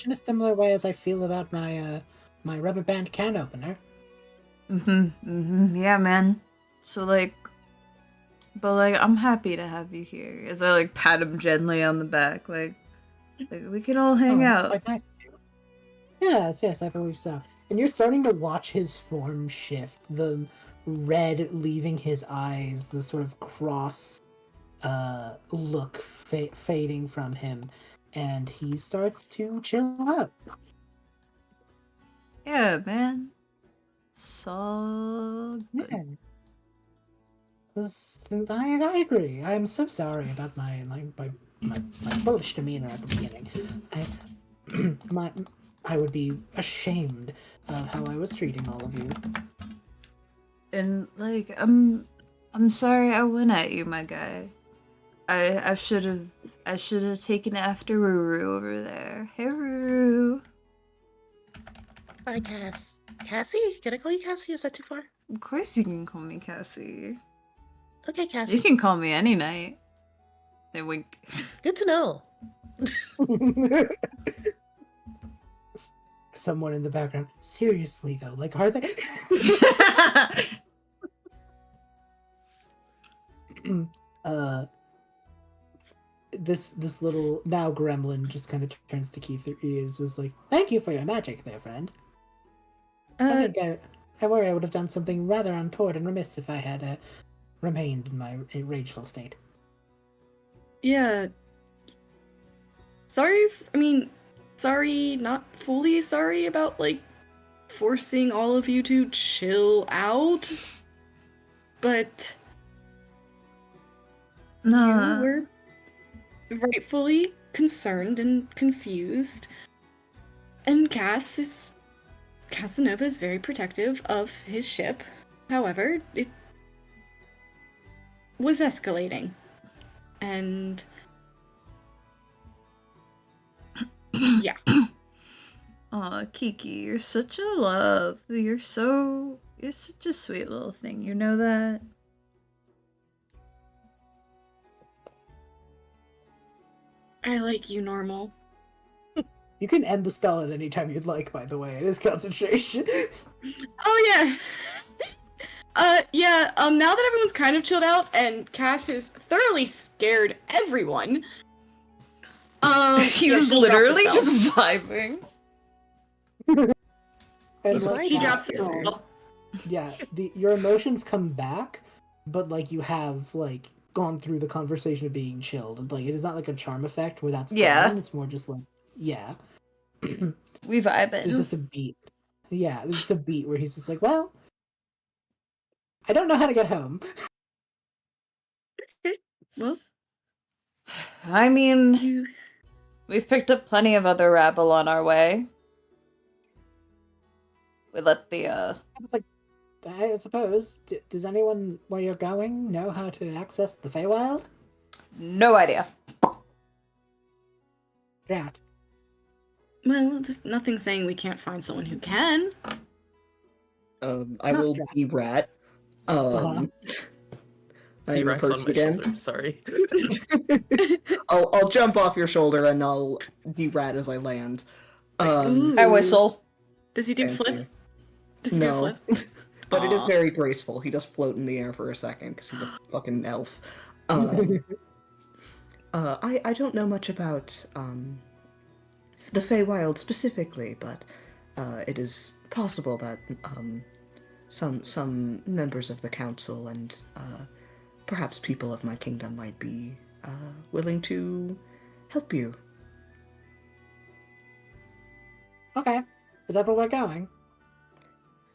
in a similar way as I feel about my my rubber band can opener. Yeah, man. So, but I'm happy to have you here. As I, pat him gently on the back, like we can all hang that's out. quite nice of you. Yes, I believe so. And you're starting to watch his form shift, the red leaving his eyes, the sort of cross look fading from him, and he starts to chill out. Yeah, man. So good. Yeah. I agree. I'm so sorry about my bullish demeanor at the beginning. I would be ashamed of how I was treating all of you. And I'm sorry I went at you, my guy. I should have taken after Ruru over there. Hey, Ruru. Hi, Cass. Cassie? Can I call you Cassie? Is that too far? Of course you can call me Cassie. Okay, Cassie. You can call me any night. They wink. Good to know. Someone in the background. Seriously though, like are they? This little now gremlin just kind of turns to Kithri and is just like, "Thank you for your magic, there, friend. I think I worry I would have done something rather untoward and remiss if I had remained in my rageful state." Yeah. Sorry, sorry, not fully sorry about, like, forcing all of you to chill out. But you were rightfully concerned and confused. And Casanova is very protective of his ship. However, it was escalating. And yeah. Aw, Kiki, you're such a love. You're such a sweet little thing. You know that? I like you, Normal. You can end the spell at any time you'd like, by the way. It is concentration. Oh yeah. Now that everyone's kind of chilled out and Cass has thoroughly scared everyone. He's literally just vibing. And He drops the spell. Yeah, your emotions come back, but like you have like gone through the conversation of being chilled. Like it is not like a charm effect where that's gone. It's more just like We vibing. There's just a beat. Yeah, there's just a beat where he's just like, well, I don't know how to get home. Well, I mean, we've picked up plenty of other rabble on our way. We let the I suppose. Does anyone where you're going know how to access the Feywild? No idea. Right. well, there's nothing saying we can't find someone who can. I will be rat. I am a person again. Shoulder. Sorry. I'll jump off your shoulder and I'll de-rat as I land. I whistle. Does he do Fancy. flip? Does he do No, flip? but it is Aw. very graceful. He does float in the air for a second because he's a fucking elf. I don't know much about the Feywild specifically, but it is possible that some members of the council and perhaps people of my kingdom might be willing to help you. Okay. Is that where we're going?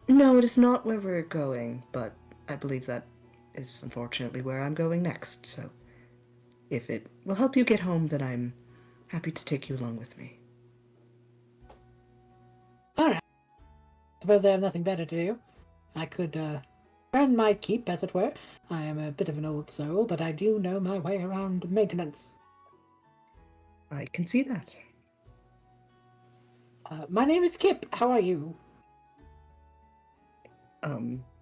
No, it is not where we're going, but I believe that is unfortunately where I'm going next, so if it will help you get home, then I'm happy to take you along with me. Alright. Suppose I have nothing better to do. I could, earn my keep, as it were. I am a bit of an old soul, but I do know my way around maintenance. I can see that. My name is Kip. How are you?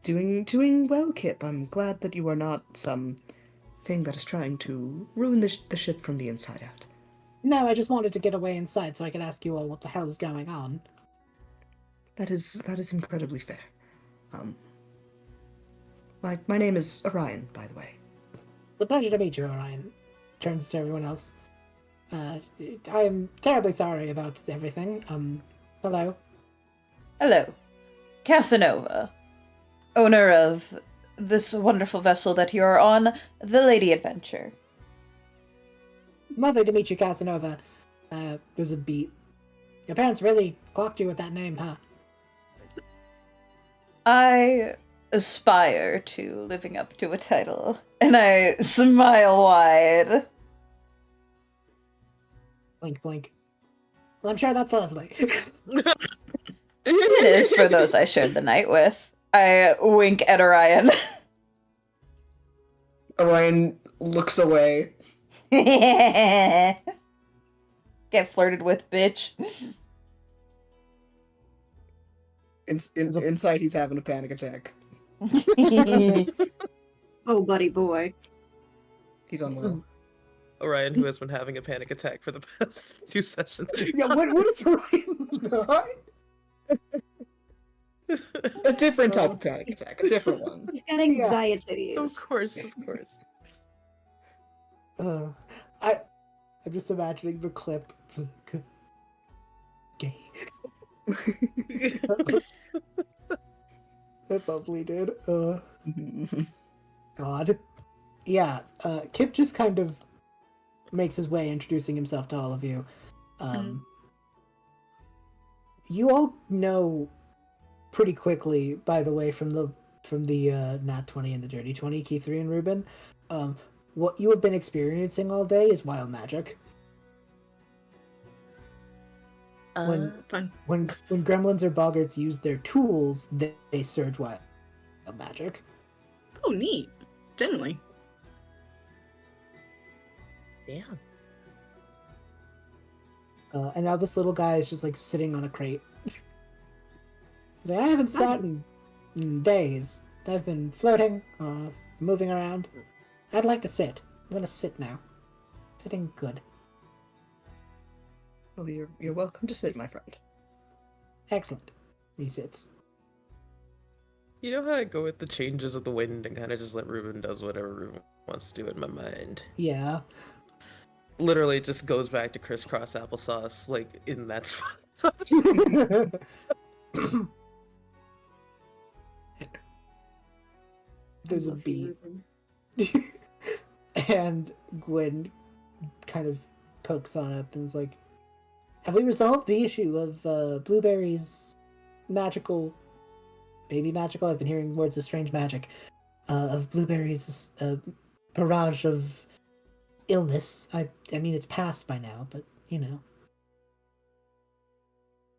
Doing well, Kip. I'm glad that you are not some thing that is trying to ruin the ship from the inside out. No, I just wanted to get away inside so I could ask you all what the hell is going on. That is incredibly fair. My name is Orion, by the way. It's a pleasure to meet you, Orion. Turns to everyone else. I am terribly sorry about everything. Hello. Hello. Casanova. Owner of this wonderful vessel that you are on, the Lady Adventure. Lovely to meet you, Casanova. There's a beat. Your parents really clocked you with that name, huh? I aspire to living up to a title, and I smile wide. Blink, blink. Well, I'm sure that's lovely. It is for those I shared the night with. I wink at Orion. Orion looks away. Get flirted with, bitch. Inside, he's having a panic attack. Oh, buddy boy. He's unwell. Orion, who has been having a panic attack for the past 2 sessions. Yeah, what is Orion not? A different type of panic attack, a different one. He's got anxieties. Of course. I'm just imagining the clip. Gay. That Bubbly did. God. Yeah, Kip just kind of makes his way introducing himself to all of you. You all know pretty quickly, by the way, from the Nat 20 and the Dirty 20, Kithri and Reuben, what you have been experiencing all day is wild magic. Fun. When gremlins or boggarts use their tools, they surge wild magic. Oh, neat. Genuinely. Yeah. And now this little guy is just like sitting on a crate. He's like, I haven't sat in days. I've been floating, moving around. I'd like to sit. I'm gonna sit now. Sitting good. Well, you're welcome to sit, my friend. Excellent. He sits. You know how I go with the changes of the wind and kind of just let Reuben does whatever Reuben wants to do in my mind? Yeah. Literally, it just goes back to crisscross applesauce, like, in that spot. There's a beat. And Gwen kind of pokes on up and is like, have we resolved the issue of Blueberry's magical... Baby magical? I've been hearing words of strange magic. Of Blueberry's barrage of illness. I mean, it's past by now, but, you know.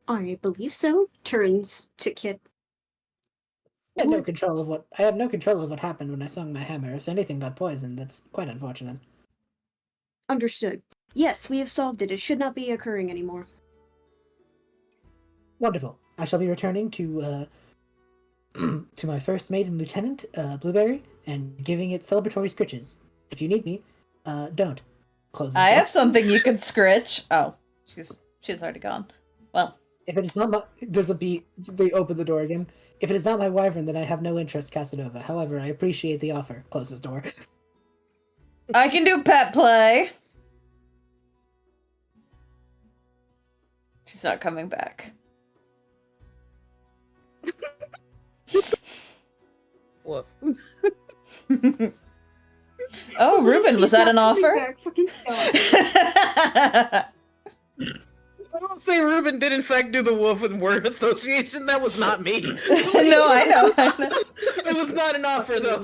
I believe so. Turns to Kip. I have no control of what happened when I swung my hammer. If anything got poisoned, that's quite unfortunate. Understood. Yes, we have solved it. It should not be occurring anymore. Wonderful. I shall be returning to to my first mate and lieutenant, Blueberry, and giving it celebratory scritches. If you need me, don't. Close the I door. have something you can scritch. Oh, she's already gone. Well, If it is not my... There's a beat. They open the door again. If it is not my wyvern, then I have no interest, Casanova. However, I appreciate the offer. Close this door. I can do pet play. She's not coming back. Woof. Oh, Reuben, was that an offer? I don't say Reuben did in fact do the wolf with word association. That was not me. No, I know. It was not an offer, though.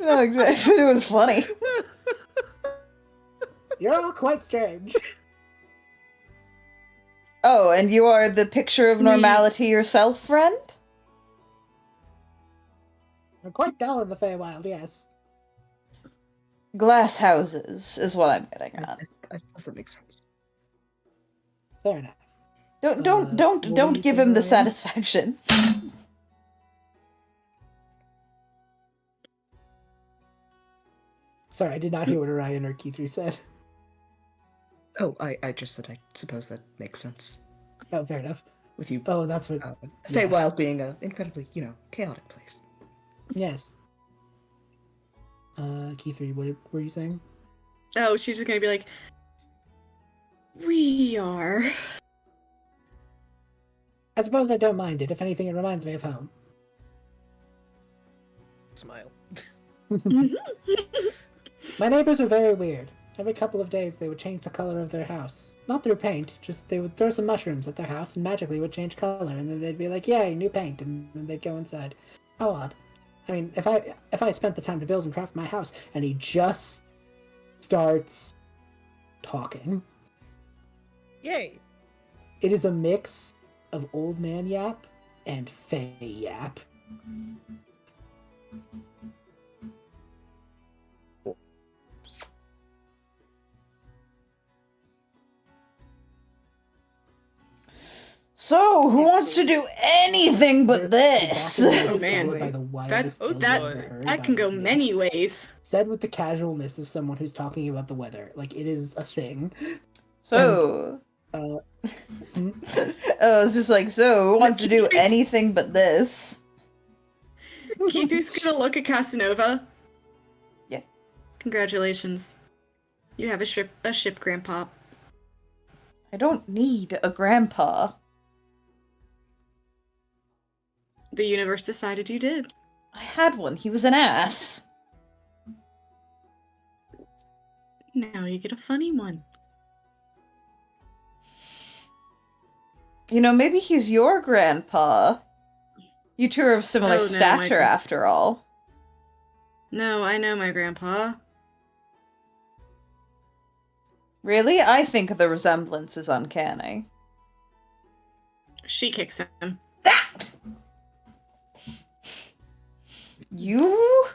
No, exactly. It was funny. You're all quite strange. Oh, and you are the picture of normality yourself, friend? I'm quite dull in the Feywild, yes. Glass houses is what I'm getting at. I suppose that makes sense. Fair enough. Don't give him the satisfaction. Sorry, I did not hear what Orion or Kithri said. Oh, I just said I suppose that makes sense. Oh, fair enough. With you, Oh, that's what... Feywild being an incredibly, chaotic place. Yes. Kithri, what were you saying? Oh, she's just gonna be like, we are. I suppose I don't mind it. If anything, it reminds me of home. Smile. My neighbors were very weird. Every couple of days, they would change the color of their house. Not through paint, just they would throw some mushrooms at their house and magically would change color, and then they'd be like, yay, new paint, and then they'd go inside. How odd. I mean, if I spent the time to build and craft my house, and he just starts talking. Yay. It is a mix of old man yap and fey yap. So, who wants to do anything but this? Followed man. by the why That- it is still that- never heard That by can go witness. many ways. Said with the casualness of someone who's talking about the weather. Like, it is a thing. So, hmm? it's just like, so who wants to do anything but this? Kithri's gonna look at Casanova. Yeah. Congratulations. You have a ship, Grandpa. I don't need a grandpa. The universe decided you did. I had one. He was an ass. Now you get a funny one. You know, maybe he's your grandpa. You two are of similar Oh, no, stature, my- after all. No, I know my grandpa. Really? I think the resemblance is uncanny. She kicks him. Ah! You?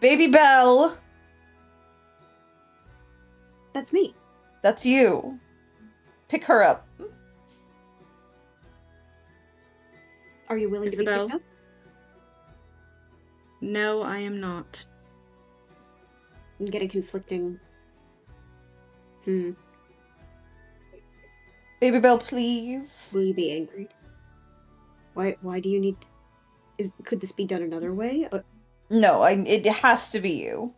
Baby Belle! That's me. That's you. Pick her up. Are you willing Isabel? to be picked up? No, I am not. I'm getting conflicting. Baby Belle, please. Will you be angry? Why do you need... Could this be done another way? No, it has to be you.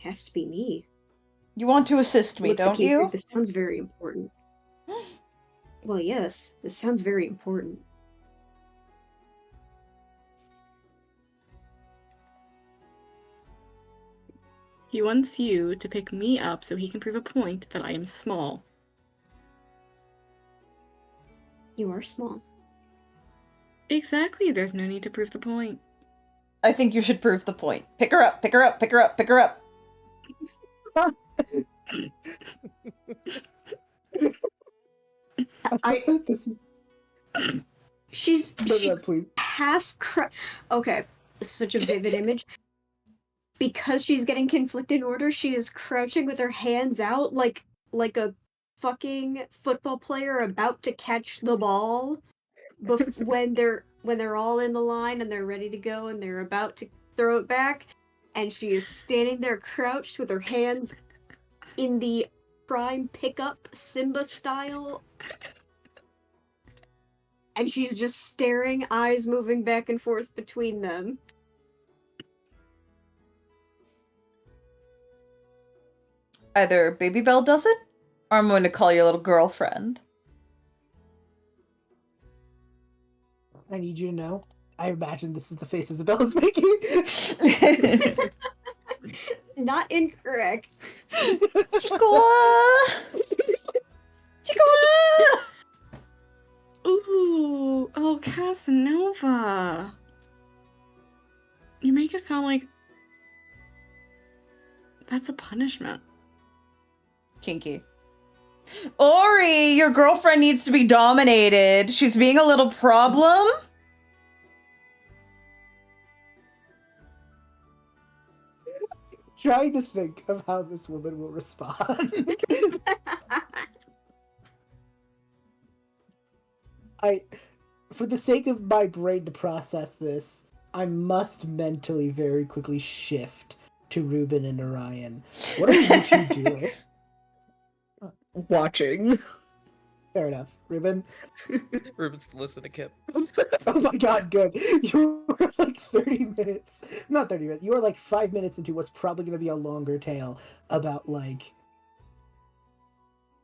Has to be me. You want to assist me, Looks don't like you? This sounds very important. Well, yes. This sounds very important. He wants you to pick me up so he can prove a point that I am small. You are small. Exactly, there's no need to prove the point. I think you should prove the point. Pick her up, pick her up, pick her up, pick her up. This is... She's please. half Okay, such a vivid image. Because she's getting conflicted orders, she is crouching with her hands out like a fucking football player about to catch the ball when they're all in the line and they're ready to go and they're about to throw it back, and she is standing there crouched with her hands in the prime pickup Simba style, and she's just staring, eyes moving back and forth between them. Either Baby Belle does it, or I'm going to call your little girlfriend. I need you to know, I imagine this is the face Isabel is making. Not incorrect. Chihuahua! Chihuahua! Ooh, oh, Casanova. You make it sound like that's a punishment. Kinky. Ori, your girlfriend needs to be dominated. She's being a little problem. Trying to think of how this woman will respond. For the sake of my brain to process this, I must mentally very quickly shift to Reuben and Orion. What are you two doing? Watching. Fair enough. Reuben? Reuben's listening to Kip. Oh my god, good. You were like 30 minutes. Not 30 minutes. You were like 5 minutes into what's probably going to be a longer tale about, like,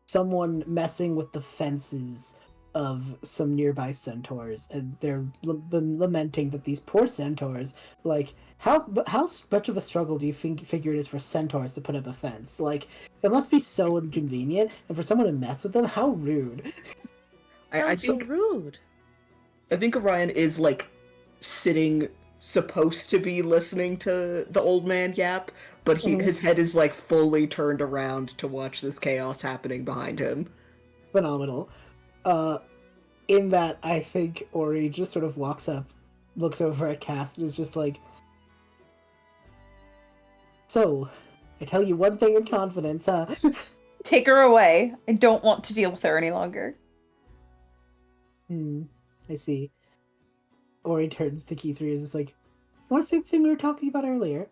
someone messing with the fences of some nearby centaurs, and they're lamenting that these poor centaurs, like, how much of a struggle do you figure it is for centaurs to put up a fence? Like, it must be so inconvenient, and for someone to mess with them, how rude. I so rude. I think Orion is like sitting, supposed to be listening to the old man yap, but his head is like fully turned around to watch this chaos happening behind him. Phenomenal. In that, I think Ori just sort of walks up, looks over at Cass, and is just like, "So, I tell you one thing in confidence, huh?" Take her away. I don't want to deal with her any longer. I see. Ori turns to Kithri and is just like, want to say the thing we were talking about earlier?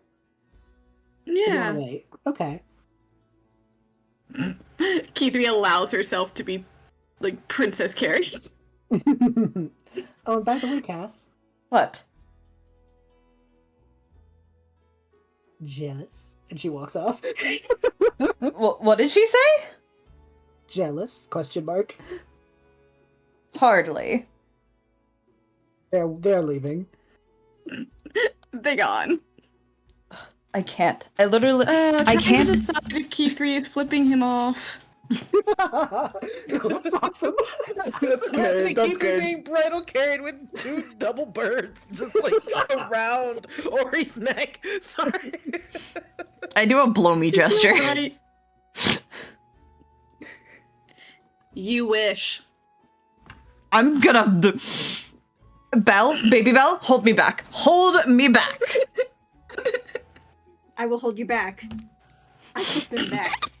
Yeah. Wait. Okay. Kithri allows herself to be like Princess Carrie. Oh, and by the way, Cass. What? Jealous. And she walks off. What did she say? Jealous? Question mark. Hardly. They're leaving. They're gone. I can't. I literally. I can't decide if Kithri is flipping him off. That's awesome. That's good. That's good. Being bridal carried with 2 double birds just like around Ori's neck. Sorry. I do a blow me gesture. Sorry. You wish. I'm gonna. Belle, baby Belle, hold me back. Hold me back. I will hold you back. I took them back.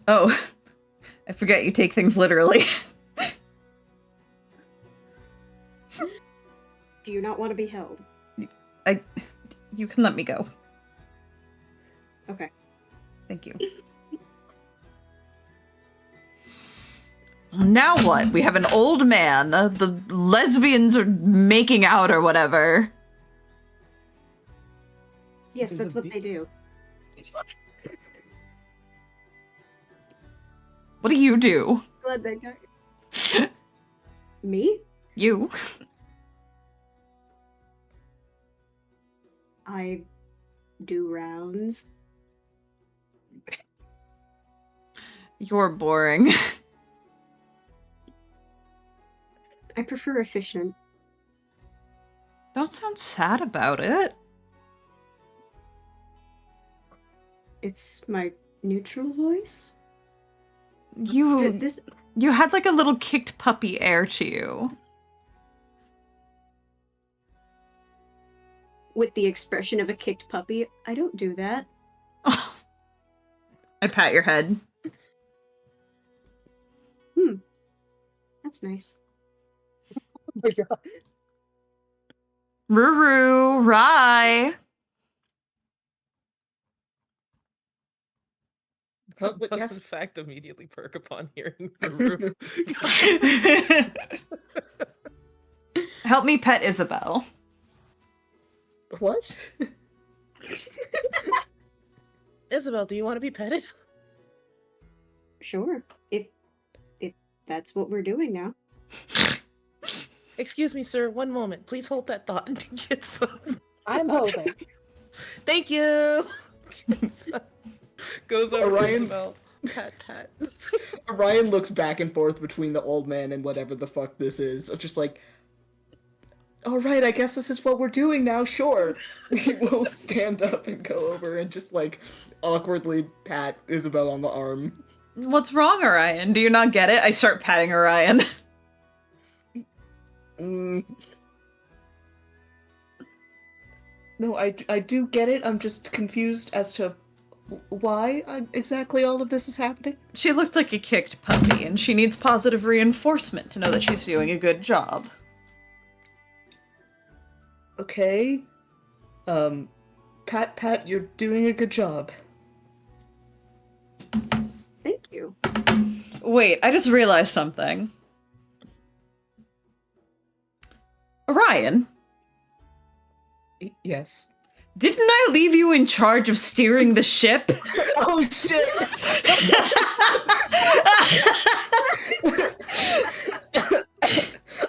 Oh, I forget you take things literally. Do you not want to be held? You can let me go. Okay. Thank you. Now what? We have an old man. The lesbians are making out or whatever. Yes, There's that's a what they do. What do you do? Glad they got me. You. I do rounds. You're boring. I prefer efficient. Don't sound sad about it. It's my neutral voice. You This you had like a little kicked puppy air to you. with the expression of a kicked puppy. I don't do that. Oh. I pat your head. That's nice. Oh my god. Ruru, Rye. But yes. in fact, immediately perk upon hearing the room. Help me pet Isabel. What? Isabel, do you want to be petted? Sure. If that's what we're doing now. Excuse me, sir. One moment. Please hold that thought and get some. I'm holding. Thank you. Goes over Orion- to Isabel. Pat, pat. Orion looks back and forth between the old man and whatever the fuck this is. Of just like, all right, I guess this is what we're doing now. Sure. He will stand up and go over and just like awkwardly pat Isabel on the arm. What's wrong, Orion? Do you not get it? I start patting Orion. No, I do get it. I'm just confused as to why exactly all of this is happening. She looked like a kicked puppy, and she needs positive reinforcement to know that she's doing a good job. Okay. Pat, you're doing a good job. Thank you. Wait, I just realized something. Orion, Yes. didn't I leave you in charge of steering the ship? Oh shit!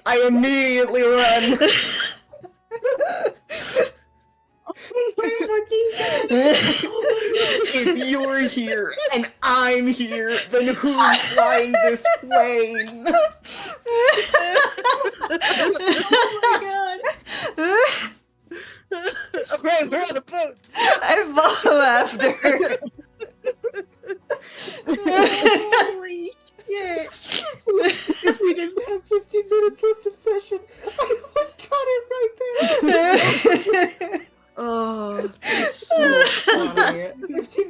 I immediately run. If you're here and I'm here, then who's flying this plane? Oh my god. Okay, we're on a boat. I follow after. Holy shit. If we didn't have 15 minutes left of session, I would cut it right there. Oh, it's so funny. 15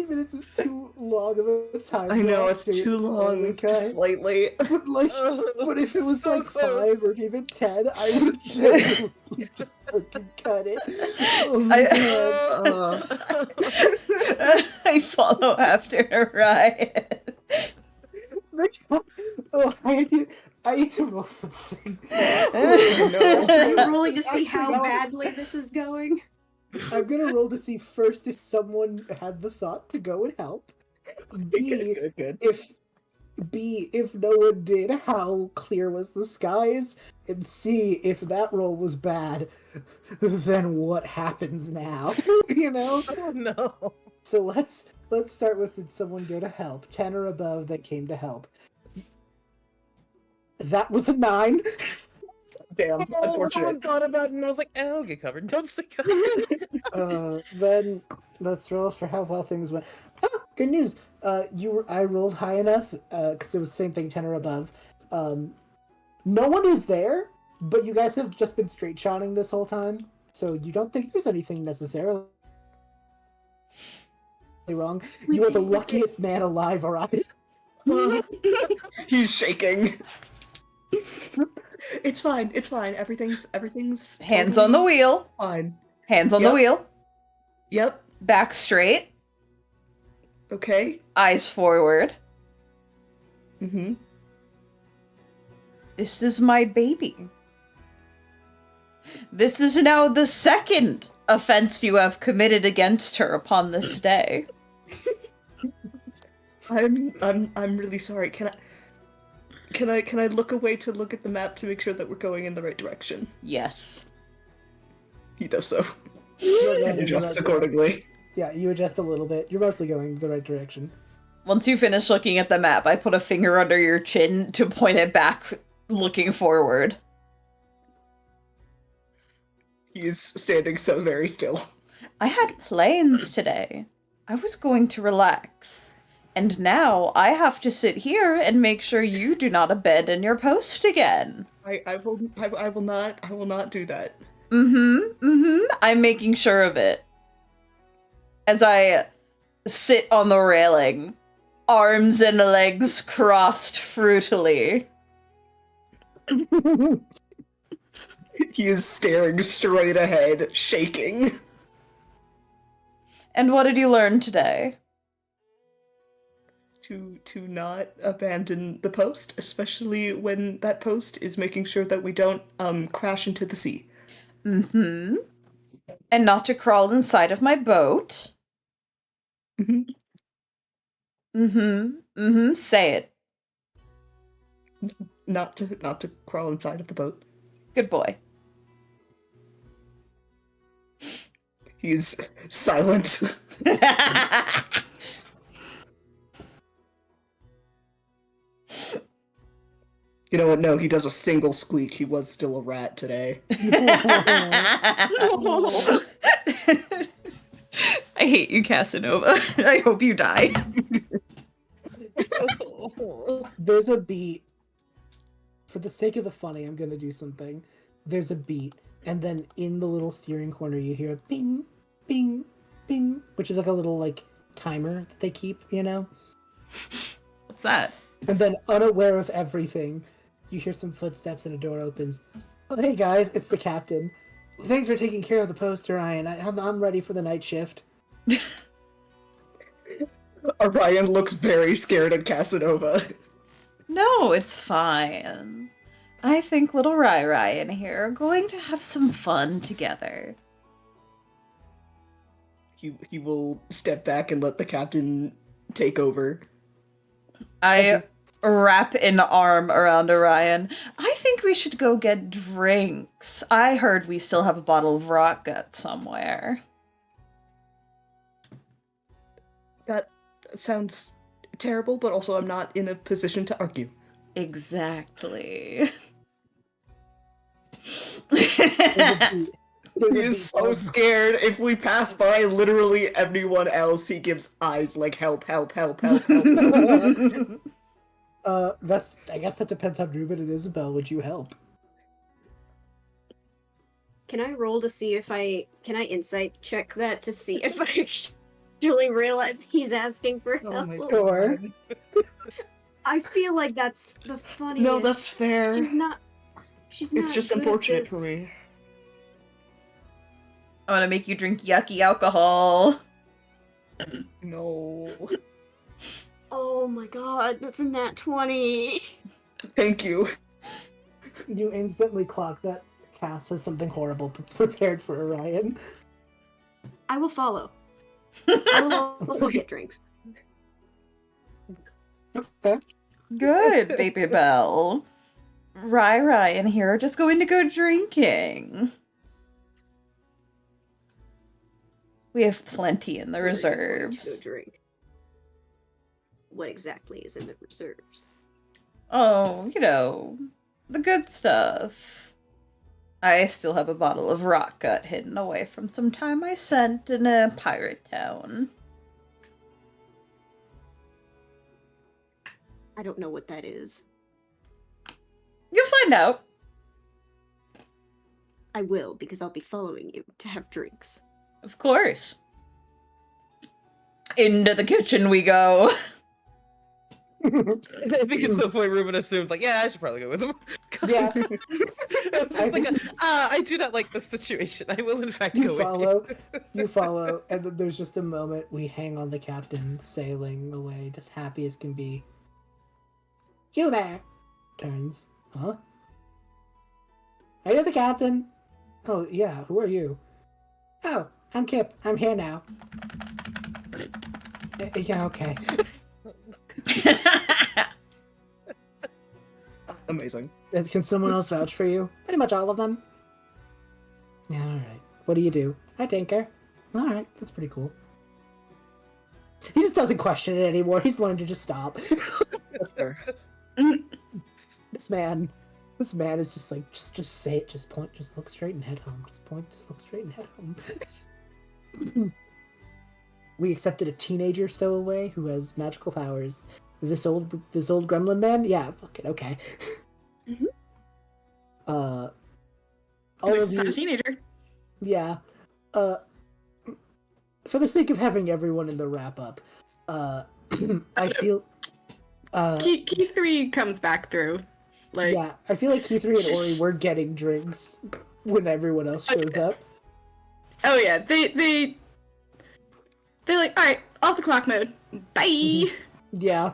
minutes is time. I know, drop, it's do it too long, okay. just slightly. But like, but if it was So like close. 5 or even 10, I would just fucking cut it. Oh my god. I follow after Orion. Oh, I need to roll something. I'm rolling to see Actually, how no. badly this is going. I'm gonna roll to see first if someone had the thought to go and help. B, Good. if no one did, how clear was the skies? And C, if that roll was bad, then what happens now? You know? Oh no. So let's start with did someone go to help? 10 or above that came to help. That was a 9. Damn, Someone unfortunate. thought about it and I was like, I'll get covered. Don't stick up. Then let's roll for how well things went. Ah, good news. I rolled high enough because it was the same thing, 10 or above. No one is there, but you guys have just been straight shotting this whole time, so you don't think there's anything necessarily wrong. You are the luckiest man alive, Orion. He's shaking. It's fine. Everything's Hands on the wheel. fine. Hands on the Yep. wheel. Yep. Back straight. Okay. Eyes forward. Mm-hmm. This is my baby. This is now the second offense you have committed against her upon this day. I'm really sorry. Can I look away to look at the map to make sure that we're going in the right direction? Yes. He does so. And And adjusts accordingly. Yeah, you adjust a little bit. You're mostly going the right direction. Once you finish looking at the map, I put a finger under your chin to point it back, looking forward. He's standing so very still. I had plans today. I was going to relax. And now I have to sit here and make sure you do not abandon your post again. I will not do that. I'm making sure of it. As I sit on the railing, arms and legs crossed fruitily. He is staring straight ahead, shaking. And what did you learn today? To not abandon the post, especially when that post is making sure that we don't crash into the sea. And not to crawl inside of my boat. Say it. Not to crawl inside of the boat. Good boy. He's silent. You know what? No, he does a single squeak. He was still a rat today. I hate you, Casanova. I hope you die. There's a beat. For the sake of the funny, I'm gonna do something. There's a beat, and then in the little steering corner you hear a bing, bing, bing, which is like a little like timer that they keep, you know? What's that? And then, unaware of everything, you hear some footsteps and a door opens. Oh, hey guys, it's the captain. Thanks for taking care of the post, Orion. I'm ready for the night shift. Orion looks very scared at Casanova. No, it's fine. I think little Rai and here are going to have some fun together. He will step back and let the captain take over. I wrap an arm around Orion. I think we should go get drinks. I heard we still have a bottle of rock gut somewhere. That sounds terrible, but also I'm not in a position to argue. Exactly. He's so scared. If we pass by literally anyone else, he gives eyes like help, help, help, help, help. I guess that depends on Reuben and Isabel. Would you help? Can I roll to see if can I insight check that to see if I actually realize he's asking for help. Oh my Sure. god. I feel like that's the funniest. No, that's fair. She's not. She's not. It's just good at unfortunate for this. me. I want to make you drink yucky alcohol. No. Oh my god, that's a nat 20. Thank you. You instantly clock that Cass has something horrible prepared for Orion. I will follow. I will also get drinks. Okay. Good, baby Belle. Rai and here are just going to go drinking. We have plenty in the We're going to reserves. go drink. What exactly is in the reserves? Oh, you know, the good stuff. I still have a bottle of rock gut hidden away from some time I spent in a pirate town. I don't know what that is. You'll find out. I will, because I'll be following you to have drinks. Of course. Into the kitchen we go. I think it's so funny Reuben assumed, like, yeah, I should probably go with him. Yeah. It's just like, I do not like this situation. I will, in fact, You go follow, with you. you follow, and then there's just a moment we hang on the captain, sailing away, just happy as can be. You there! Turns. Huh? Are you the captain? Oh, yeah, who are you? Oh, I'm Kip. I'm here now. Yeah, okay. Amazing. Can someone else vouch for you? Pretty much all of them. Yeah, alright. What do you do? I tinker. Alright, that's pretty cool. He just doesn't question it anymore. He's learned to just stop. That's fair. This man is just like, just say it, just point, just look straight and head home. Just point, just look straight and head home. We accepted a teenager stowaway who has magical powers. This old gremlin man? Yeah, fuck it, okay. Mhm. All Like, of it's not a you, teenager. yeah. For the sake of having everyone in the wrap up, I feel, Kithri comes back through. Like, yeah, I feel like Kithri and Ori were getting drinks when everyone else shows up. oh yeah, they're like, all right, off the clock mode. Bye. Yeah.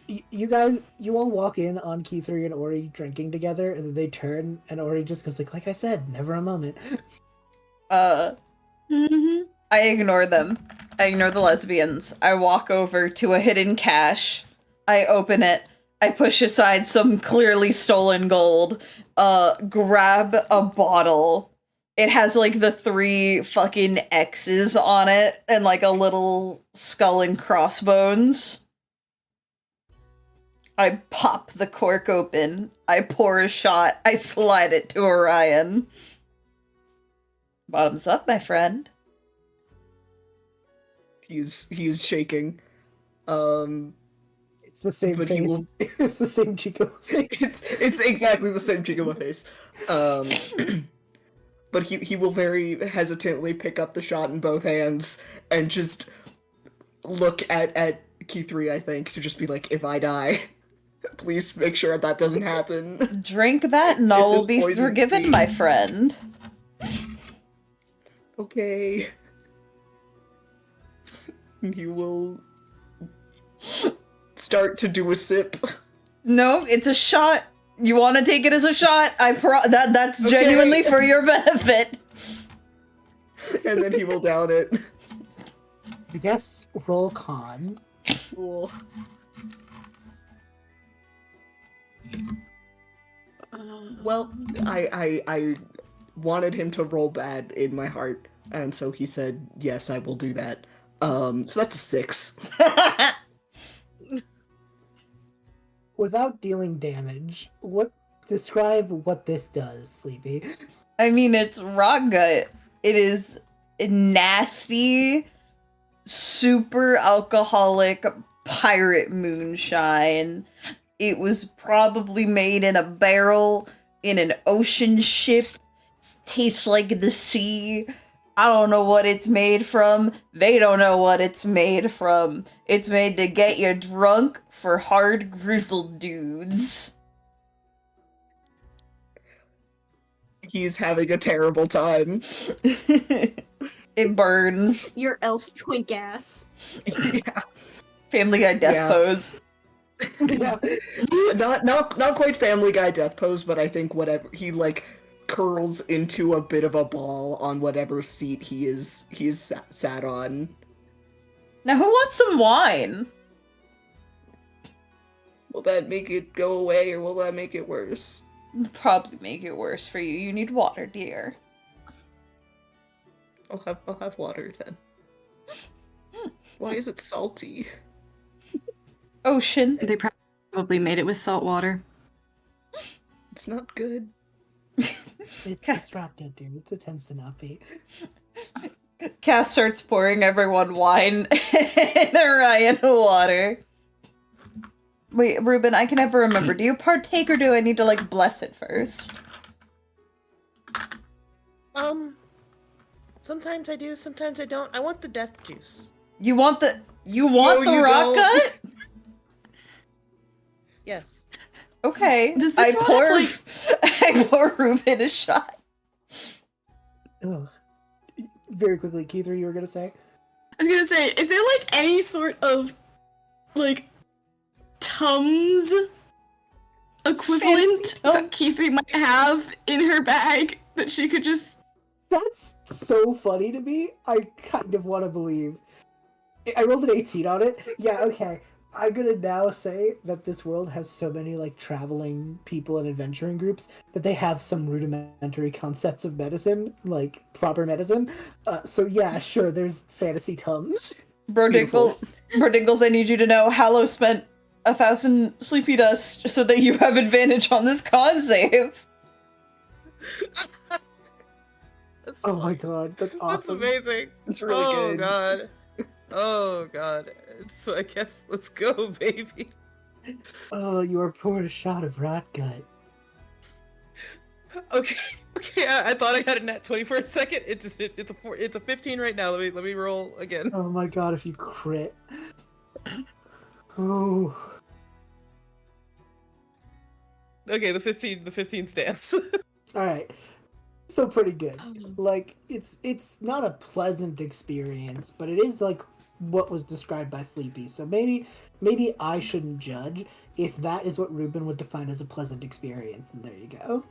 You guys, you all walk in on Kithri and Ori drinking together, and then they turn, and Ori just goes like I said, never a moment. Mm-hmm. I ignore them. I ignore the lesbians. I walk over to a hidden cache. I open it. I push aside some clearly stolen gold. Grab a bottle. It has like the 3 fucking X's on it and like a little skull and crossbones. I pop the cork open. I pour a shot. I slide it to Orion. Bottoms up, my friend. He's shaking. It's the same But he face. will- It's the same Chico face. It's exactly the same Chico face. But he will very hesitantly pick up the shot in both hands and just look at Kithri, I think, to just be like, if I die, please make sure that doesn't happen. Drink that and all will This be poison forgiven, tea. my friend. Okay. He will start to do a sip. No, it's a shot. You want to take it as a shot? That's Okay. genuinely for your benefit. And then he will down it. I guess roll con. Cool. Well, I wanted him to roll bad in my heart, and so he said, yes, I will do that. So that's a 6. Without dealing damage, describe what this does, Sleepy. I mean, it's rock gut. It is nasty, super alcoholic pirate moonshine. It was probably made in a barrel in an ocean ship. It tastes like the sea. I don't know what it's made from. They don't know what it's made from. It's made to get you drunk for hard, grizzled dudes. He's having a terrible time. It burns. Your elf twink ass. Yeah. Family Guy death Yeah. pose. Yeah. Not quite Family Guy death pose, but I think whatever he like curls into a bit of a ball on whatever seat he is sat on. Now, who wants some wine? Will that make it go away, or will that make it worse? It'll probably make it worse for you. You need water, dear. I'll have water then. Why is it salty? Ocean. They probably made it with salt water. It's not good. It's not good, dude. It tends to not be. Cass starts pouring everyone wine and Orion water. Wait, Reuben, I can never remember. Do you partake or do I need to, like, bless it first? Sometimes I do, sometimes I don't. I want the death juice. You want the No, rock you don't. gut? Yes. Okay. Does this one have, I pour Reuben a shot. Ugh. Very quickly, Kithri, you were gonna say? I was gonna say, is there like any sort of like Tums equivalent Fancy that Tums. Kithri might have in her bag that she could just? That's so funny to me. I kind of want to believe. I rolled an 18 on it. Yeah, okay. I'm gonna now say that this world has so many like traveling people and adventuring groups that they have some rudimentary concepts of medicine, like proper medicine. So yeah, sure, there's fantasy Tums. Brodingles, I need you to know Hallow spent 1,000 sleepy dust so that you have advantage on this con save. That's Oh fun. my god, that's That's awesome. amazing. It's really Oh good. god. Oh god. So I guess let's go, baby. Oh, you are poured a shot of rot gut. Okay. Okay. I thought I had a nat 20 for a second. It's a 15 right now. Let me roll again. Oh my god, if you crit. Oh. Okay, the 15 stands. Alright. Still pretty good. Like, it's not a pleasant experience, but it is like what was described by Sleepy. So maybe I shouldn't judge. If that is what Reuben would define as a pleasant experience, then there you go.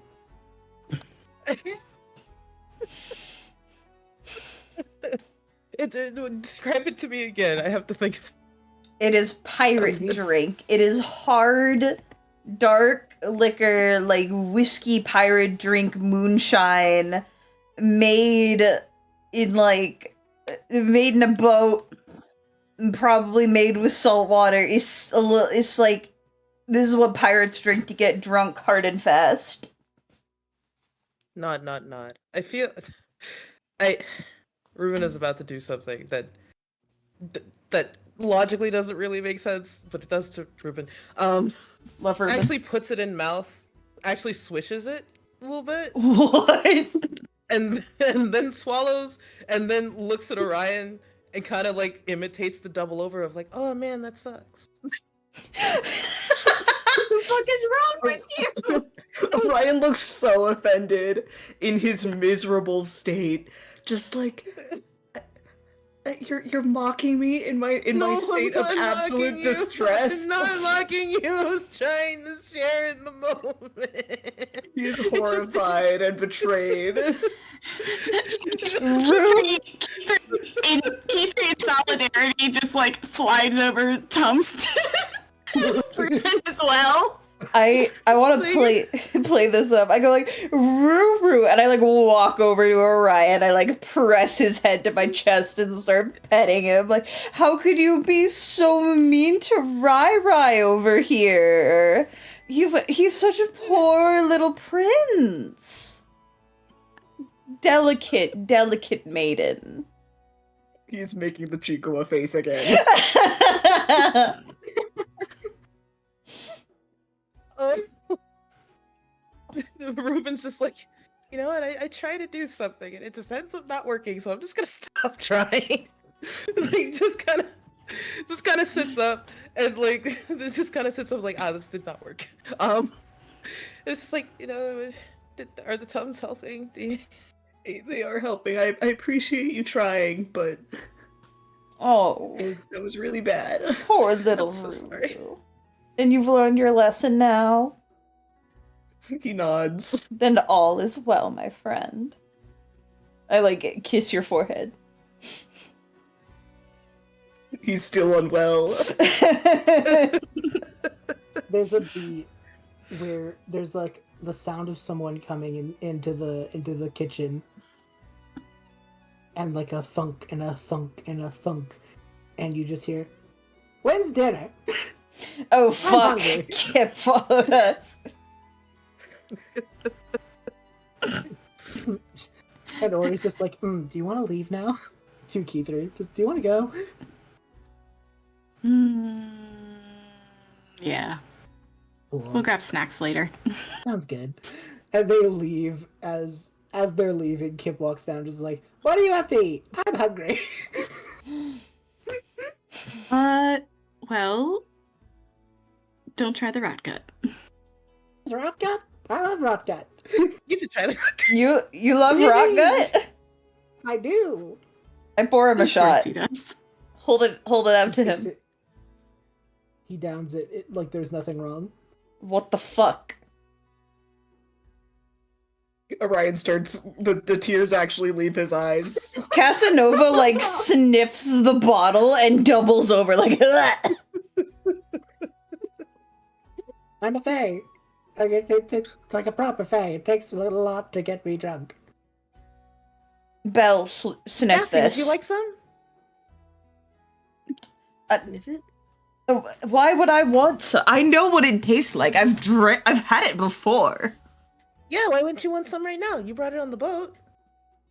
Describe it to me again. I have to think. It is pirate Yes. drink. It is hard, dark liquor, like whiskey pirate drink moonshine, made in a boat, probably made with salt water. It's like, this is what pirates drink to get drunk hard and fast. Not. I feel Reuben is about to do something that logically doesn't really make sense, but it does to Reuben. Love Reuben. Actually puts it in mouth, actually swishes it a little bit, What? and then swallows, and then looks at Orion and kind of like imitates the double over of like, oh man, that sucks. What the fuck is wrong with you? Ryan looks so offended in his miserable state. Just like you're mocking me in my state of absolute distress. I'm not mocking you. I was trying to share in the moment. He's horrified and betrayed. In solidarity, just like slides over Tums to Reuben as well. I want to play this up. I go like, Roo, and I like walk over to Orion. I like press his head to my chest and start petting him. Like, how could you be so mean to Rai over here? He's such a poor little prince. Delicate maiden. He's making the Chicoa face again. Reuben's just like, you know what? I try to do something, and it just ends up not working. So I'm just gonna stop trying. Like, just kind of sits up, and like, this just kind of sits up. Like, this did not work. It's just like, you know, are the Tums helping? They are helping. I appreciate you trying, but Oh, that was really bad. poor little I'm so Ruru. sorry. And you've learned your lesson now? He nods. Then all is well, my friend. I, like, kiss your forehead. He's still unwell. There's a beat where there's like the sound of someone coming into the kitchen, and like a thunk and a thunk and a thunk, and you just hear, "When's dinner?" Oh fuck! hungry. Kip followed us. And Ori's just like, "Do you want to leave now?" To Kithri, just, "Do you want to go?" Yeah. Cool. We'll grab snacks later. Sounds good. And they leave. As they're leaving, Kip walks down, just like, "What do you have to eat? I'm hungry." Well, don't try the rat gut. Rot gut? I love rot gut. You should try the. You love rock gut? I do. I pour him a Of course shot. he does. Hold it out to Takes him. it- He downs it like there's nothing wrong. What the fuck? Orion starts. The tears actually leave his eyes. Casanova like sniffs the bottle and doubles over like that. I'm a fae. It's like a proper fae. It takes a lot to get me drunk. Belle sniff Cassie, this. would you like some? Sniff it? Why would I want to? I know what it tastes like. I've had it before. Yeah, why wouldn't you want some right now? You brought it on the boat.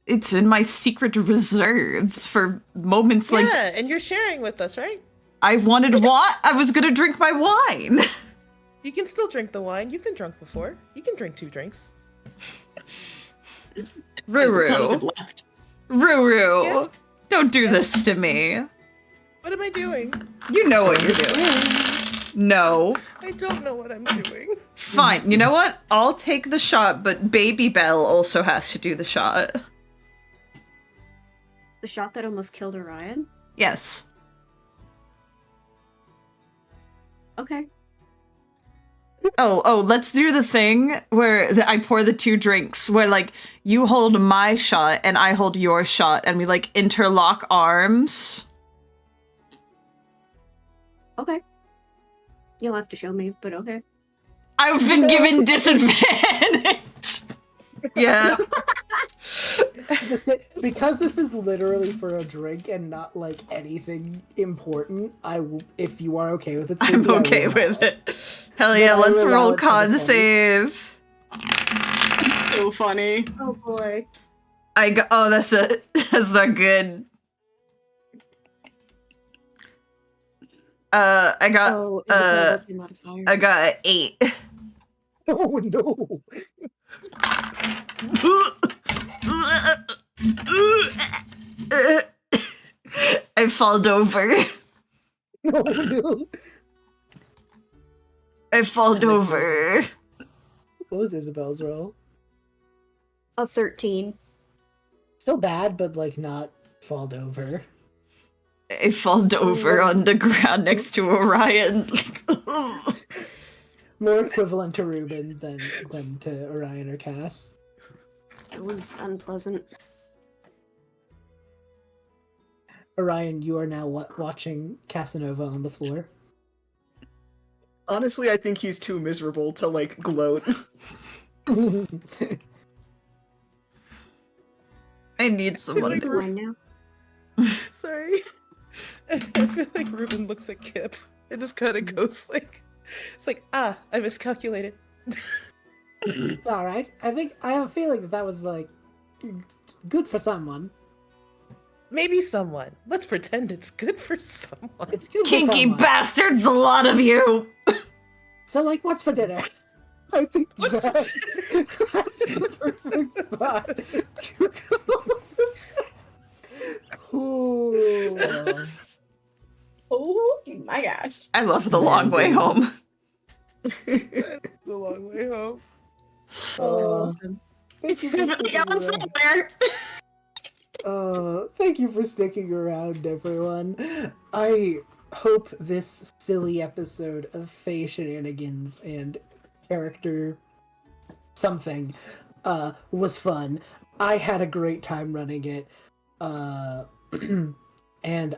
It's in my secret reserves for moments like Yeah, and you're sharing with us, right? I wanted wine. I was gonna drink my wine. You can still drink the wine. You've been drunk before. You can drink 2 drinks. Tons Ruru. have left. Ruru. Yes. Don't do this to me. What am I doing? You know what you're doing. No. I don't know what I'm doing. Fine. You know what? I'll take the shot, but Baby Belle also has to do the shot. The shot that almost killed Orion? Yes. Okay. Oh, let's do the thing where I pour the 2 drinks, where, like, you hold my shot and I hold your shot, and we, like, interlock arms. Okay. You'll have to show me, but okay. I've been given disadvantage! Yeah. Because this is literally for a drink and not like anything important, if you are okay with it, I'm Sleepy, I okay will allow with it. it. Hell yeah, I will let's allow roll it for the con funny. save. So funny. Oh boy. That's not good. I got Oh, Isabel, that's your modifier. I got 8. Oh no! I falled over. Oh no! I falled over. What was Isabel's roll? A 13. Still bad, but like not falled over. I falled over on the ground next to Orion. More equivalent to Reuben than to Orion or Cass. It was unpleasant. Orion, you are now watching Casanova on the floor. Honestly, I think he's too miserable to like gloat. I need someone. Like, Wine now. Sorry. I feel like Reuben looks at Kip and just kind of goes like, it's like, I miscalculated. It's all right. I have a feeling that was like good for someone. Maybe someone. Let's pretend it's good for someone. It's good for Kinky someone. bastards, a lot of you. So like, what's for dinner? I think that's the perfect spot to go. Ooh. Oh my gosh. I love the long way home. The long way home. Thank you for Going sticking around. somewhere. Thank you for sticking around, everyone. I hope this silly episode of Fae shenanigans and character something was fun. I had a great time running it. And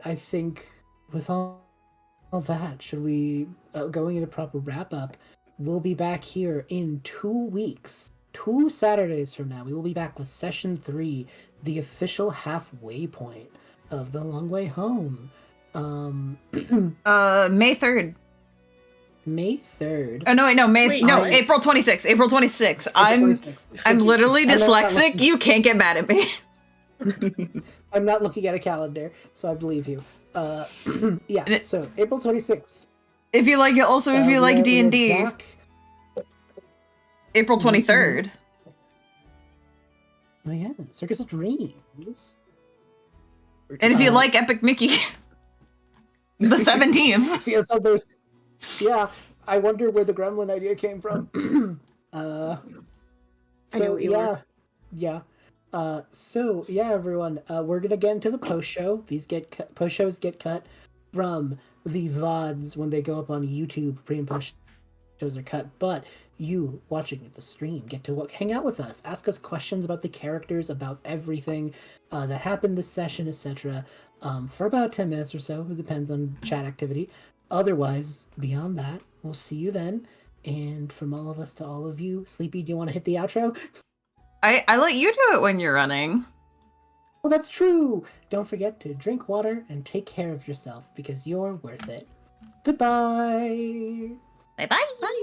I think with all that, should we going into proper wrap up, we'll be back here in 2 weeks. 2 Saturdays from now, we will be back with session 3, the official halfway point of The Long Way Home. May 3rd. May 3rd. Oh no, wait, no, Wait, April 26th. April 26th. I'm 26th. I'm Thank you. literally I'm not dyslexic. looking- You can't get mad at me. I'm not looking at a calendar, so I believe you. Yeah, so April 26th. If you like it, also if you like we're D&D, back. April 23rd. Oh yeah, Circus of Dreams. And if you like Epic Mickey, the 17th. Yeah, so there's, yeah, I wonder where the gremlin idea came from. I know So what you are. yeah. So yeah, everyone, we're gonna get into the post show. These post shows get cut from the VODs when they go up on YouTube. Pre and post shows are cut, but you watching the stream get to hang out with us, ask us questions about the characters, about everything that happened this session, etc. For about 10 minutes or so. It depends on chat activity. Otherwise, beyond that, we'll see you then. And from all of us to all of you, Sleepy, do you want to hit the outro? I let you do it when you're running. Well, that's true. Don't forget to drink water and take care of yourself because you're worth it. Goodbye. Bye-bye. Bye.